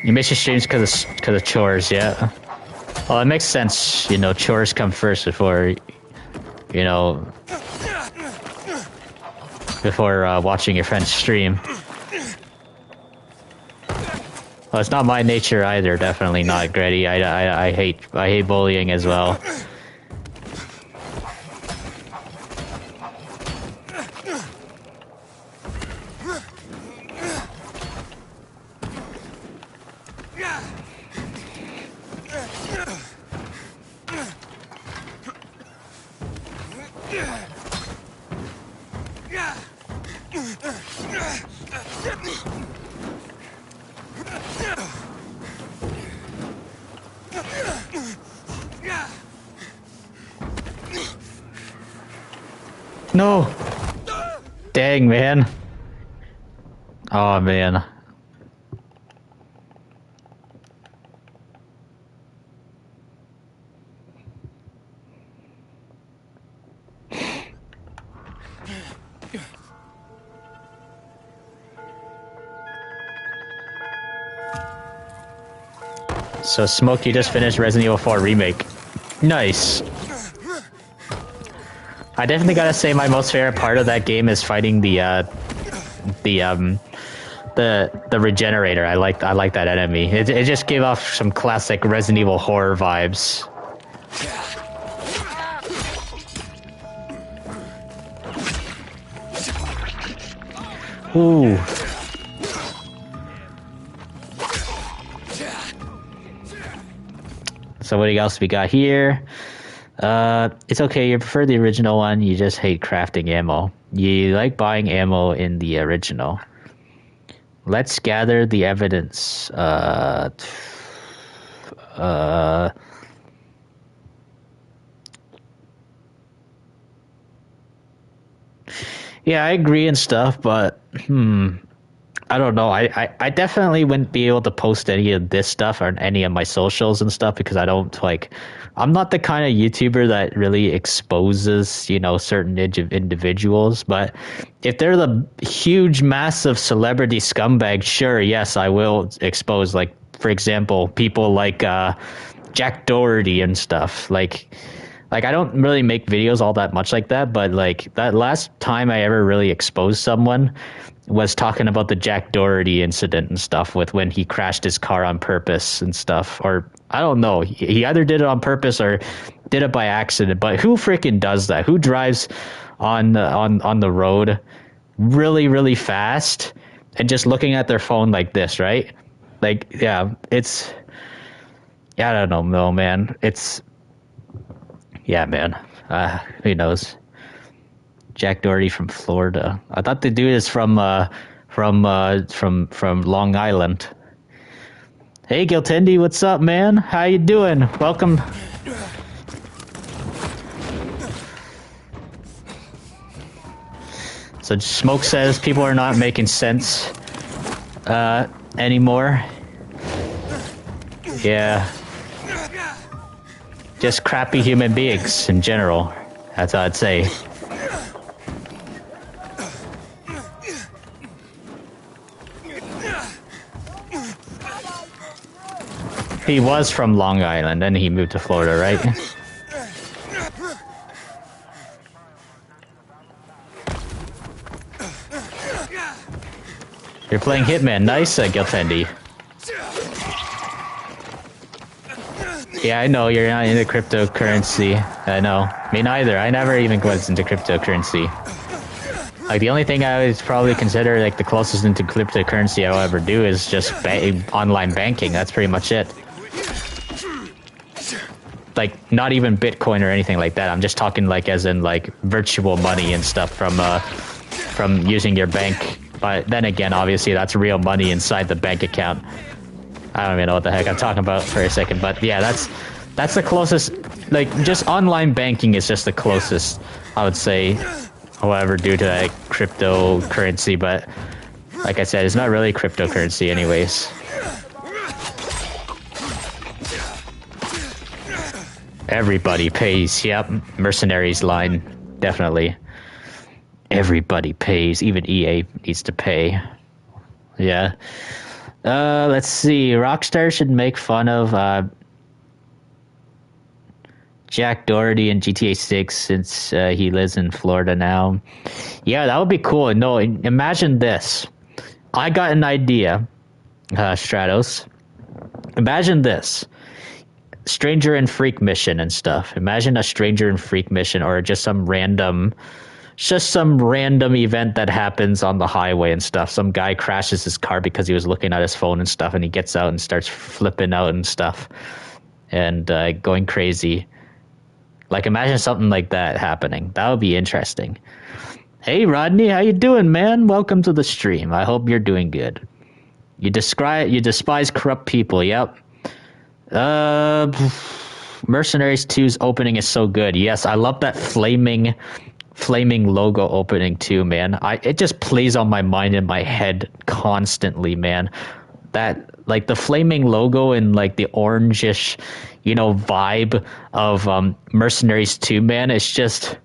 You miss your streams because of chores, yeah. Well, it makes sense, you know, chores come first before, you know, before watching your friends stream. Well, it's not my nature either, definitely not, Grady. I hate bullying as well. No! Dang, man. Oh, man. So, Smoke, you just finished Resident Evil 4 Remake. Nice. I definitely gotta say my most favorite part of that game is fighting the regenerator. I like that enemy. It just gave off some classic Resident Evil horror vibes. Ooh. So what else we got here? It's okay, you prefer the original one, you just hate crafting ammo. You like buying ammo in the original. Let's gather the evidence. Yeah, I agree and stuff, but I don't know. I definitely wouldn't be able to post any of this stuff on any of my socials and stuff because I don't like. I'm not the kind of YouTuber that really exposes, you know, certain individuals. But if they're the huge, massive celebrity scumbags, sure, yes, I will expose. Like, for example, people like Jack Doherty and stuff. Like I don't really make videos all that much like that. But like that last time I ever really exposed someone was talking about the Jack Doherty incident and stuff with when he crashed his car on purpose and stuff. Or I don't know. He either did it on purpose or did it by accident. But who freaking does that? Who drives on the road really, really fast and just looking at their phone like this, right? Like, yeah, it's... Yeah, I don't know, no, man. It's... Yeah, man. Who knows? Jack Doherty from Florida. I thought the dude is from Long Island. Hey, Giltendi, what's up, man? How you doing? Welcome. So Smoke says people are not making sense anymore. Yeah. Just crappy human beings in general. That's what I'd say. He was from Long Island, then he moved to Florida, right? You're playing Hitman. Nice, Gilfendi. Yeah, I know, you're not into cryptocurrency. I know. Me neither. I never even was into cryptocurrency. Like, the only thing I would probably consider, like, the closest into cryptocurrency I'll ever do is just online banking. That's pretty much it. Like, not even Bitcoin or anything like that. I'm just talking, like, as in, like, virtual money and stuff from using your bank. But then again, obviously, that's real money inside the bank account. I don't even know what the heck I'm talking about for a second. But, yeah, that's the closest. Like, just online banking is just the closest, I would say, I'll ever do to, like, cryptocurrency. But, like I said, it's not really cryptocurrency anyways. Everybody pays. Yep. Mercenaries line. Definitely. Everybody pays. Even EA needs to pay. Yeah. Let's see. Rockstar should make fun of Jack Doherty in GTA 6 since he lives in Florida now. Yeah, that would be cool. No, imagine this. I got an idea, Stratos. Imagine this. Stranger and Freak mission and stuff. Imagine a Stranger and Freak mission, or just some random event that happens on the highway and stuff. Some guy crashes his car because he was looking at his phone and stuff, and he gets out and starts flipping out and stuff and going crazy. Like, imagine something like that happening. That would be interesting. Hey, Rodney, how you doing, man? Welcome to the stream. I hope you're doing good. You despise corrupt people. Yep. Mercenaries 2's opening is so good. Yes, I love that flaming logo opening too, man. It just plays on my mind and my head constantly, man. That, like, the flaming logo and, like, the orangish, vibe of Mercenaries 2, man. It's just,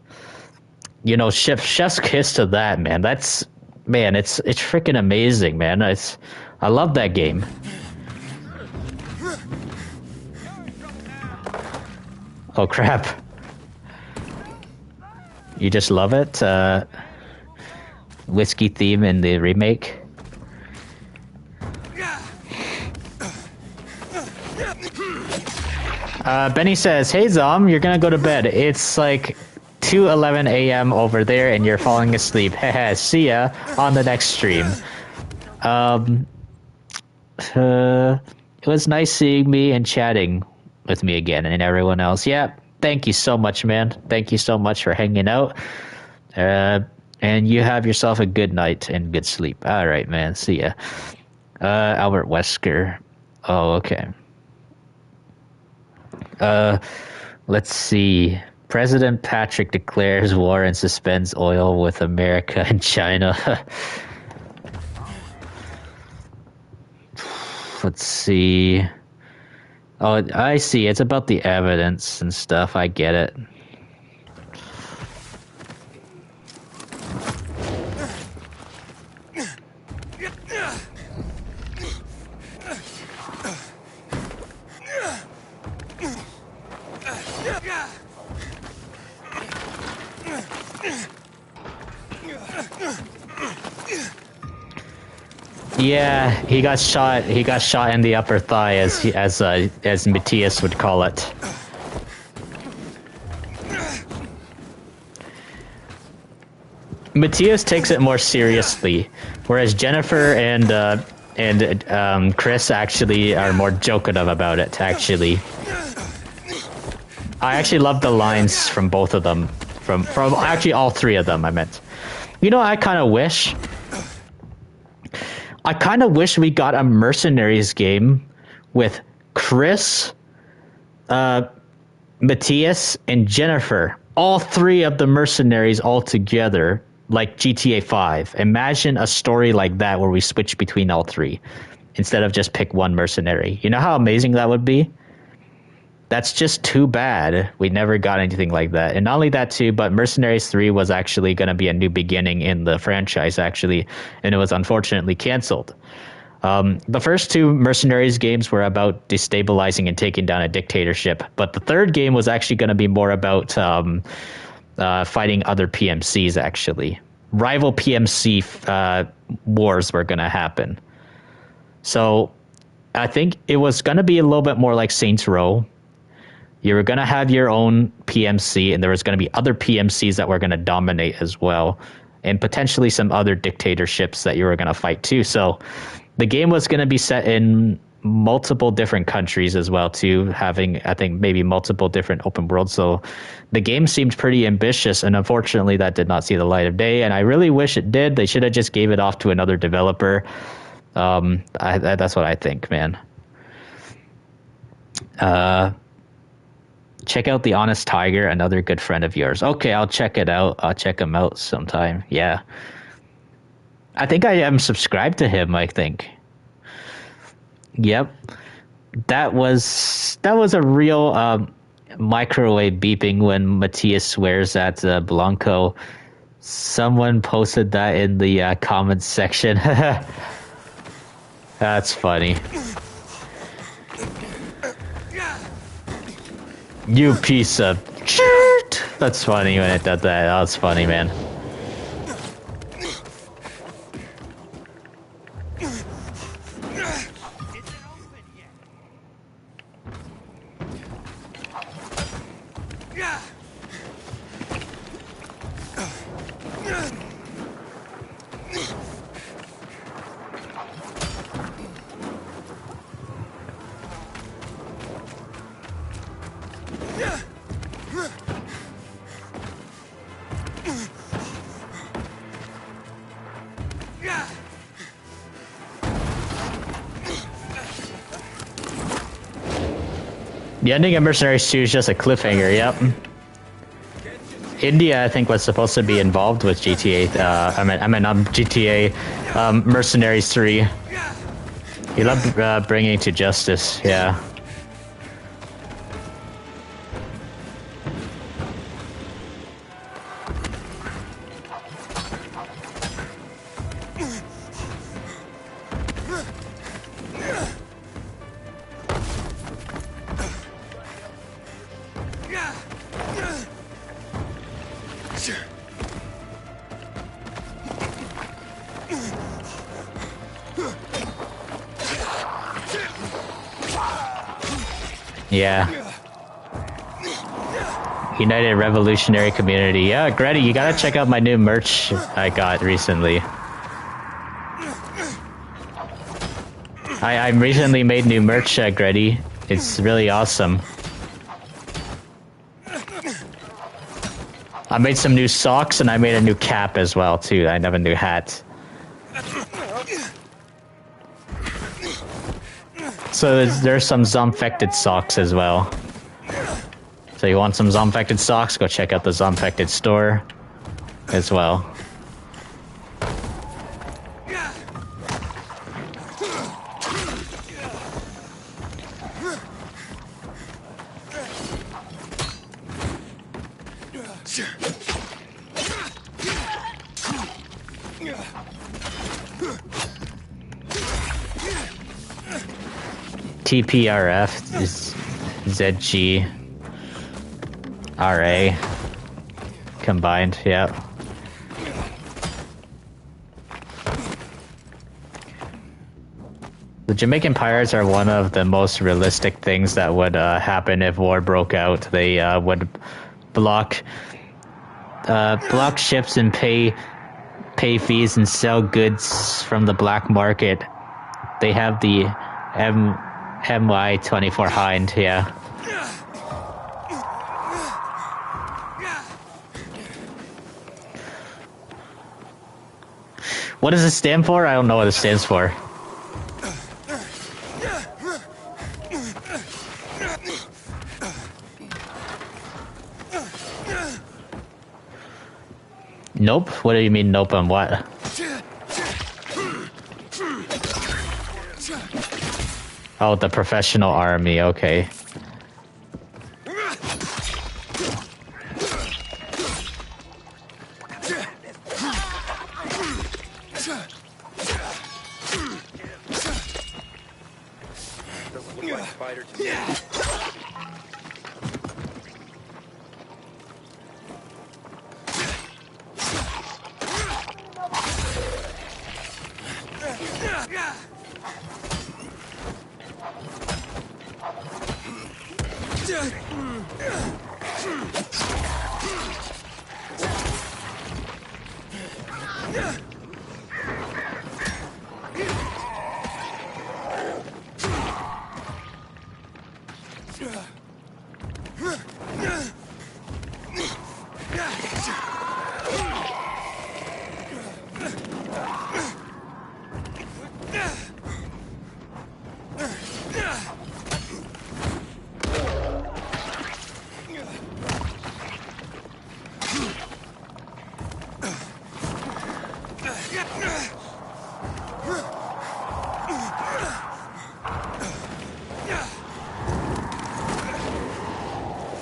chef's kiss to that, man. It's freaking amazing, man. I love that game. Oh, crap. You just love it? Whiskey theme in the remake? Benny says, hey, Zom, you're gonna go to bed. It's like 2:11 a.m. over there and you're falling asleep. Heh, see ya on the next stream. It was nice seeing me and chatting with me again and everyone else. Yeah, thank you so much, man. Thank you so much for hanging out. And you have yourself a good night and good sleep. All right, man. See ya. Albert Wesker. Oh, okay. Let's see. President Patrick declares war and suspends oil with America and China. Let's see. Oh, I see. It's about the evidence and stuff. I get it. Yeah, he got shot. He got shot in the upper thigh, as Matthias would call it. Matthias takes it more seriously, whereas Jennifer and Chris actually are more jokative about it. Actually, I actually love the lines from both of them. From actually all three of them. I meant. I kind of wish we got a Mercenaries game with Chris, Matthias, and Jennifer. All three of the Mercenaries all together, like GTA 5. Imagine a story like that where we switch between all three instead of just pick one mercenary. You know how amazing that would be? That's just too bad we never got anything like that. And not only that too, but Mercenaries 3 was actually going to be a new beginning in the franchise, actually, and it was unfortunately canceled. The first two Mercenaries games were about destabilizing and taking down a dictatorship, but the third game was actually going to be more about fighting other PMCs, actually. Rival PMC wars were going to happen. So I think it was going to be a little bit more like Saints Row. You were going to have your own PMC, and there was going to be other PMCs that were going to dominate as well, and potentially some other dictatorships that you were going to fight too. So the game was going to be set in multiple different countries as well too, having, I think, maybe multiple different open worlds. So the game seemed pretty ambitious, and unfortunately that did not see the light of day, and I really wish it did. They should have just gave it off to another developer. That's what I think, man. Check out The Honest Tiger, another good friend of yours. Okay, I'll check it out. I'll check him out sometime. Yeah. I think I am subscribed to him, I think. Yep. That was a real microwave beeping when Matthias swears at Blanco. Someone posted that in the comments section. That's funny. You piece of shit. That's funny when it did that. That was funny, man. The ending of Mercenaries 2 is just a cliffhanger, yep. India, I think, was supposed to be involved with GTA, I mean, not GTA, Mercenaries 3. He loved bringing to justice, yeah. Yeah. United Revolutionary Community. Yeah, Greta, you gotta check out my new merch I got recently. I recently made new merch, Greta. It's really awesome. I made some new socks, and I made a new cap as well, too. I have a new hat. So there's some Zombfected socks as well. So you want some Zombfected socks? Go check out the Zombfected store as well. TPRF is ZG RA combined, yeah. The Jamaican pirates are one of the most realistic things that would happen if war broke out. They would block ships and pay fees and sell goods from the black market. They have the MY-24 Hind, yeah. What does it stand for? I don't know what it stands for. Nope? What do you mean nope on what? Oh, the professional army, okay. spider to me.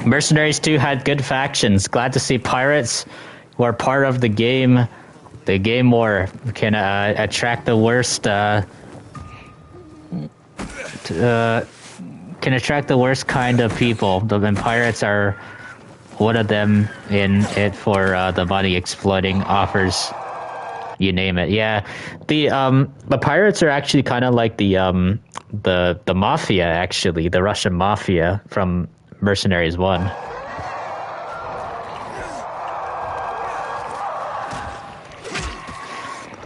Mercenaries 2 had good factions. Glad to see pirates who are part of the game war can attract the worst can attract the worst kind of people. And pirates are one of them in it for the money exploiting offers. You name it. Yeah. The pirates are actually kind of like the mafia, actually, the Russian mafia from Mercenaries 1.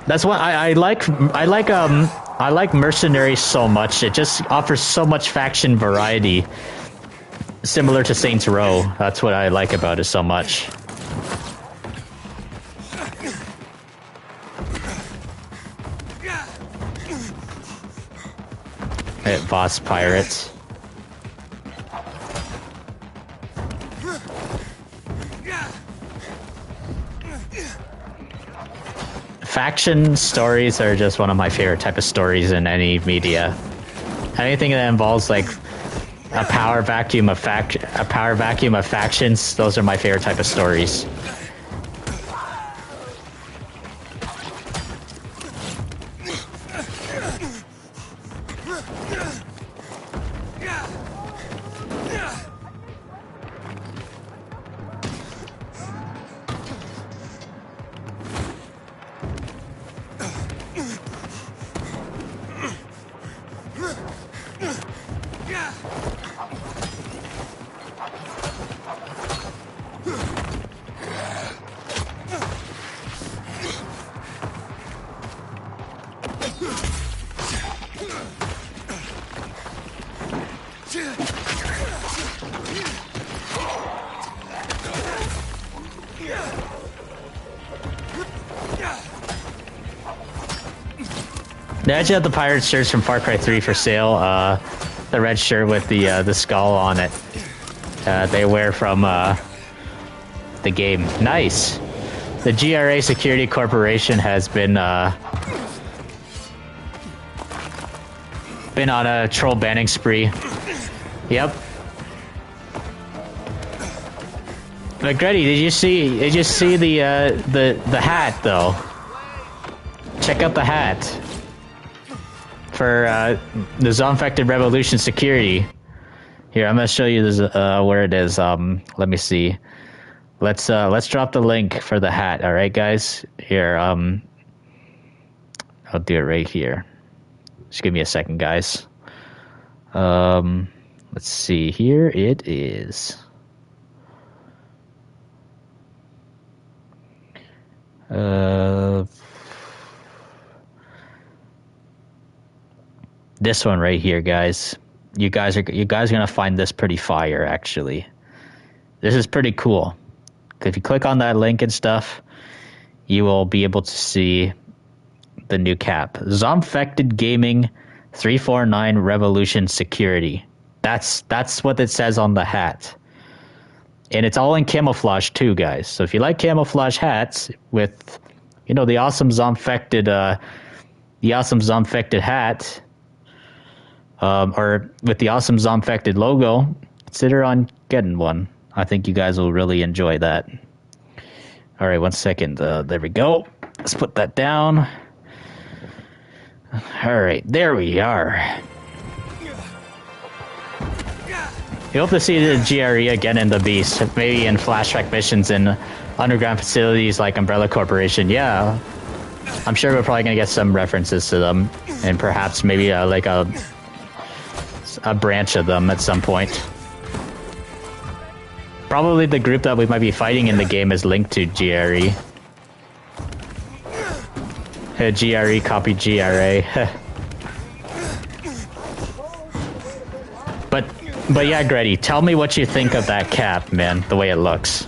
That's why I like Mercenaries so much. It just offers so much faction variety, similar to Saints Row. That's what I like about it so much. Hey, boss pirates. Faction stories are just one of my favorite type of stories in any media. Anything that involves like a power vacuum of factions, those are my favorite type of stories. They actually have the pirate shirts from Far Cry 3 for sale. The red shirt with the skull on it. They wear from the game. Nice. The GRA Security Corporation has been on a troll banning spree. Yep. McGrady, did you see the hat though? Check out the hat for the Zombie-infected Revolution security. Here, I'm gonna show you this where it is. Let me see. Let's drop the link for the hat. All right, guys. Here, I'll do it right here. Just give me a second, guys. Let's see. Here it is. This one right here, guys. You guys are gonna find this pretty fire. Actually, this is pretty cool. If you click on that link and stuff, you will be able to see the new cap. Zombfected Gaming 349 Revolution Security. That's what it says on the hat. And it's all in camouflage too, guys. So if you like camouflage hats with, you know, the awesome Zombfected hat, or with the awesome Zombfected logo, consider on getting one. I think you guys will really enjoy that. All right, 1 second. There we go. Let's put that down. All right, there we are. We hope to see the GRE again in the Beast, maybe in flashback missions in underground facilities like Umbrella Corporation. Yeah, I'm sure we're probably gonna get some references to them, and perhaps maybe like a branch of them at some point. Probably the group that we might be fighting in the game is linked to GRE. GRE copy GRA. But yeah, Gretty, tell me what you think of that cap, man, the way it looks.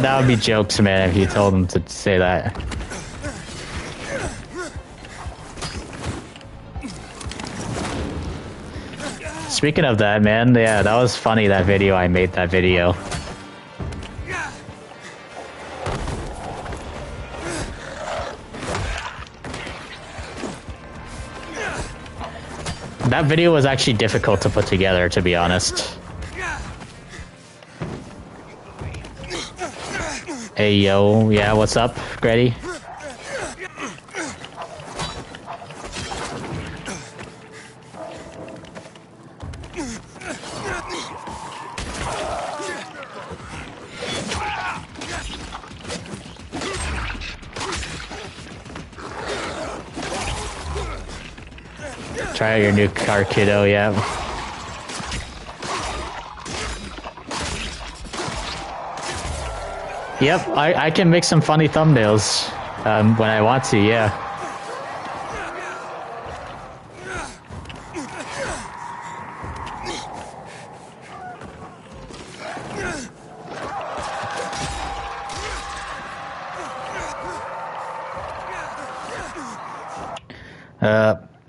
That would be jokes, man, if you told him to say that. Speaking of that, man, yeah, that was funny, that video. I made that video. That video was actually difficult to put together, to be honest. Hey, yo, yeah, what's up, Grady? Try out your new car, kiddo, yeah. Yep, I can make some funny thumbnails when I want to, yeah.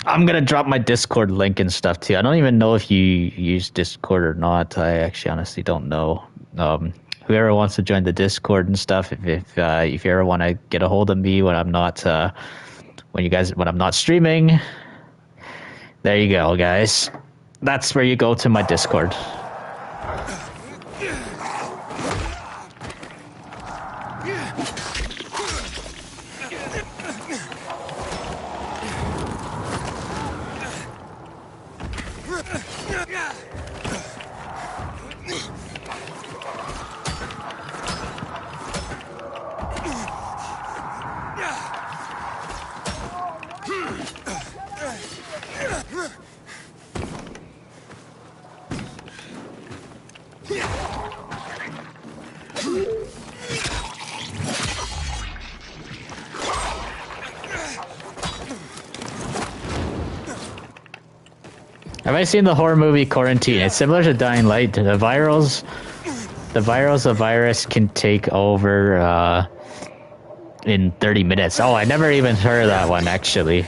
I'm gonna drop my Discord link and stuff too. I don't even know if you use Discord or not. I actually honestly don't know. Whoever wants to join the Discord and stuff, if you ever want to get a hold of me when I'm not when I'm not streaming, there you go, guys. That's where you go to my Discord. Have I seen the horror movie Quarantine? It's similar to Dying Light. The virus can take over in 30 minutes. Oh, I never even heard of that one, actually.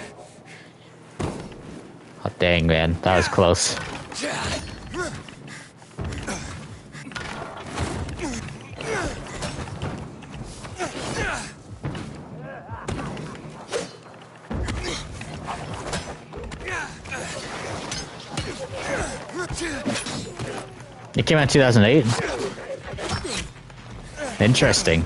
Oh, dang, man. That was close. It came out in 2008? Interesting.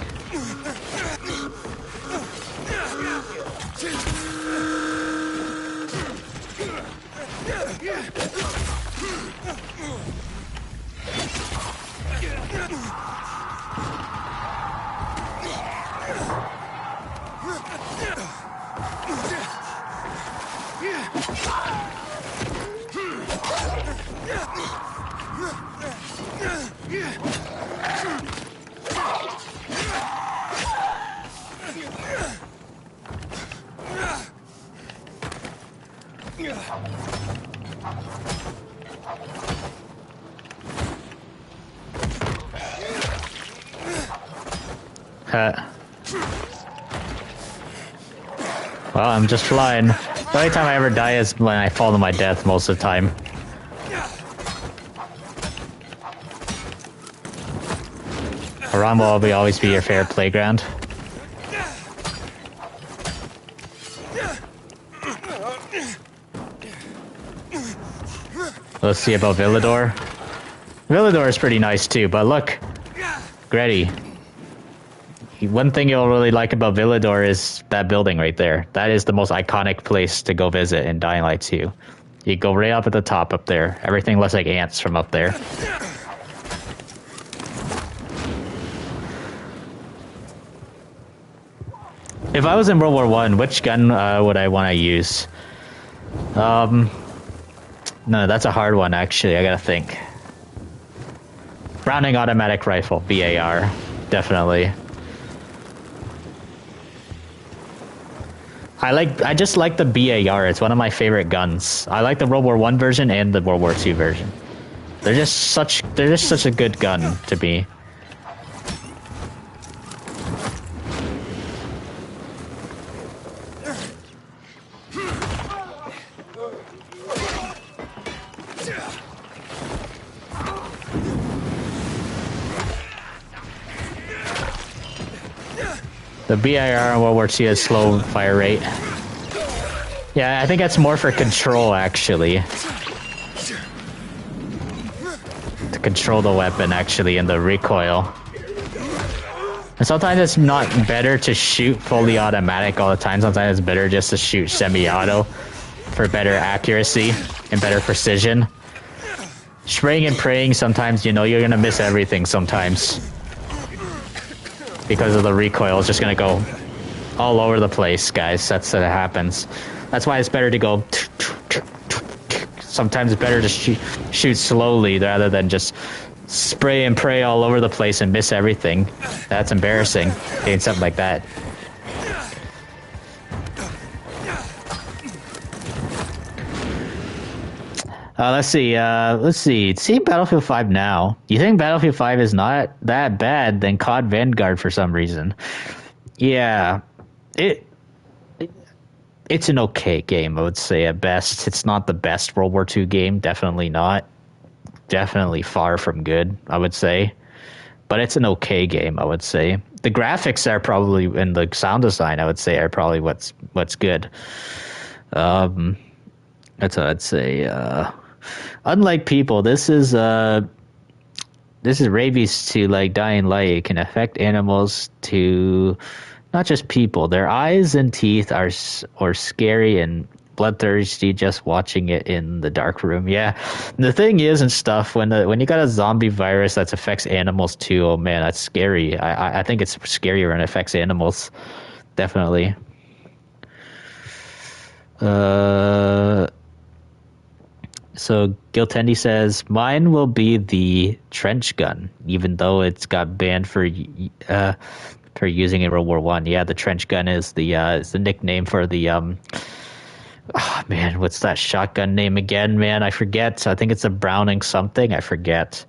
Well, I'm just flying. The only time I ever die is when I fall to my death most of the time. Haran will always be your favorite playground. Let's see about Villador. Villador is pretty nice too, but look, Gretty. One thing you'll really like about Villador is that building right there. That is the most iconic place to go visit in Dying Light 2. You go right up at the top up there. Everything looks like ants from up there. If I was in World War I, which gun would I want to use? No, that's a hard one, actually. I gotta think. Browning automatic rifle, BAR. Definitely. I just like the BAR. It's one of my favorite guns. I like the World War I version and the World War II version. They're just such a good gun to me. The BIR in World War II has slow fire rate. Yeah, I think that's more for control, actually. To control the weapon, actually, and the recoil. And sometimes it's not better to shoot fully automatic all the time. Sometimes it's better just to shoot semi-auto for better accuracy and better precision. Spraying and praying, sometimes, you know, you're gonna miss everything sometimes. Because of the recoil, it's just gonna go all over the place, guys. That's what happens. That's why it's better to go. Sometimes it's better to shoot slowly rather than just spray and pray all over the place and miss everything. That's embarrassing. Getting something like that. Let's see. See Battlefield 5 now. You think Battlefield 5 is not that bad than COD Vanguard for some reason? Yeah. It's an okay game, I would say, at best. It's not the best World War II game. Definitely not. Definitely far from good, I would say. But it's an okay game, I would say. The graphics are probably, and the sound design, I would say, are probably what's good. That's what I'd say. Unlike people, this is rabies to like Dying Light. It can affect animals to not just people. Their eyes and teeth are scary and bloodthirsty just watching it in the dark room. Yeah, the thing is and stuff when you got a zombie virus that affects animals too. Oh man, that's scary. I think it's scarier when it affects animals. Definitely. So Giltendi says, mine will be the trench gun, even though it's got banned for using in World War I. Yeah, the trench gun is the nickname for the oh man, what's that shotgun name again, man? I forget. I think it's a Browning something. I forget.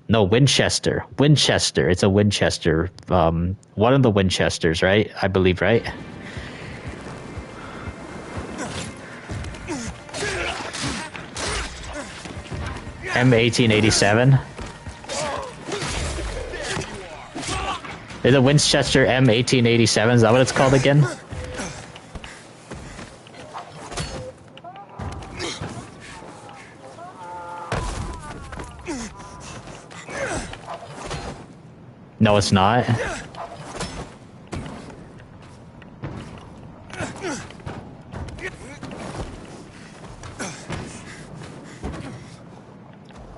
No, Winchester. Winchester. It's a Winchester. One of the Winchesters, right? I believe, right? M1887. Is it Winchester M1887? Is that what it's called again? No, it's not.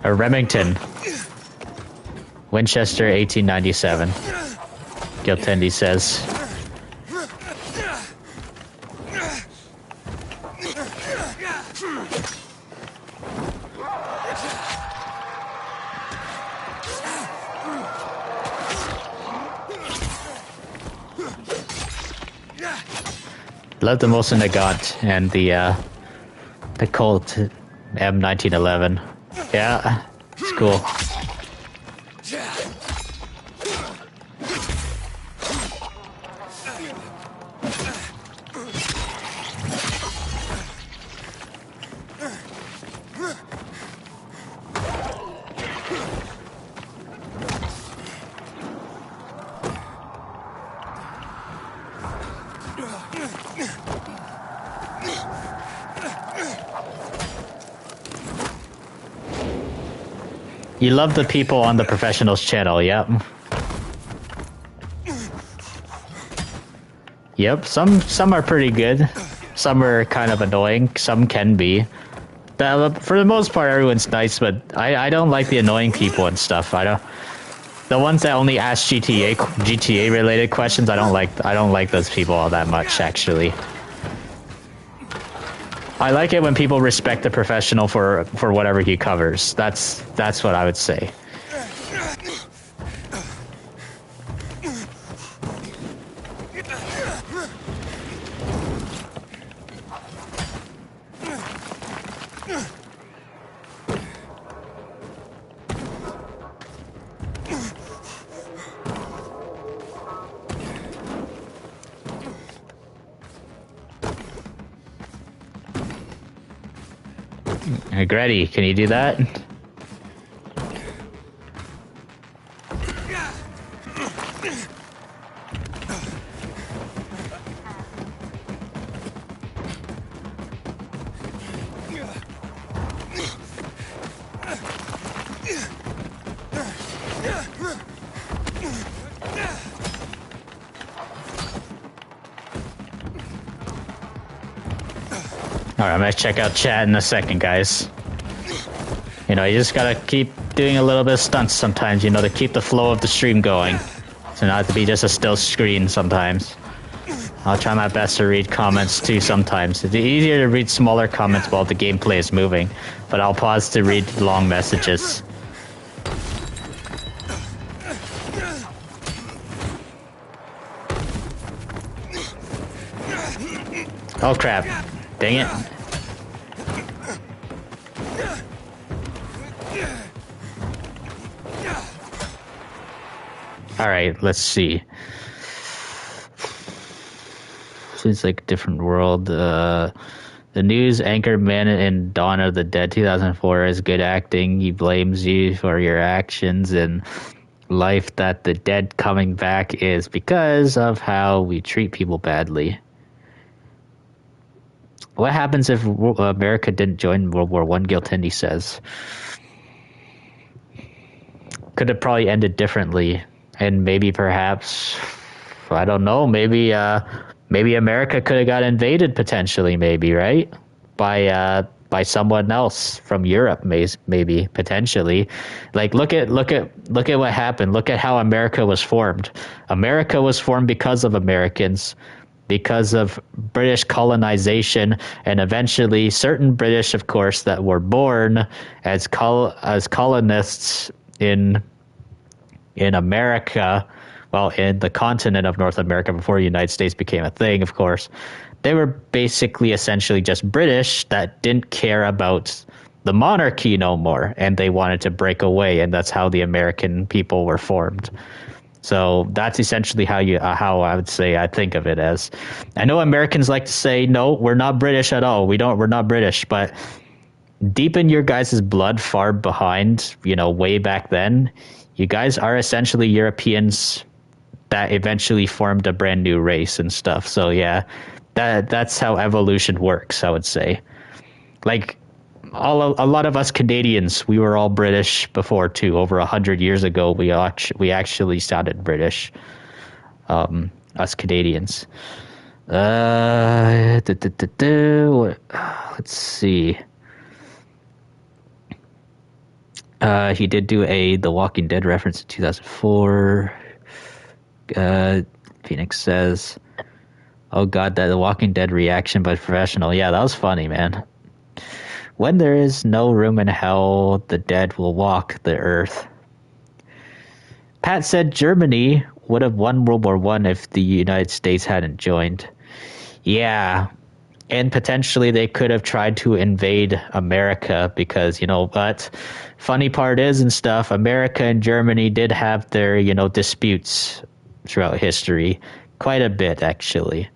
A Remington. Winchester 1897. Giltendi says. love the Mosin Nagant and the Colt M1911. Yeah, it's cool. You love the people on the professionals channel, yep. Yep, some are pretty good. Some are kind of annoying. Some can be. For the most part, everyone's nice, but I don't like the annoying people and stuff. I don't. The ones that only ask GTA related questions, I don't like those people all that much, actually. I like it when people respect the professional for whatever he covers. That's what I would say. Gretty, can you do that? Alright, I'm gonna check out chat in a second, guys. You know, you just gotta keep doing a little bit of stunts sometimes, you know, to keep the flow of the stream going. So not to be just a still screen sometimes. I'll try my best to read comments too sometimes. It's easier to read smaller comments while the gameplay is moving, but I'll pause to read long messages. Oh crap. Dang it. Alright, let's see. Seems like a different world. The news anchor man in Dawn of the Dead 2004 is good acting. He blames you for your actions in life that the dead coming back is because of how we treat people badly. What happens if America didn't join World War I, Giltindi says. Could have probably ended differently. And maybe perhaps, I don't know, maybe America could have got invaded potentially, maybe, right? By someone else from Europe, maybe, potentially. Like, look at what happened. Look at how America was formed. America was formed because of Americans, because of British colonization, and eventually certain British, of course, that were born as colonists in America, well, in the continent of North America before the United States became a thing, of course. They were basically essentially just British that didn't care about the monarchy no more, and they wanted to break away, and that's how the American people were formed. So that's essentially how I would say I think of it as. I know Americans like to say, no, we're not British at all. We're not British, but deep in your guys' blood, far behind, you know, way back then, you guys are essentially Europeans that eventually formed a brand new race and stuff. So yeah, that's how evolution works, I would say. Like a lot of us Canadians, we were all British before too. Over 100 years ago, we actually sounded British. Us Canadians. Let's see. He did do The Walking Dead reference in 2004. Phoenix says, oh god, that The Walking Dead reaction by professional. Yeah, that was funny, man. When there is no room in hell, the dead will walk the earth. Pat said Germany would have won World War I if the United States hadn't joined. Yeah. And potentially they could have tried to invade America because, but funny part is and stuff, America and Germany did have their, disputes throughout history. Quite a bit, actually.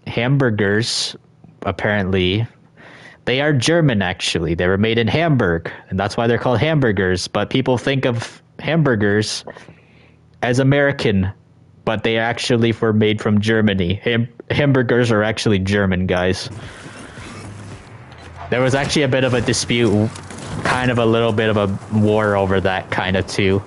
Hamburgers, apparently, they are German, actually. They were made in Hamburg, and that's why they're called hamburgers. But people think of hamburgers as American, but they actually were made from Germany. Hamburgers are actually German, guys. There was actually a bit of a dispute, kind of a little bit of a war over that kind of too.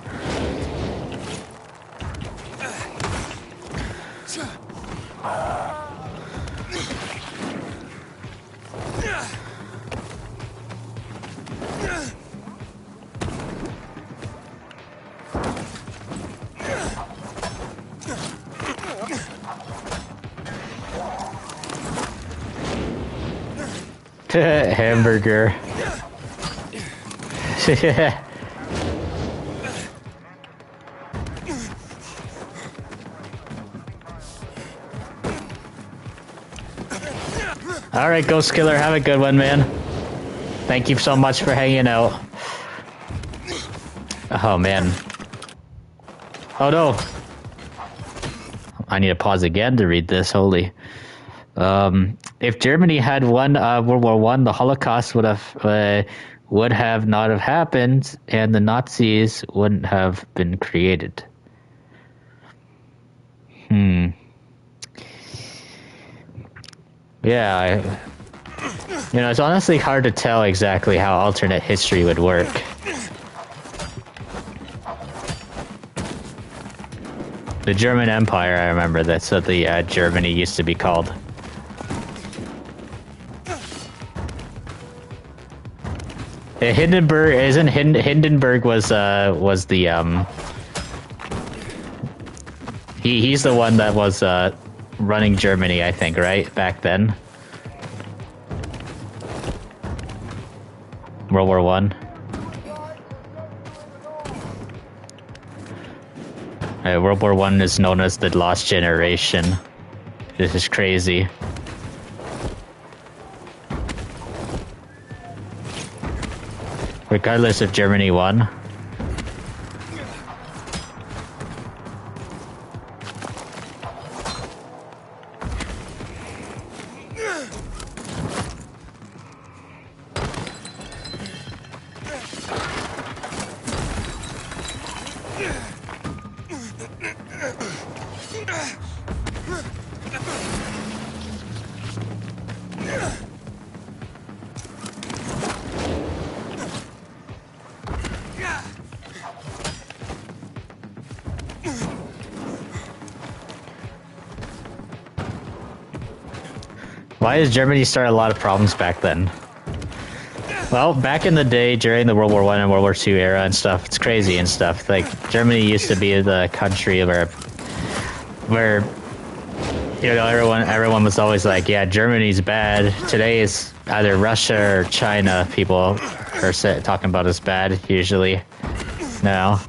Hamburger. All right, Ghost Killer, have a good one, man. Thank you so much for hanging out. Oh, man. Oh, no. I need to pause again to read this. Holy. If Germany had won World War One, the Holocaust would have not have happened, and the Nazis wouldn't have been created. Yeah, it's honestly hard to tell exactly how alternate history would work. The German Empire, I remember that's what the Germany used to be called. Hindenburg was the he's the one that was running Germany, I think, right back then. World War One. World War One is known as the Lost Generation. This is crazy. Regardless if Germany won. Why does Germany start a lot of problems back then? Well, back in the day, during the World War One and World War Two era and stuff, it's crazy and stuff. Like, Germany used to be the country where everyone was always like, yeah, Germany's bad. Today is either Russia or China. People are talking about as bad usually now.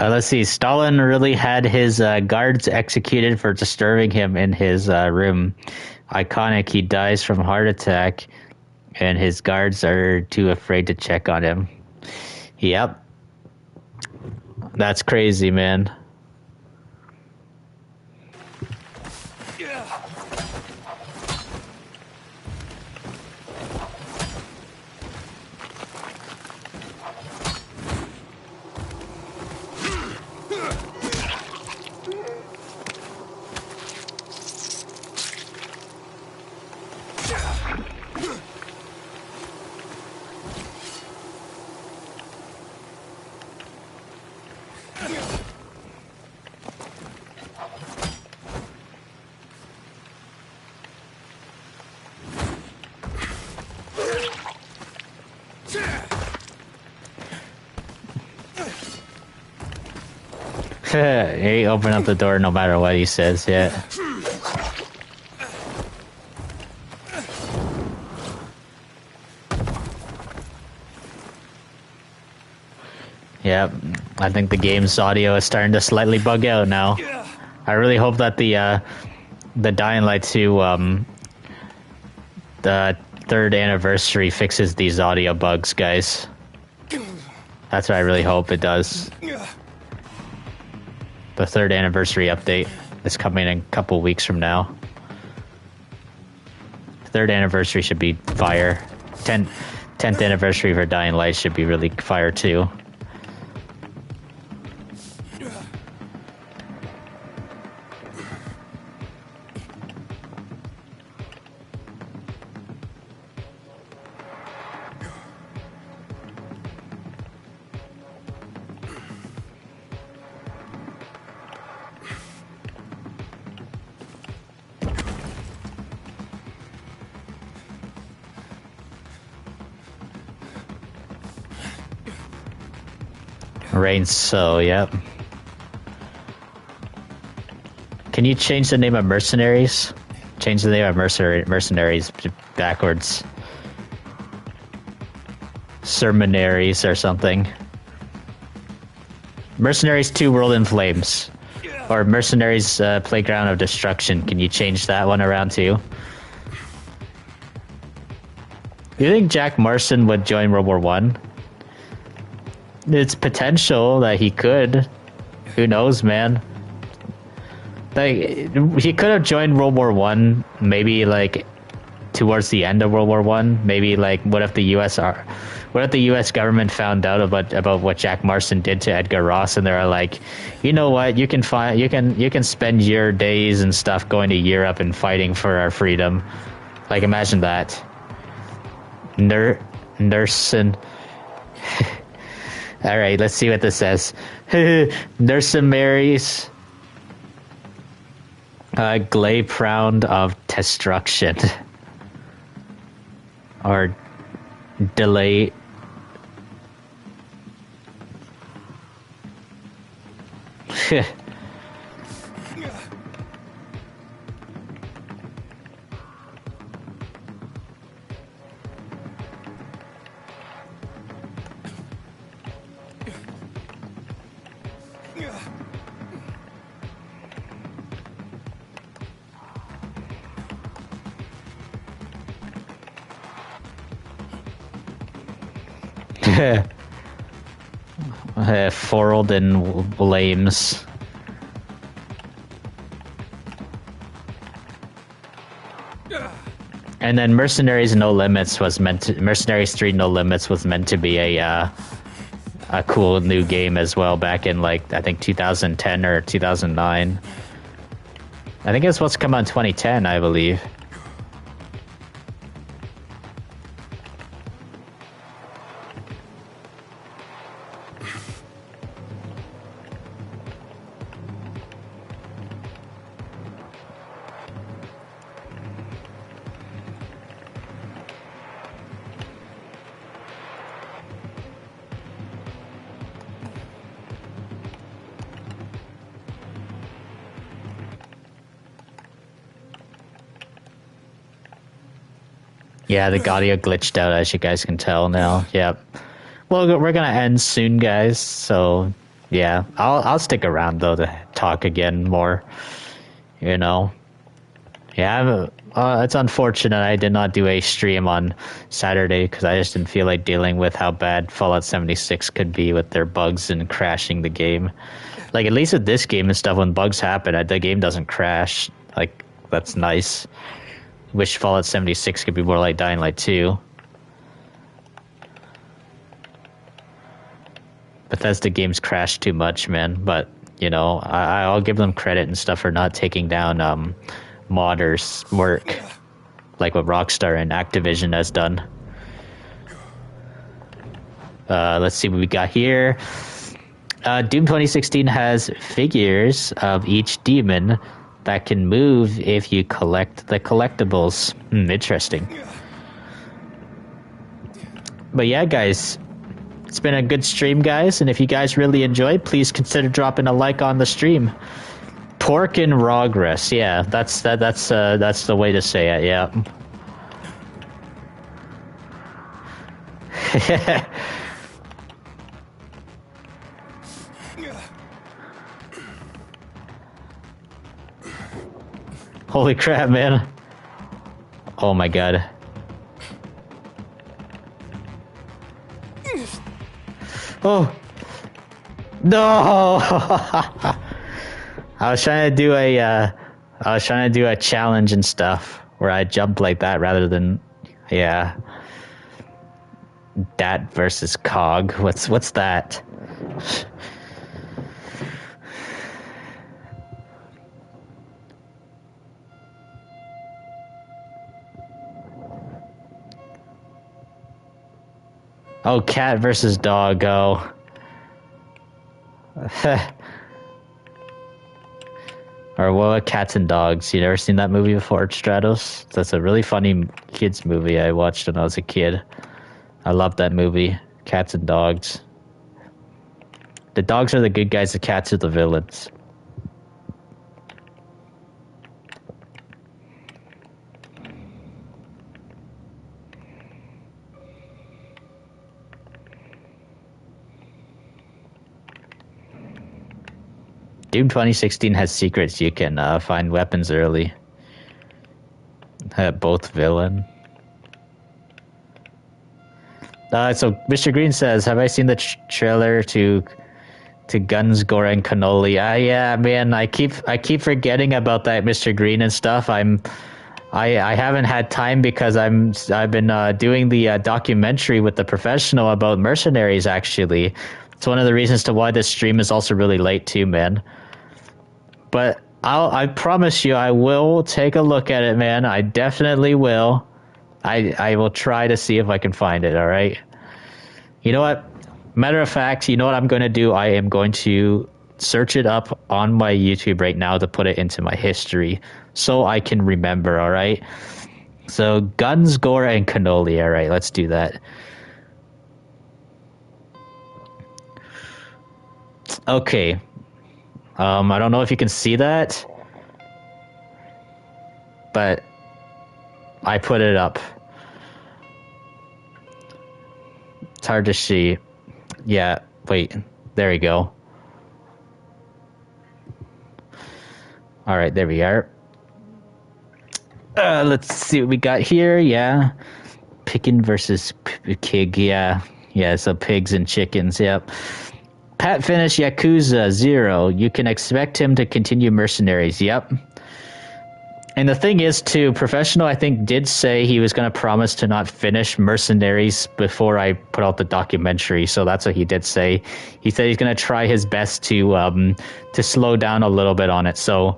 Let's see. Stalin really had his guards executed for disturbing him in his room. Iconic. He dies from heart attack. and his guards are too afraid to check on him. Yep. That's crazy, man. He open up the door no matter what he says, yeah. Yep, I think the game's audio is starting to slightly bug out now. I really hope that the Dying Light 2, the 3rd anniversary fixes these audio bugs, guys. That's what I really hope it does. The 3rd anniversary update is coming in a couple weeks from now. 3rd anniversary should be fire. 10th anniversary for Dying Light should be really fire too. Rain so, yep. Can you change the name of mercenaries? Change the name of mercenaries backwards. Sermonaries or something. Mercenaries 2 World in Flames. Or Mercenaries Playground of Destruction. Can you change that one around too? Do you think Jack Morrison would join World War One? It's potential that he could. Who knows, man? Like, he could have joined World War One, maybe like towards the end of World War One. Maybe like, what if the U.S. government found out about what Jack Morrison did to Edgar Ross, and they're like, you know what? You can spend your days and stuff going to Europe and fighting for our freedom. Like, imagine that. Nursing. All right, let's see what this says. Mercenaries, Glaypround of Destruction, or delay. Forled and Blames. And then Mercenaries No Limits was Mercenaries 3 No Limits was meant to be a cool new game as well back in, like, I think 2010 or 2009. I think it's supposed to come out in 2010, I believe. Yeah, the audio glitched out, as you guys can tell now. Yep. Well, we're gonna end soon, guys. So, yeah, I'll stick around though to talk again more. You know. Yeah, it's unfortunate I did not do a stream on Saturday because I just didn't feel like dealing with how bad Fallout 76 could be with their bugs and crashing the game. Like, at least with this game and stuff, when bugs happen, the game doesn't crash. Like, that's nice. Wish Fallout 76 could be more like Dying Light 2. Bethesda games crash too much, man. But, you know, I'll give them credit and stuff for not taking down modders' work. Like what Rockstar and Activision has done. Let's see what we got here. Doom 2016 has figures of each demon that can move if you collect the collectibles. Interesting. But yeah, guys, it's been a good stream, guys, and if you guys really enjoyed, please consider dropping a like on the stream. Pork and Progress, yeah, that's the way to say it, yeah. Holy crap, man. Oh my god. Oh. No. I was trying to do a challenge and stuff where I jump like that rather than, yeah. Dat versus Cog. What's that? Oh, cat versus dog. Oh. Or what? Cats and Dogs. You never seen that movie before, Stratos? That's a really funny kids movie I watched when I was a kid. I love that movie. Cats and Dogs. The dogs are the good guys, the cats are the villains. Doom 2016 has secrets. You can find weapons early. Both villain. So Mr. Green says, "Have I seen the trailer to Guns, Gore, and Cannoli?" Yeah, man. I keep forgetting about that, Mr. Green and stuff. I haven't had time because I've been doing the documentary with the professional about mercenaries. Actually, it's one of the reasons to why this stream is also really late too, man. But I promise you, I will take a look at it, man. I definitely will. I will try to see if I can find it, all right? You know what? Matter of fact, you know what I'm going to do? I am going to search it up on my YouTube right now to put it into my history so I can remember, all right? So, Guns, Gore, and Cannoli. All right, let's do that. Okay. I don't know if you can see that, but I put it up. It's hard to see. Yeah, wait. There we go. All right, there we are. Let's see what we got here. Yeah. Piggin versus Pig. Yeah. Yeah, so pigs and chickens. Yep. Pat finished Yakuza 0. You can expect him to continue Mercenaries. Yep. And the thing is, too, Professional, I think, did say he was going to promise to not finish Mercenaries before I put out the documentary. So that's what he did say. He said he's going to try his best to slow down a little bit on it. So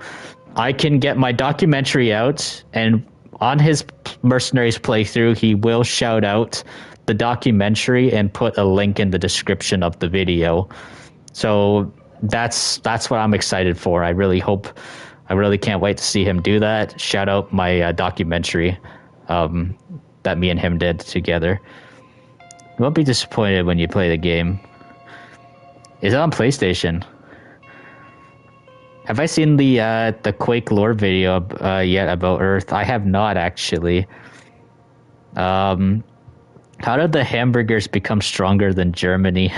I can get my documentary out, and on his Mercenaries playthrough, he will shout out the documentary and put a link in the description of the video. So that's what I'm excited for. I really can't wait to see him do that. Shout out my documentary that me and him did together. You won't be disappointed when you play the game. Is it on PlayStation? Have I seen the Quake lore video yet about Earth? I have not, actually. How did the hamburgers become stronger than Germany?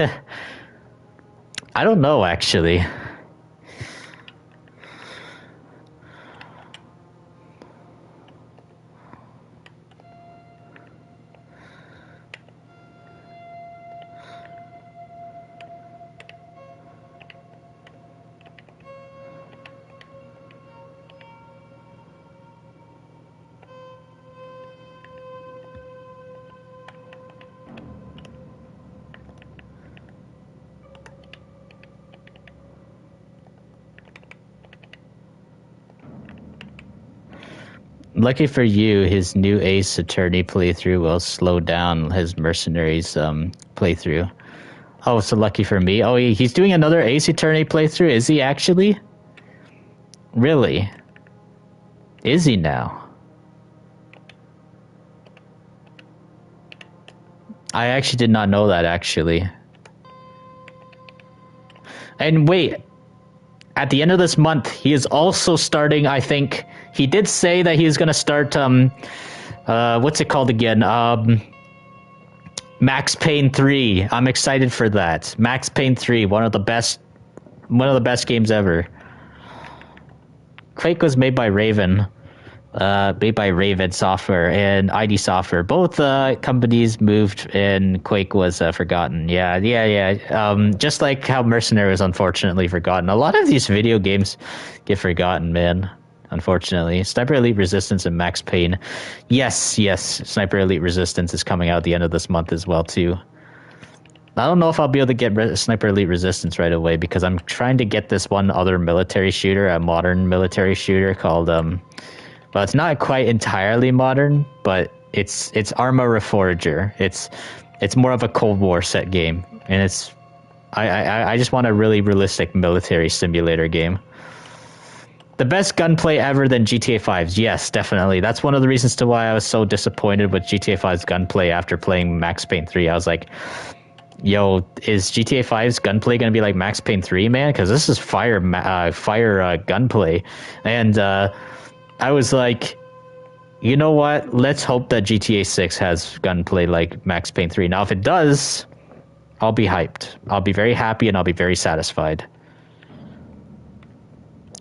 I don't know, actually. Lucky for you, his new Ace Attorney playthrough will slow down his Mercenaries playthrough. Oh, so lucky for me. Oh, he's doing another Ace Attorney playthrough? Is he actually? Really? Is he now? I actually did not know that, actually. And wait, at the end of this month, he is also starting, I think, he did say that he's going to start, what's it called again? Max Payne 3. I'm excited for that. Max Payne 3, one of the best games ever. Quake was made by Raven Software and ID Software. Both companies moved, and Quake was forgotten. Yeah. Just like how Mercenary was unfortunately forgotten. A lot of these video games get forgotten, man. Unfortunately, Sniper Elite Resistance and Max Payne. Yes. Sniper Elite Resistance is coming out at the end of this month as well too. I don't know if I'll be able to get Sniper Elite Resistance right away because I'm trying to get this one other military shooter, a modern military shooter called well, it's not quite entirely modern, but it's Arma Reforger. It's more of a Cold War set game, and I just want a really realistic military simulator game. The best gunplay ever than GTA 5's. Yes, definitely. That's one of the reasons to why I was so disappointed with GTA 5's gunplay after playing Max Payne 3. I was like, yo, is GTA 5's gunplay going to be like Max Payne 3, man? Because this is fire gunplay. And I was like, you know what? Let's hope that GTA 6 has gunplay like Max Payne 3. Now, if it does, I'll be hyped. I'll be very happy and I'll be very satisfied.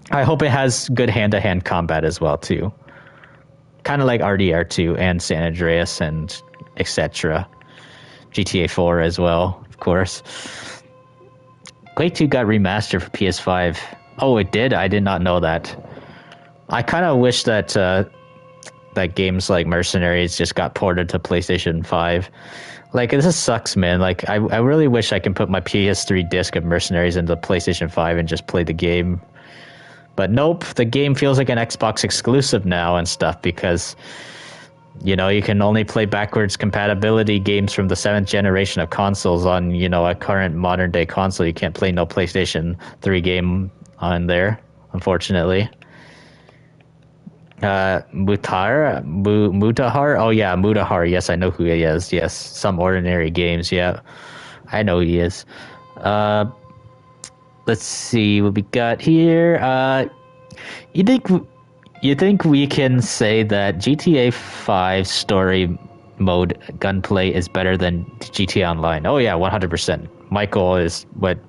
I hope it has good hand-to-hand combat as well, too. Kind of like RDR2 and San Andreas and etc. GTA 4 as well, of course. Quake 2 got remastered for PS5. Oh, it did? I did not know that. I kind of wish that that games like Mercenaries just got ported to PlayStation 5. Like, this sucks, man. Like, I really wish I can put my PS3 disc of Mercenaries into PlayStation 5 and just play the game. But nope, the game feels like an Xbox exclusive now and stuff because, you know, you can only play backwards compatibility games from the 7th generation of consoles on, you know, a current modern day console. You can't play no PlayStation 3 game on there, unfortunately. Mutahar? Oh yeah, Mutahar. Yes, I know who he is. Yes, Some Ordinary Games. Yeah, I know who he is. Let's see what we got here. You think we can say that GTA 5 story mode gunplay is better than GTA Online? Oh yeah, 100%. Michael is what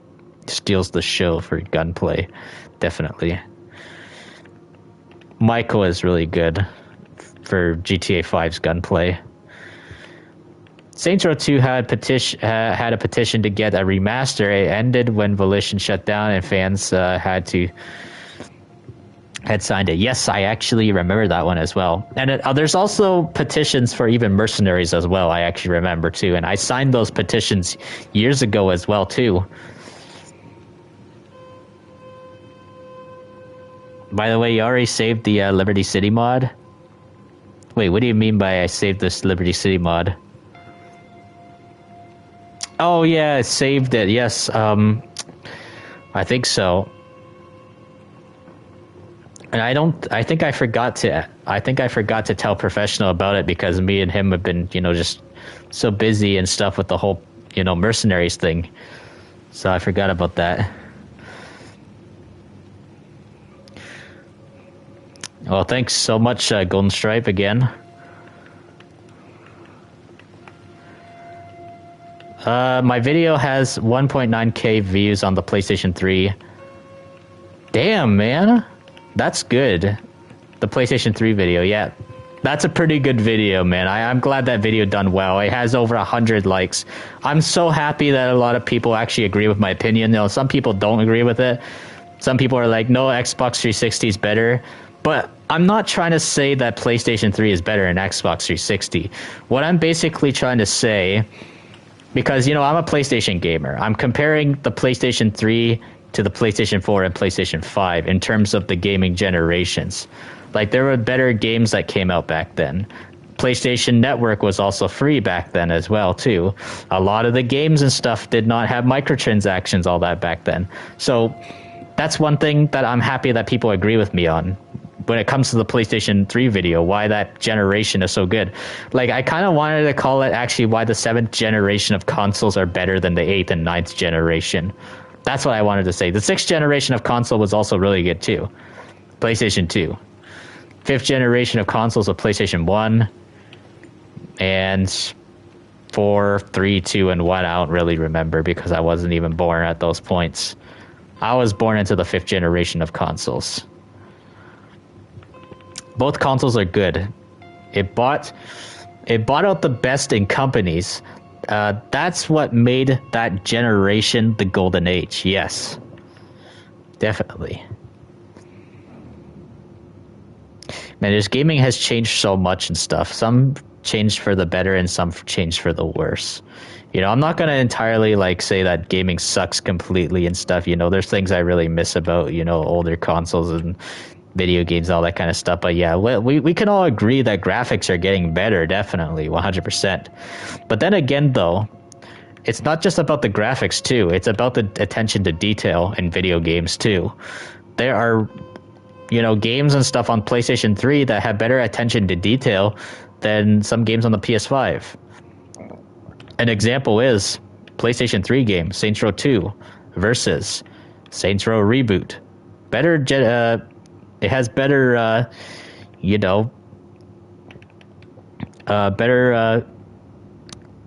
steals the show for gunplay. Definitely. Michael is really good for GTA 5's gunplay. Saints Row 2 had a petition to get a remaster. It ended when Volition shut down and fans had signed it. Yes, I actually remember that one as well. And there's also petitions for even Mercenaries as well, I actually remember too. And I signed those petitions years ago as well too. By the way, you already saved the Liberty City mod? Wait, what do you mean by I saved this Liberty City mod? Oh yeah, I saved it. Yes, I think so. And I think I forgot to tell Professional about it because me and him have been, you know, just so busy and stuff with the whole, you know, Mercenaries thing. So I forgot about that. Well, thanks so much, Golden Stripe, again. My video has 1.9k views on the PlayStation 3. Damn, man. That's good. The PlayStation 3 video, yeah. That's a pretty good video, man. I'm glad that video done well. It has over 100 likes. I'm so happy that a lot of people actually agree with my opinion. You know, some people don't agree with it. Some people are like, no, Xbox 360 is better. But I'm not trying to say that PlayStation 3 is better than Xbox 360. What I'm basically trying to say, because, you know, I'm a PlayStation gamer. I'm comparing the PlayStation 3 to the PlayStation 4 and PlayStation 5 in terms of the gaming generations. Like, there were better games that came out back then. PlayStation Network was also free back then as well, too. A lot of the games and stuff did not have microtransactions, all that back then. So that's one thing that I'm happy that people agree with me on when it comes to the PlayStation 3 video, why that generation is so good. Like, I kind of wanted to call it actually why the 7th generation of consoles are better than the 8th and 9th generation. That's what I wanted to say. The 6th generation of console was also really good, too. PlayStation 2. 5th generation of consoles of PlayStation 1 and 4, 3, 2, and 1. I don't really remember because I wasn't even born at those points. I was born into the 5th generation of consoles. Both consoles are good. It bought out the best in companies. That's what made that generation the golden age. Yes, definitely. Man, this gaming has changed so much and stuff. Some changed for the better and some changed for the worse. You know, I'm not going to entirely like say that gaming sucks completely and stuff. You know, there's things I really miss about, you know, older consoles and video games, all that kind of stuff. But yeah, we can all agree that graphics are getting better, definitely, 100%. But then again, though, it's not just about the graphics, too. It's about the attention to detail in video games, too. There are, you know, games and stuff on PlayStation 3 that have better attention to detail than some games on the PS5. An example is PlayStation 3 game, Saints Row 2 versus Saints Row Reboot. It has better, better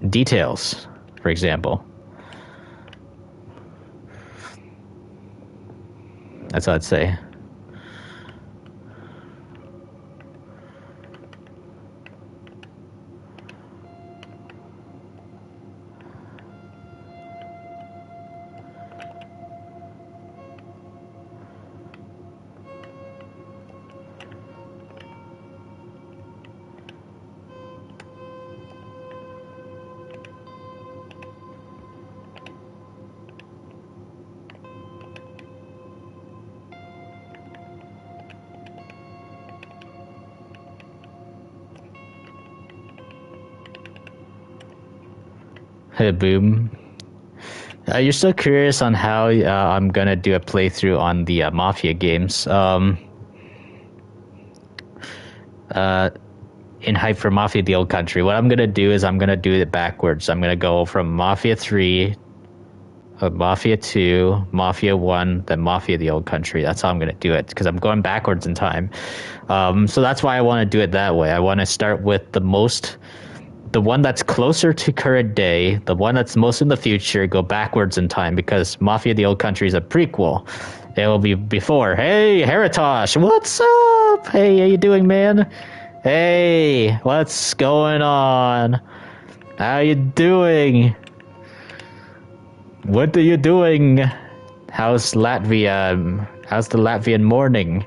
details, for example. That's what I'd say. Hey, boom. You're still curious on how I'm gonna do a playthrough on the Mafia games. In Hype for Mafia the Old Country, what I'm gonna do is I'm gonna do it backwards. I'm gonna go from Mafia 3, Mafia 2, Mafia 1, then Mafia the Old Country. That's how I'm gonna do it, because I'm going backwards in time. So that's why I want to do it that way. I want to start with the one that's closer to current day, the one that's most in the future, go backwards in time, because Mafia the Old Country is a prequel. It will be before. Hey, Heritosh, what's up? Hey, how you doing, man? Hey, what's going on? How you doing? What are you doing? How's Latvia? How's the Latvian morning?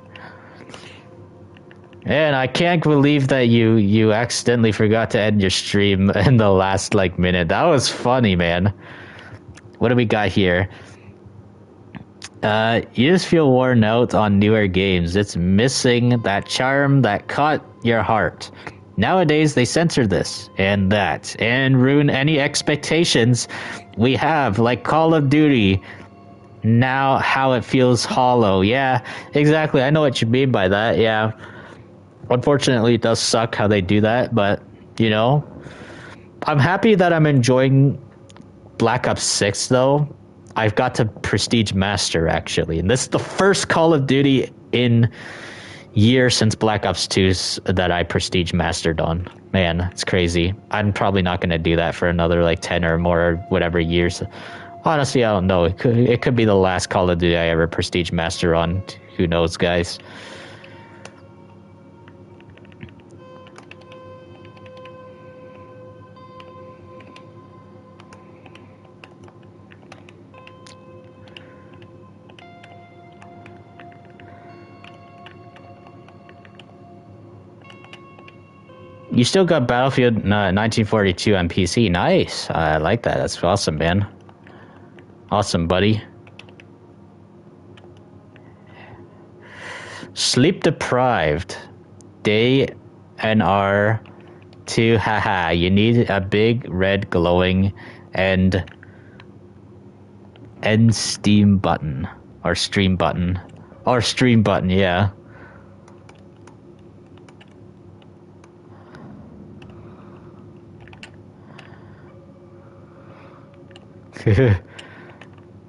And I can't believe that you accidentally forgot to end your stream in the last minute. That was funny, man. What do we got here? You just feel worn out on newer games. It's missing that charm that caught your heart. Nowadays, they censor this and that and ruin any expectations we have, like Call of Duty. Now, how it feels hollow. Yeah, exactly. I know what you mean by that. Yeah. Unfortunately, it does suck how they do that, but, you know, I'm happy that I'm enjoying Black Ops 6, though. I've got to Prestige Master, actually, and this is the first Call of Duty in years since Black Ops 2 that I Prestige Mastered on. Man, it's crazy. I'm probably not going to do that for another, 10 or more, or whatever years. Honestly, I don't know. It could be the last Call of Duty I ever Prestige Master on. Who knows, guys? You still got Battlefield 1942 on PC. Nice. I like that. That's awesome, man. Awesome, buddy. Sleep deprived. Day and R2. Haha. You need a big red glowing end steam button. Or stream button. Or stream button, yeah.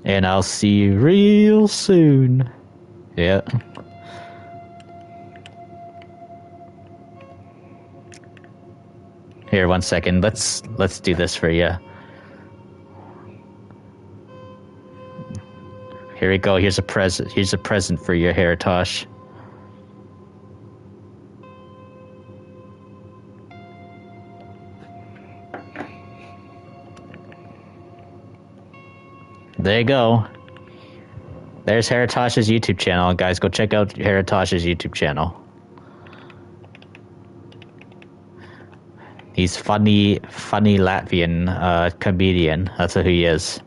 And I'll see you real soon. Yeah. Here, 1 second. Let's do this for you. Here we go. Here's a present. Here's a present for you, Haritosh. There you go. There's Haritosh's YouTube channel. Guys, go check out Haritosh's YouTube channel. He's funny Latvian comedian. That's who he is.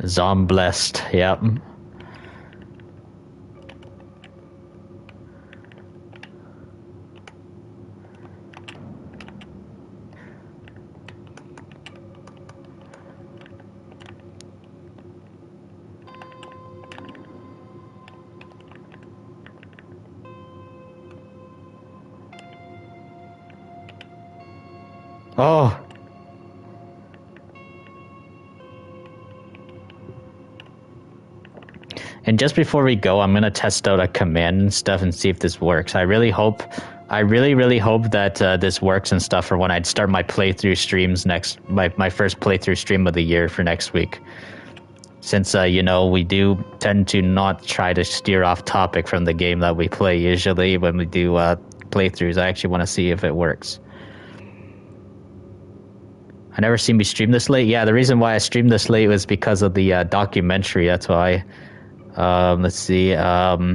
Zomblessed, yep. Oh. And just before we go, I'm gonna test out a command and stuff and see if this works. I really hope that this works and stuff for when I start my playthrough streams my first playthrough stream of the year for next week. Since, you know, we do tend to not try to steer off topic from the game that we play usually when we do playthroughs. I actually want to see if it works. I never seen me stream this late. Yeah, the reason why I streamed this late was because of the documentary. That's why. Let's see. You're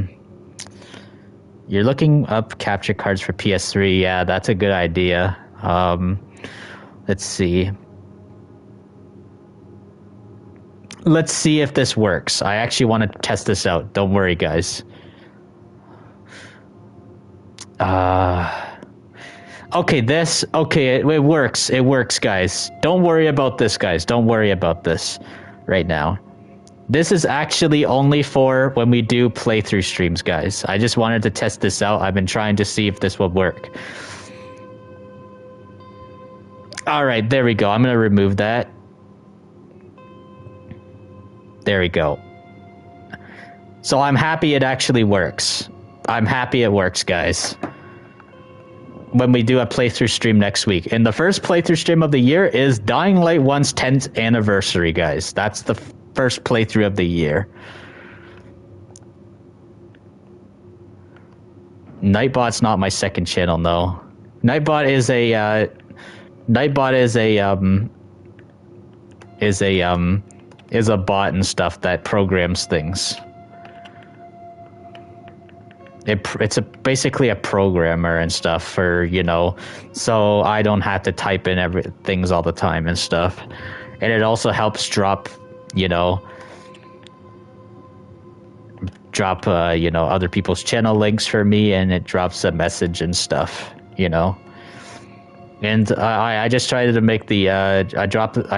looking up capture cards for PS3. Yeah, that's a good idea. Let's see. Let's see if this works. I actually want to test this out. Don't worry, guys. Okay, it works. It works, guys. Don't worry about this, guys. Don't worry about this right now. This is actually only for when we do playthrough streams, guys. I just wanted to test this out. I've been trying to see if this will work. All right, there we go. I'm going to remove that. There we go. So I'm happy it actually works. I'm happy it works, guys. When we do a playthrough stream next week. And the first playthrough stream of the year is Dying Light 1's 10th anniversary, guys. That's the first playthrough of the year. Nightbot's not my second channel, no. Nightbot is a bot and stuff that programs things. It's basically a programmer and stuff for, you know, so I don't have to type in things all the time and stuff. And it also helps drop, you know, other people's channel links for me, and it drops a message and stuff, you know. And I just tried to make the I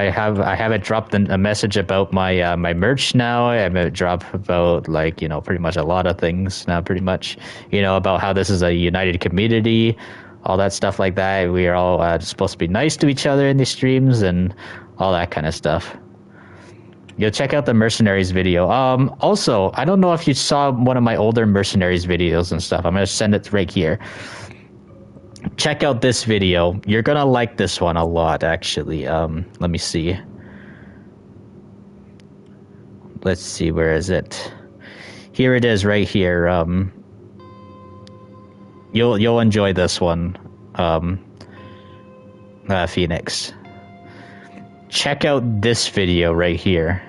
have it dropped a message about my my merch now. I have it drop about, like, you know, pretty much a lot of things now, pretty much, you know, about how this is a united community, all that stuff like that. We are all supposed to be nice to each other in these streams and all that kind of stuff. You'll check out the Mercenaries video. Also, I don't know if you saw one of my older Mercenaries videos and stuff. I'm gonna send it right here. Check out this video. You're gonna like this one a lot, actually. Let me see. Let's see, where is it? Here it is, right here. You'll enjoy this one, Phoenix. Check out this video right here.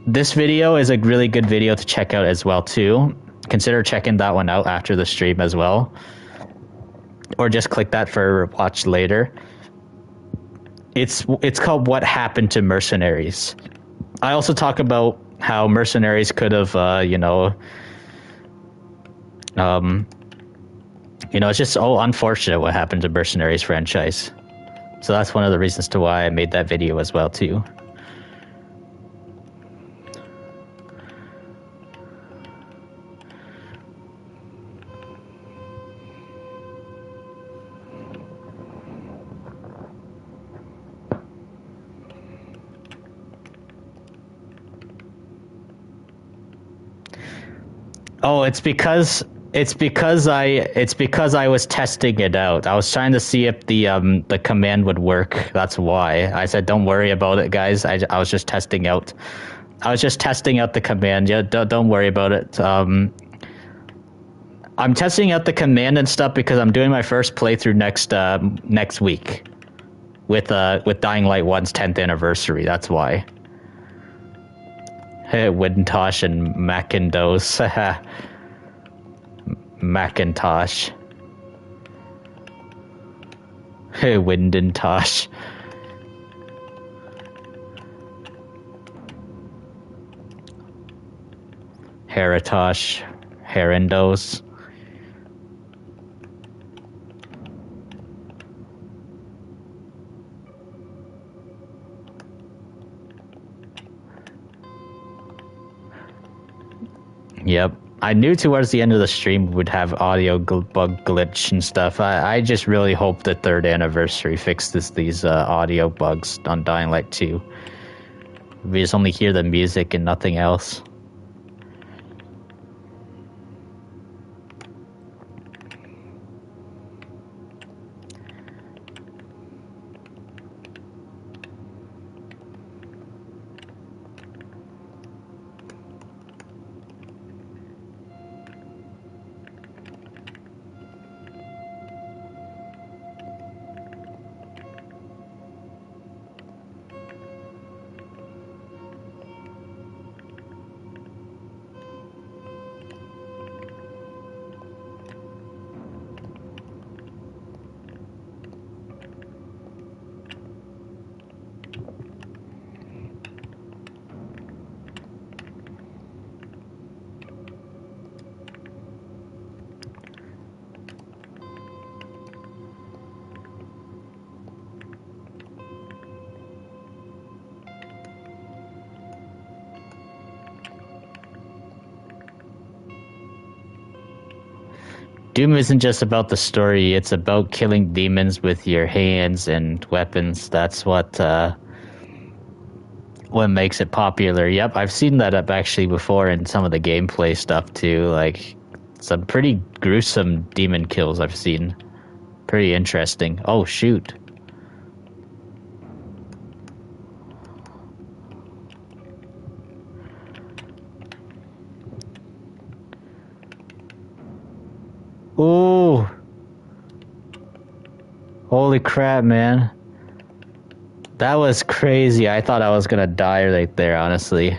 This video is a really good video to check out as well, too. Consider checking that one out after the stream as well. Or just click that for watch later. It's called What Happened to Mercenaries. I also talk about how Mercenaries could have, it's just unfortunate what happened to Mercenaries franchise. So that's one of the reasons to why I made that video as well too. Oh, it's because I was testing it out. I was trying to see if the command would work. That's why I said, "Don't worry about it, guys." I was just testing out. I was just testing out the command. Yeah, don't worry about it. I'm testing out the command and stuff because I'm doing my first playthrough next week with Dying Light 1's 10th anniversary. That's why. Hey, Wintosh and Macintosh. Macintosh. Hey, Windintosh. Heritosh. Herendos. Yep. I knew towards the end of the stream we would have audio bug glitch and stuff. I just really hope the 3rd anniversary fixes these audio bugs on Dying Light 2. We just only hear the music and nothing else. Doom isn't just about the story, it's about killing demons with your hands and weapons. That's what makes it popular. Yep, I've seen that up actually before in some of the gameplay stuff too. Like, some pretty gruesome demon kills I've seen. Pretty interesting. Oh, shoot. Ooh. Holy crap, man. That was crazy. I thought I was gonna die right there, honestly.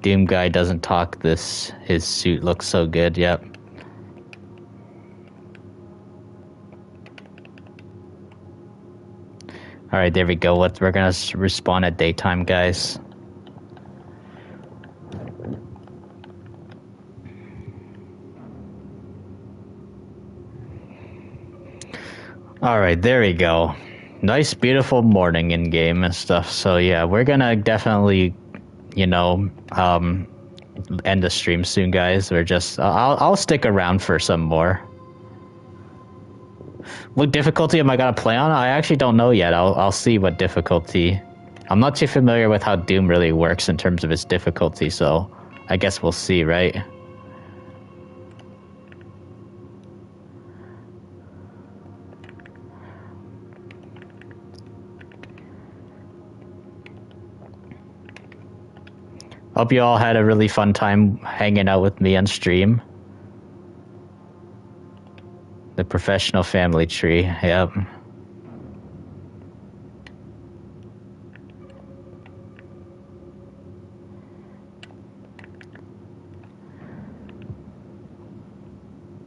Doom guy doesn't talk this. His suit looks so good, yep. Alright, there we go. We're gonna respawn at daytime, guys. Alright, there we go. Nice, beautiful morning in game and stuff. So yeah, we're gonna definitely, end the stream soon, guys. We're just, I'll stick around for some more. What difficulty am I gonna play on? I actually don't know yet. I'll see what difficulty. I'm not too familiar with how Doom really works in terms of its difficulty, so I guess we'll see, right? Hope you all had a really fun time hanging out with me on stream. The professional family tree, yep.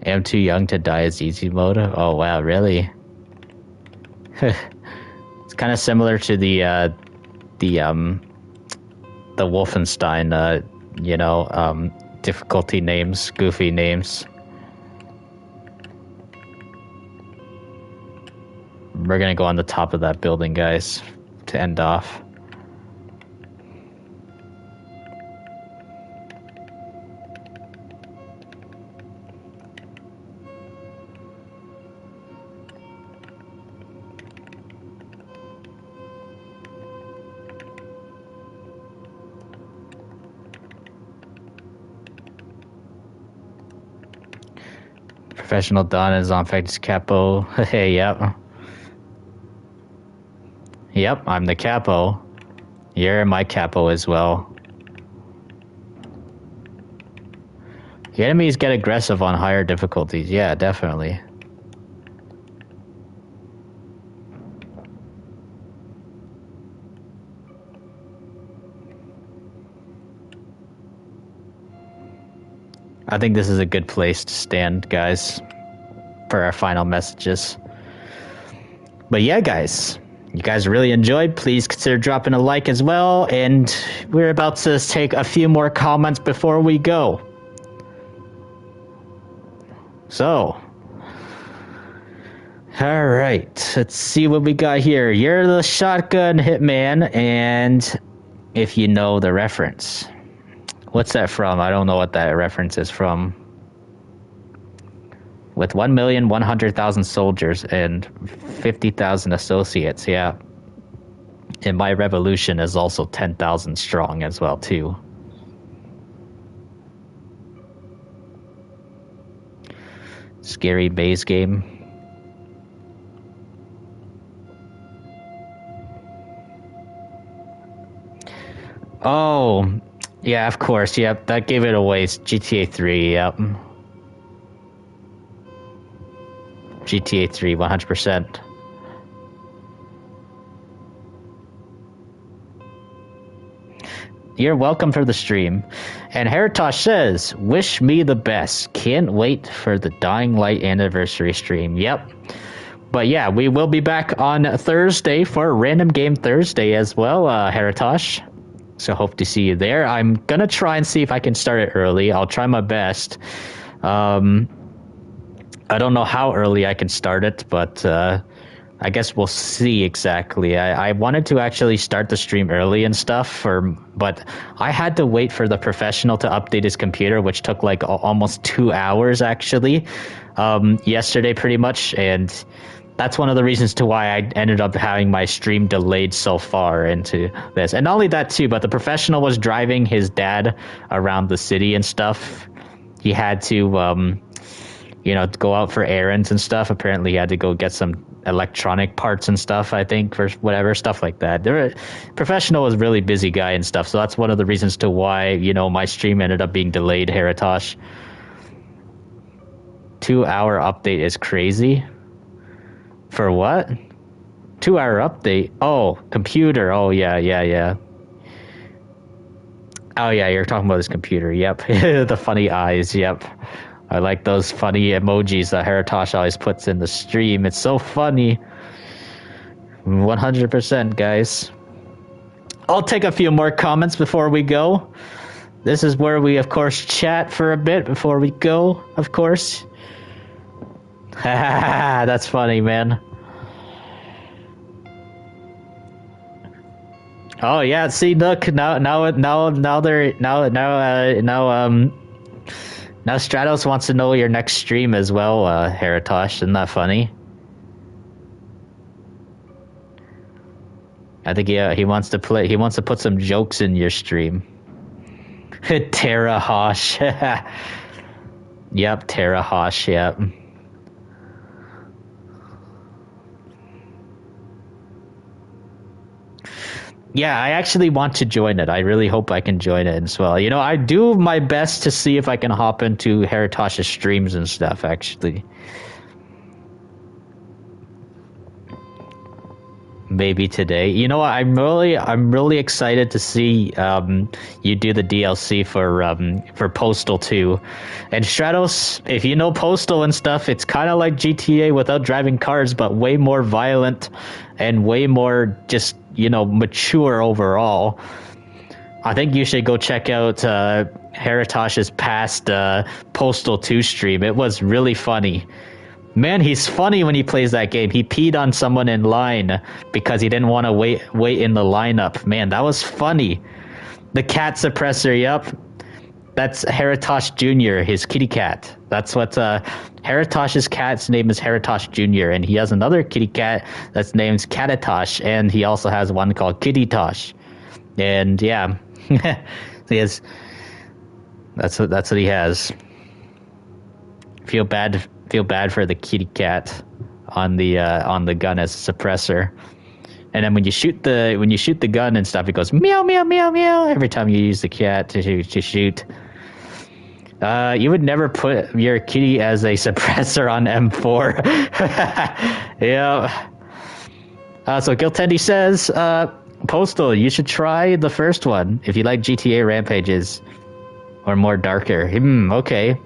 I'm too young to die as easy mode. Oh wow, really? It's kind of similar to the Wolfenstein, difficulty names, goofy names. We're gonna go on the top of that building, guys, to end off. Professional Don is on Factus Capo. Hey, yep. Yep, I'm the capo. You're my capo as well. The enemies get aggressive on higher difficulties. Yeah, definitely. I think this is a good place to stand, guys, for our final messages. But yeah, guys, you guys really enjoyed. Please consider dropping a like as well. And we're about to take a few more comments before we go. So, all right, let's see what we got here. You're the shotgun hitman, and if you know the reference. What's that from? I don't know what that reference is from. With 1,100,000 soldiers and 50,000 associates, yeah. And my revolution is also 10,000 strong as well, too. Scary base game. Oh, yeah, of course, yep. That gave it away. It's GTA 3, yep. GTA 3, 100%. You're welcome for the stream. And Heritosh says, wish me the best. Can't wait for the Dying Light anniversary stream. Yep. But yeah, we will be back on Thursday for Random Game Thursday as well, Heritosh. So hope to see you there. I'm going to try and see if I can start it early. I'll try my best. I don't know how early I can start it, but I guess we'll see exactly. I wanted to actually start the stream early and stuff, but I had to wait for the professional to update his computer, which took like almost 2 hours actually, yesterday pretty much, and that's one of the reasons to why I ended up having my stream delayed so far into this. And not only that too, but the professional was driving his dad around the city and stuff. He had to, go out for errands and stuff. Apparently he had to go get some electronic parts and stuff, I think, for whatever, stuff like that. Professional was a really busy guy and stuff, so that's one of the reasons to why, my stream ended up being delayed, Heritosh. 2 hour update is crazy. For what? 2 hour update? Oh, computer. Oh, yeah. Oh, yeah, you're talking about his computer. Yep. The funny eyes. Yep. I like those funny emojis that Heritosh always puts in the stream. It's so funny. 100%, guys. I'll take a few more comments before we go. This is where we, of course, chat for a bit before we go, of course. That's funny, man. Oh yeah, see, look, now Stratos wants to know your next stream as well, Heritosh. Isn't that funny? I think he wants to put some jokes in your stream. Terra Hosh. Yep, Terra Hosh, yep. Yeah, I actually want to join it. I really hope I can join it as well. You know, I do my best to see if I can hop into Heritosh's streams and stuff, actually. Maybe today. You know what? I'm really excited to see you do the DLC for Postal 2. And Stratos, if you know Postal and stuff, it's kind of like GTA without driving cars, but way more violent and way more just, you know, mature overall. I think you should go check out Heritosh's past Postal 2 stream. It was really funny. Man, he's funny when he plays that game. He peed on someone in line because he didn't want to wait in the lineup. Man, that was funny. The cat suppressor, yep. That's Heritosh Jr., his kitty cat. That's what Heritosh's cat's name is Heritosh Jr., and he has another kitty cat that's named Catatosh, and he also has one called Kittytosh. And yeah, he has. That's what he has. Feel bad for the kitty cat on the gun as a suppressor. And then when you shoot the gun and stuff, it goes meow meow meow meow every time you use the cat to shoot. You would never put your kitty as a suppressor on M4. Yeah. So Giltendi says, Postal, you should try the first one if you like GTA Rampages or more darker. Okay.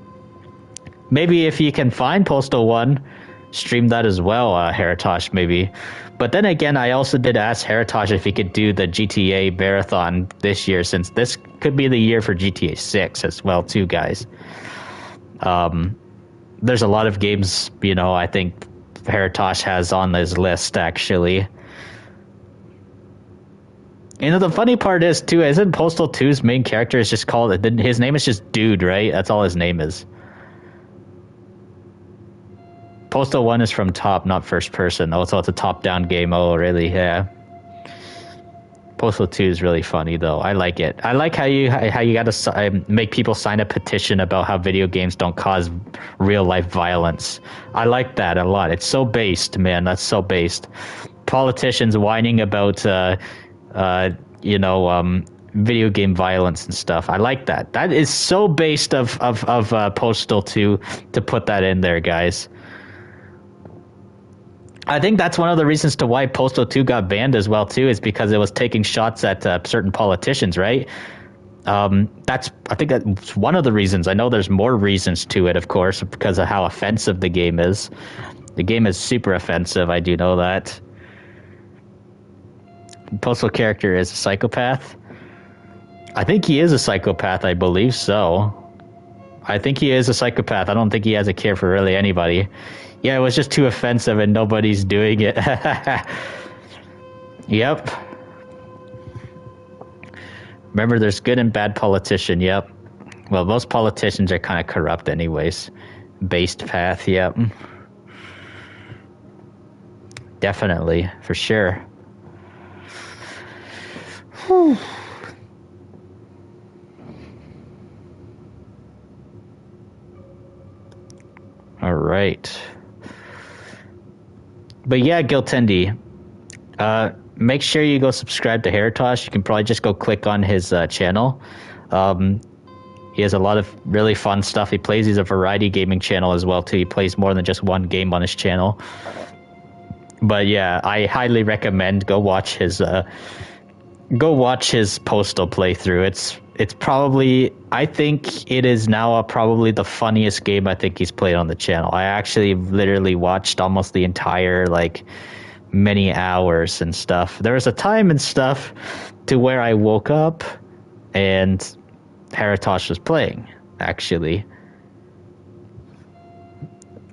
Maybe if you can find Postal 1, stream that as well, Heritosh, maybe. But then again, I also did ask Heritosh if he could do the GTA Marathon this year, since this could be the year for GTA 6 as well, too, guys. There's a lot of games, you know, I think Heritosh has on his list, actually. You know, the funny part is, too, isn't Postal 2's main character is just called... His name is just Dude, right? That's all his name is. Postal 1 is from top, not first person. Oh, so it's a top-down game. Oh, really? Yeah. Postal 2 is really funny, though. I like it. I like how you got to make people sign a petition about how video games don't cause real-life violence. I like that a lot. It's so based, man. That's so based. Politicians whining about, video game violence and stuff. I like that. That is so based of Postal 2 to put that in there, guys. I think that's one of the reasons to why Postal 2 got banned as well, too, is because it was taking shots at certain politicians, right? I think that's one of the reasons. I know there's more reasons to it, of course, because of how offensive the game is. The game is super offensive, I do know that. Postal character is a psychopath. I think he is a psychopath, I believe so. I think he is a psychopath. I don't think he has a care for really anybody. Yeah, it was just too offensive and nobody's doing it. Yep. Remember, there's good and bad politician, yep. Well, most politicians are kind of corrupt anyways. Based path, yep. Definitely, for sure. Whew. All right. But yeah, Giltendi, make sure you go subscribe to Heritosh. You can probably just go click on his channel. He has a lot of really fun stuff. He's a variety gaming channel as well, too. He plays more than just one game on his channel. But yeah, I highly recommend go watch his Postal playthrough. It's probably, I think it is now probably the funniest game I think he's played on the channel. I actually literally watched almost the entire, many hours and stuff. There was a time and stuff to where I woke up and Heritosh was playing, actually.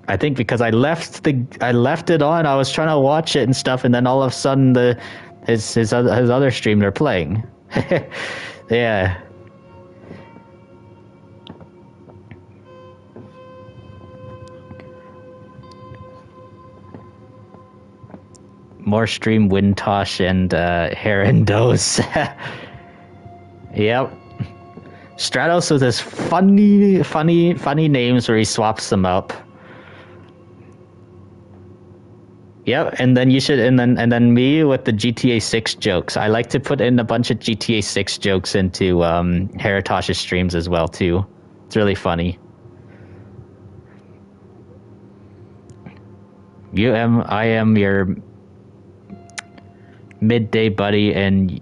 I think because I left it on, I was trying to watch it and stuff, and then all of a sudden his other stream they're playing. Yeah. More stream Wintosh and Herondos. Yep. Stratos with his funny names where he swaps them up. Yep, and then you should, and then me with the GTA 6 jokes. I like to put in a bunch of GTA 6 jokes into Heritosh's streams as well too. It's really funny. I am your midday buddy, and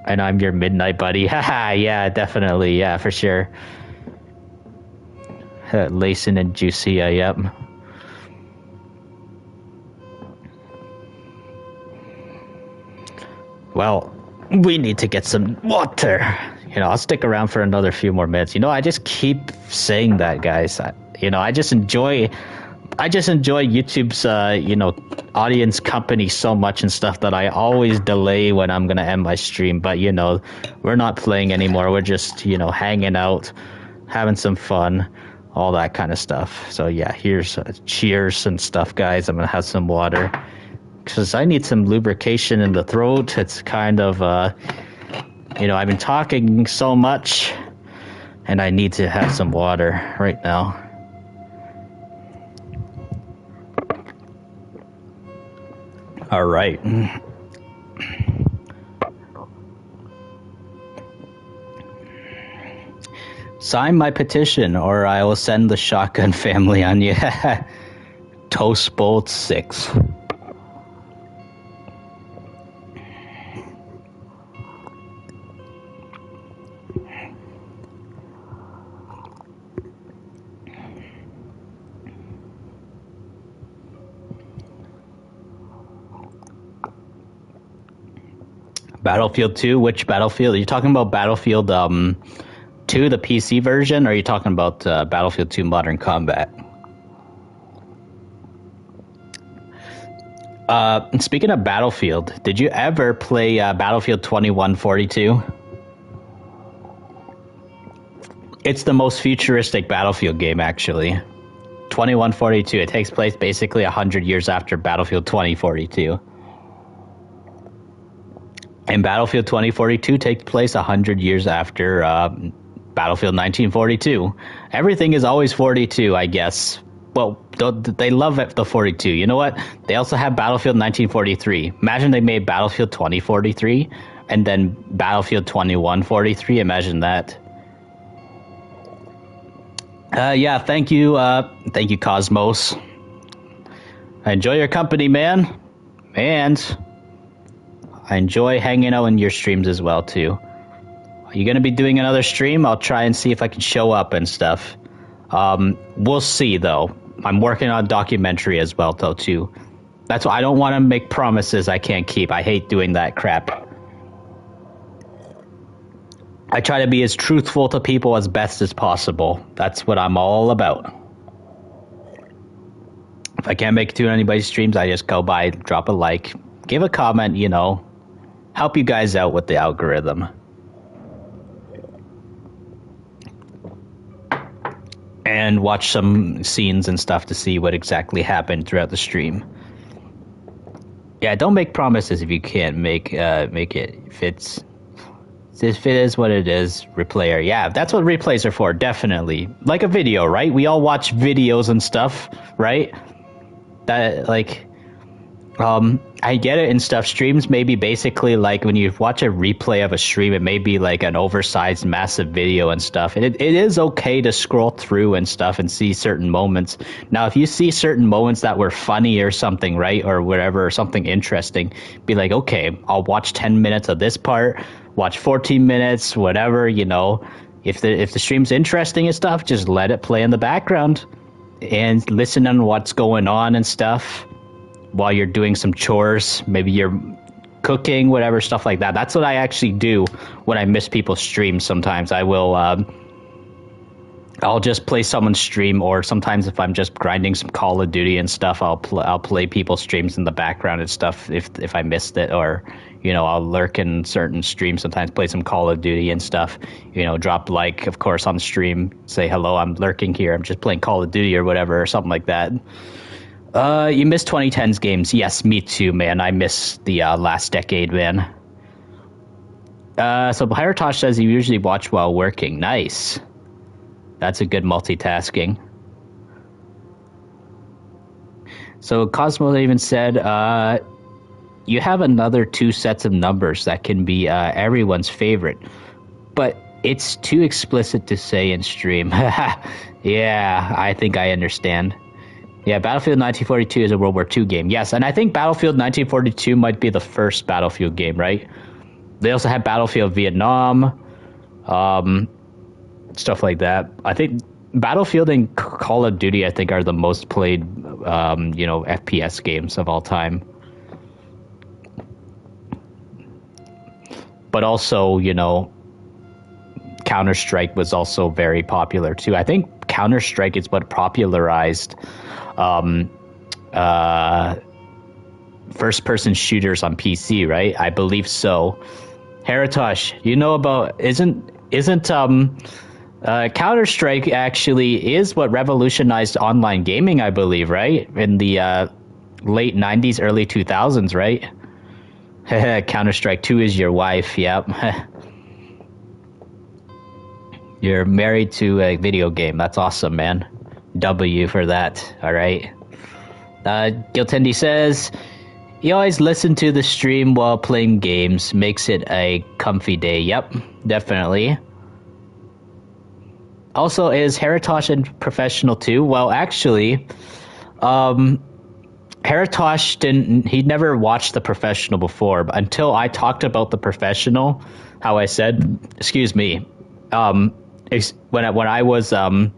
I'm your midnight buddy. Haha, yeah, definitely, yeah, for sure. Lacing and juicy, yep. Well, we need to get some water. I'll stick around for another few more minutes. I just keep saying that, guys. I just enjoy YouTube's, audience company so much and stuff that I always delay when I'm going to end my stream. But, we're not playing anymore. We're just, hanging out, having some fun, all that kind of stuff. So, yeah, here's cheers and stuff, guys. I'm going to have some water because I need some lubrication in the throat. It's kind of, I've been talking so much and I need to have some water right now. All right. Sign my petition or I will send the shotgun family on you. Toast Bolt 6. Battlefield 2? Which Battlefield? Are you talking about Battlefield 2, the PC version, or are you talking about Battlefield 2 Modern Combat? Speaking of Battlefield, did you ever play Battlefield 2142? It's the most futuristic Battlefield game, actually. 2142. It takes place basically 100 years after Battlefield 2042. And Battlefield 2042 takes place 100 years after Battlefield 1942. Everything is always 42, I guess. Well, they love the 42. You know what? They also have Battlefield 1943. Imagine they made Battlefield 2043 and then Battlefield 2143. Imagine that. Yeah, thank you. Thank you, Cosmos. I enjoy your company, man. And I enjoy hanging out in your streams as well, too. Are you going to be doing another stream? I'll try and see if I can show up and stuff. We'll see, though. I'm working on a documentary as well, though, too. That's why I don't want to make promises I can't keep. I hate doing that crap. I try to be as truthful to people as best as possible. That's what I'm all about. If I can't make it to anybody's streams, I just go by, drop a like, give a comment, help you guys out with the algorithm. And watch some scenes and stuff to see what exactly happened throughout the stream. Yeah, don't make promises if you can't make it. If it is what it is, replayer. Yeah, that's what replays are for, definitely. Like a video, right? We all watch videos and stuff, right? I get it and stuff. Streams may be basically like when you watch a replay of a stream, it may be like an oversized, massive video and stuff. And it is okay to scroll through and stuff and see certain moments. Now, if you see certain moments that were funny or something, right, or whatever, or something interesting, be like, okay, I'll watch 10 minutes of this part, watch 14 minutes, whatever, If the stream's interesting and stuff, just let it play in the background and listen on what's going on and stuff. While you're doing some chores, maybe you're cooking, whatever, stuff like that. That's what I actually do when I miss people's streams. Sometimes I will, I'll just play someone's stream, or sometimes if I'm just grinding some Call of Duty and stuff, I'll play people's streams in the background and stuff if I missed it, or I'll lurk in certain streams. Sometimes play some Call of Duty and stuff. Drop like, of course, on the stream, say hello, I'm lurking here. I'm just playing Call of Duty or whatever, or something like that. You miss 2010's games. Yes, me too, man. I miss the last decade, man. So Hiratosh says you usually watch while working. Nice. That's a good multitasking. So Cosmo even said, you have another 2 sets of numbers that can be everyone's favorite, but it's too explicit to say in stream. Yeah, I think I understand. Yeah, Battlefield 1942 is a World War II game. Yes, and I think Battlefield 1942 might be the first Battlefield game, right? They also had Battlefield Vietnam, stuff like that. I think Battlefield and Call of Duty, I think, are the most played, FPS games of all time. But also, Counter-Strike was also very popular too. I think Counter-Strike is what popularized first-person shooters on PC, right? I believe so. Heritosh, you know about isn't Counter-Strike actually is what revolutionized online gaming, I believe, right? In the late 90s, early 2000s, right? Counter-Strike 2 is your wife, yep. You're married to a video game. That's awesome, man. W for that, all right? Giltendi says, you always listen to the stream while playing games. Makes it a comfy day. Yep, definitely. Also, is Heritosh a professional too? Well, actually, Heritosh he'd never watched The Professional before, but until I talked about The Professional, how I said, excuse me, when I was, talking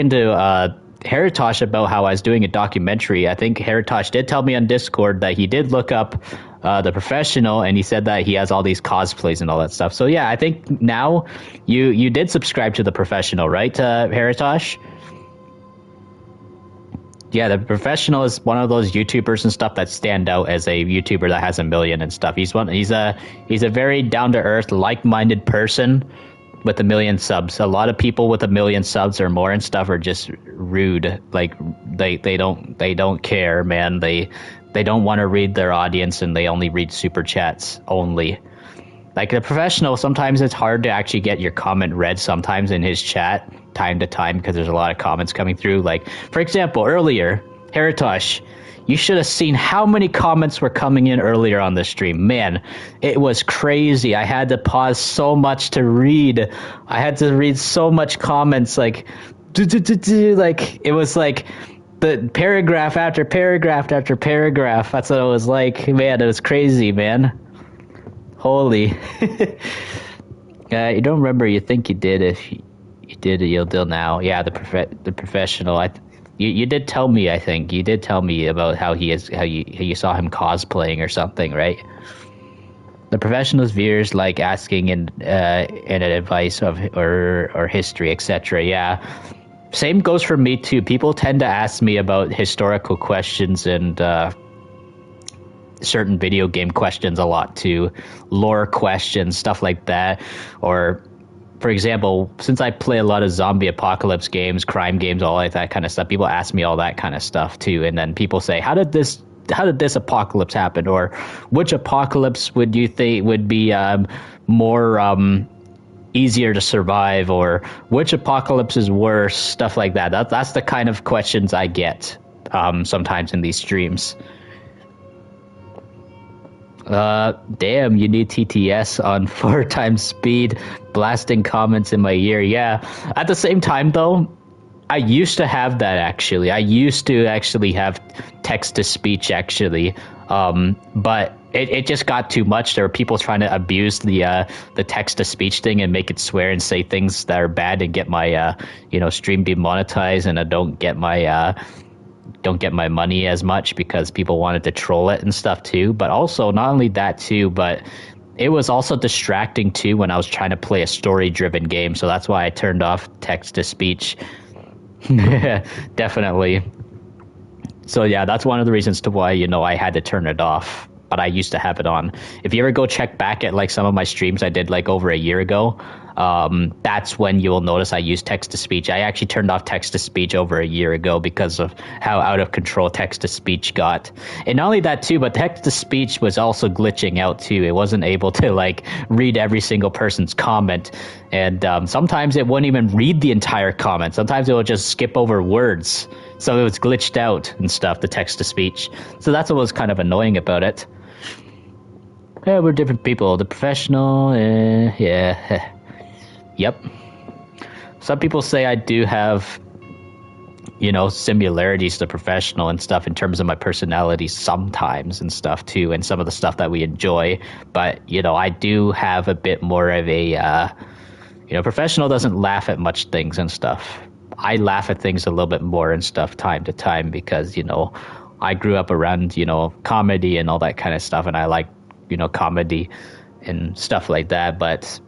to Heritosh about how I was doing a documentary, I think Heritosh did tell me on Discord that he did look up The Professional, and he said that he has all these cosplays and all that stuff. So yeah, I think now you did subscribe to The Professional, right, Heritosh? Yeah, The Professional is one of those YouTubers and stuff that stand out as a YouTuber that has a million and stuff. He's a very down to earth, like-minded person with a million subs. A lot of people with a million subs or more and stuff are just rude. Like they don't care, man. They don't want to read their audience, and they only read super chats only. Like The Professional, sometimes it's hard to actually get your comment read sometimes in his chat time to time because there's a lot of comments coming through. Like, for example, earlier, Heritosh, you should have seen how many comments were coming in earlier on the stream. Man, it was crazy. I had to pause so much to read. I had to read so much comments, like, like, it was like the paragraph after paragraph after paragraph. That's what it was like. Man, it was crazy, man. Holy. You don't remember, you think you did. If you did, you'll do now. Yeah, the Professional. You did tell me, I think. You did tell me about how you saw him cosplaying or something, right? The Professional's viewers like asking in advice of or history, etc. Yeah. Same goes for me too. People tend to ask me about historical questions and certain video game questions a lot too, lore questions, stuff like that. Or, for example, since I play a lot of zombie apocalypse games, crime games, all like that kind of stuff, people ask me all that kind of stuff too. And then people say, how did this apocalypse happen? Or which apocalypse would you think would be more easier to survive? Or which apocalypse is worse? Stuff like that. That's the kind of questions I get sometimes in these streams. Damn, you need TTS on 4 times speed, blasting comments in my ear. Yeah. At the same time, though, I used to have that, actually. I used to actually have text-to-speech, actually. But it just got too much. There were people trying to abuse the text-to-speech thing and make it swear and say things that are bad and get my, stream demonetized, and I don't get my money as much because people wanted to troll it and stuff too. But also, not only that too, but it was also distracting too when I was trying to play a story-driven game. So that's why I turned off text-to-speech. Definitely. So yeah, that's one of the reasons to why, I had to turn it off. But I used to have it on. If you ever go check back at like some of my streams I did like over a year ago, that's when you'll notice I use text-to-speech. I actually turned off text-to-speech over a year ago because of how out of control text-to-speech got. And not only that too, but text-to-speech was also glitching out too. It wasn't able to like read every single person's comment. And sometimes it wouldn't even read the entire comment. Sometimes it would just skip over words So it was glitched out and stuff, the text-to-speech. So that's what was kind of annoying about it. Yeah, we're different people. The professional, yeah. Yep. Some people say I do have, similarities to professional and stuff in terms of my personality sometimes and stuff too, and some of the stuff that we enjoy. But, I do have a bit more of a, professional doesn't laugh at much things and stuff. I laugh at things a little bit more and stuff time to time because, I grew up around, comedy and all that kind of stuff, and I like, comedy and stuff like that. But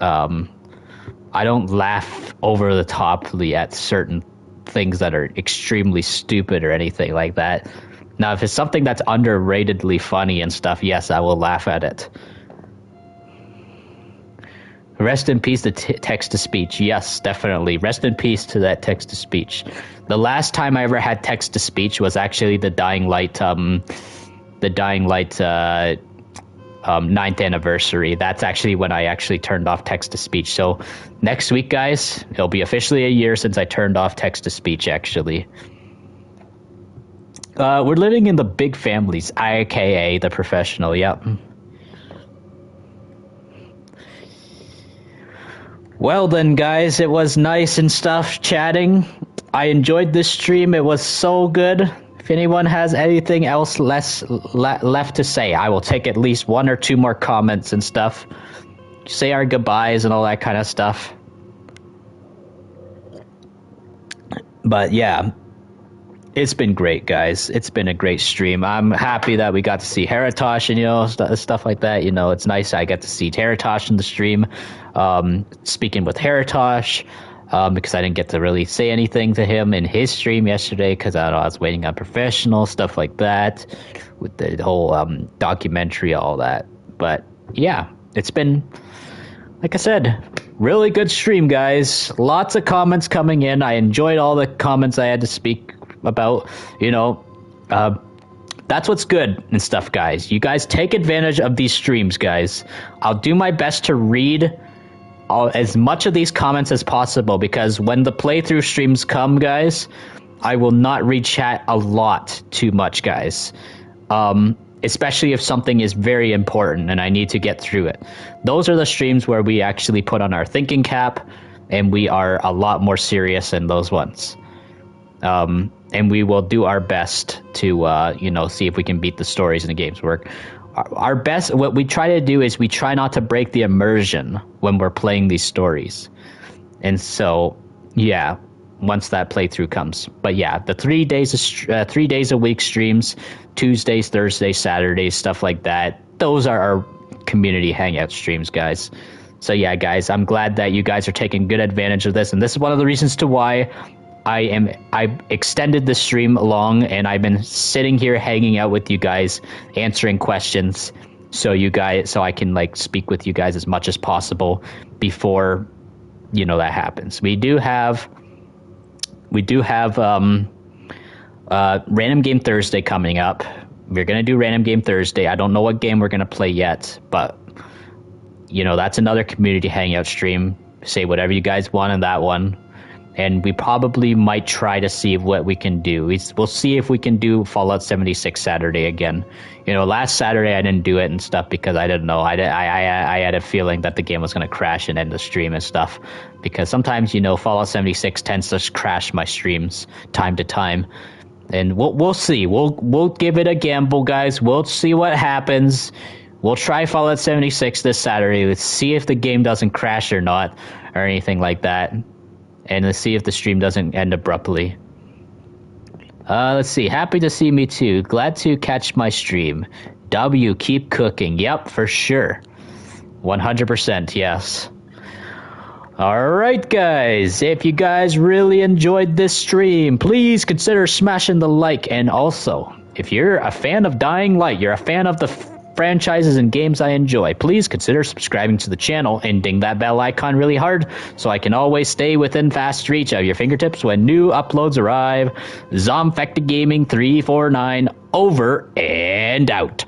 I don't laugh over the toply at certain things that are extremely stupid or anything like that. Now, if it's something that's underratedly funny and stuff, yes, I will laugh at it. Rest in peace to text-to-speech. Yes, definitely. Rest in peace to that text-to-speech. The last time I ever had text-to-speech was actually the Dying Light 9th anniversary. That's actually when I actually turned off text-to-speech. So next week, guys, it'll be officially a year since I turned off text-to-speech, actually. We're living in the big families, aka the professional, yep. Well then, guys, it was nice and stuff chatting. I enjoyed this stream. It was so good. If anyone has anything else left to say, I will take at least 1 or 2 more comments and stuff. Say our goodbyes and all that kind of stuff. But yeah, it's been great, guys. It's been a great stream. I'm happy that we got to see Heratosh and, stuff like that. It's nice I got to see Heratosh in the stream. Speaking with Heratosh. Because I didn't get to really say anything to him in his stream yesterday because I was waiting on professional stuff like that with the whole documentary, all that. But yeah, it's been, like I said, really good stream, guys. Lots of comments coming in. I enjoyed all the comments I had to speak about. That's what's good and stuff, guys. You guys take advantage of these streams, guys. I'll do my best to read as much of these comments as possible because when the playthrough streams come, guys, I will not read chat a lot too much, guys. Especially if something is very important and I need to get through it. Those are the streams where we actually put on our thinking cap and we are a lot more serious in those ones. And we will do our best to, see if we can beat the stories and the games work. Our best, what we try to do is we try not to break the immersion when we're playing these stories. And so, yeah, once that playthrough comes. But yeah, the 3 days a week streams, Tuesdays, Thursdays, Saturdays, stuff like that. Those are our community hangout streams, guys. So yeah, guys, I'm glad that you guys are taking good advantage of this. And this is one of the reasons to why I extended the stream along, and I've been sitting here hanging out with you guys, answering questions, so I can speak with you guys as much as possible before that happens. We do have Random Game Thursday coming up. We're gonna do Random Game Thursday. I don't know what game we're gonna play yet, but that's another community hangout stream. Say whatever you guys want in that one. And we probably might try to see what we can do. We'll see if we can do Fallout 76 Saturday again. Last Saturday I didn't do it and stuff because I didn't know. I had a feeling that the game was going to crash and end the stream and stuff. Because sometimes, Fallout 76 tends to crash my streams time to time. And we'll see. We'll give it a gamble, guys. We'll see what happens. We'll try Fallout 76 this Saturday. Let's see if the game doesn't crash or not, or anything like that. And let's see if the stream doesn't end abruptly. Let's see. Happy to see me too. Glad to catch my stream. W, keep cooking. Yep, for sure. 100%, yes. Alright, guys. If you guys really enjoyed this stream, please consider smashing the like. And also, if you're a fan of Dying Light, you're a fan of the franchises and games I enjoy, please consider subscribing to the channel and ding that bell icon really hard so I can always stay within fast reach of your fingertips when new uploads arrive. Zomfected Gaming 349 over and out.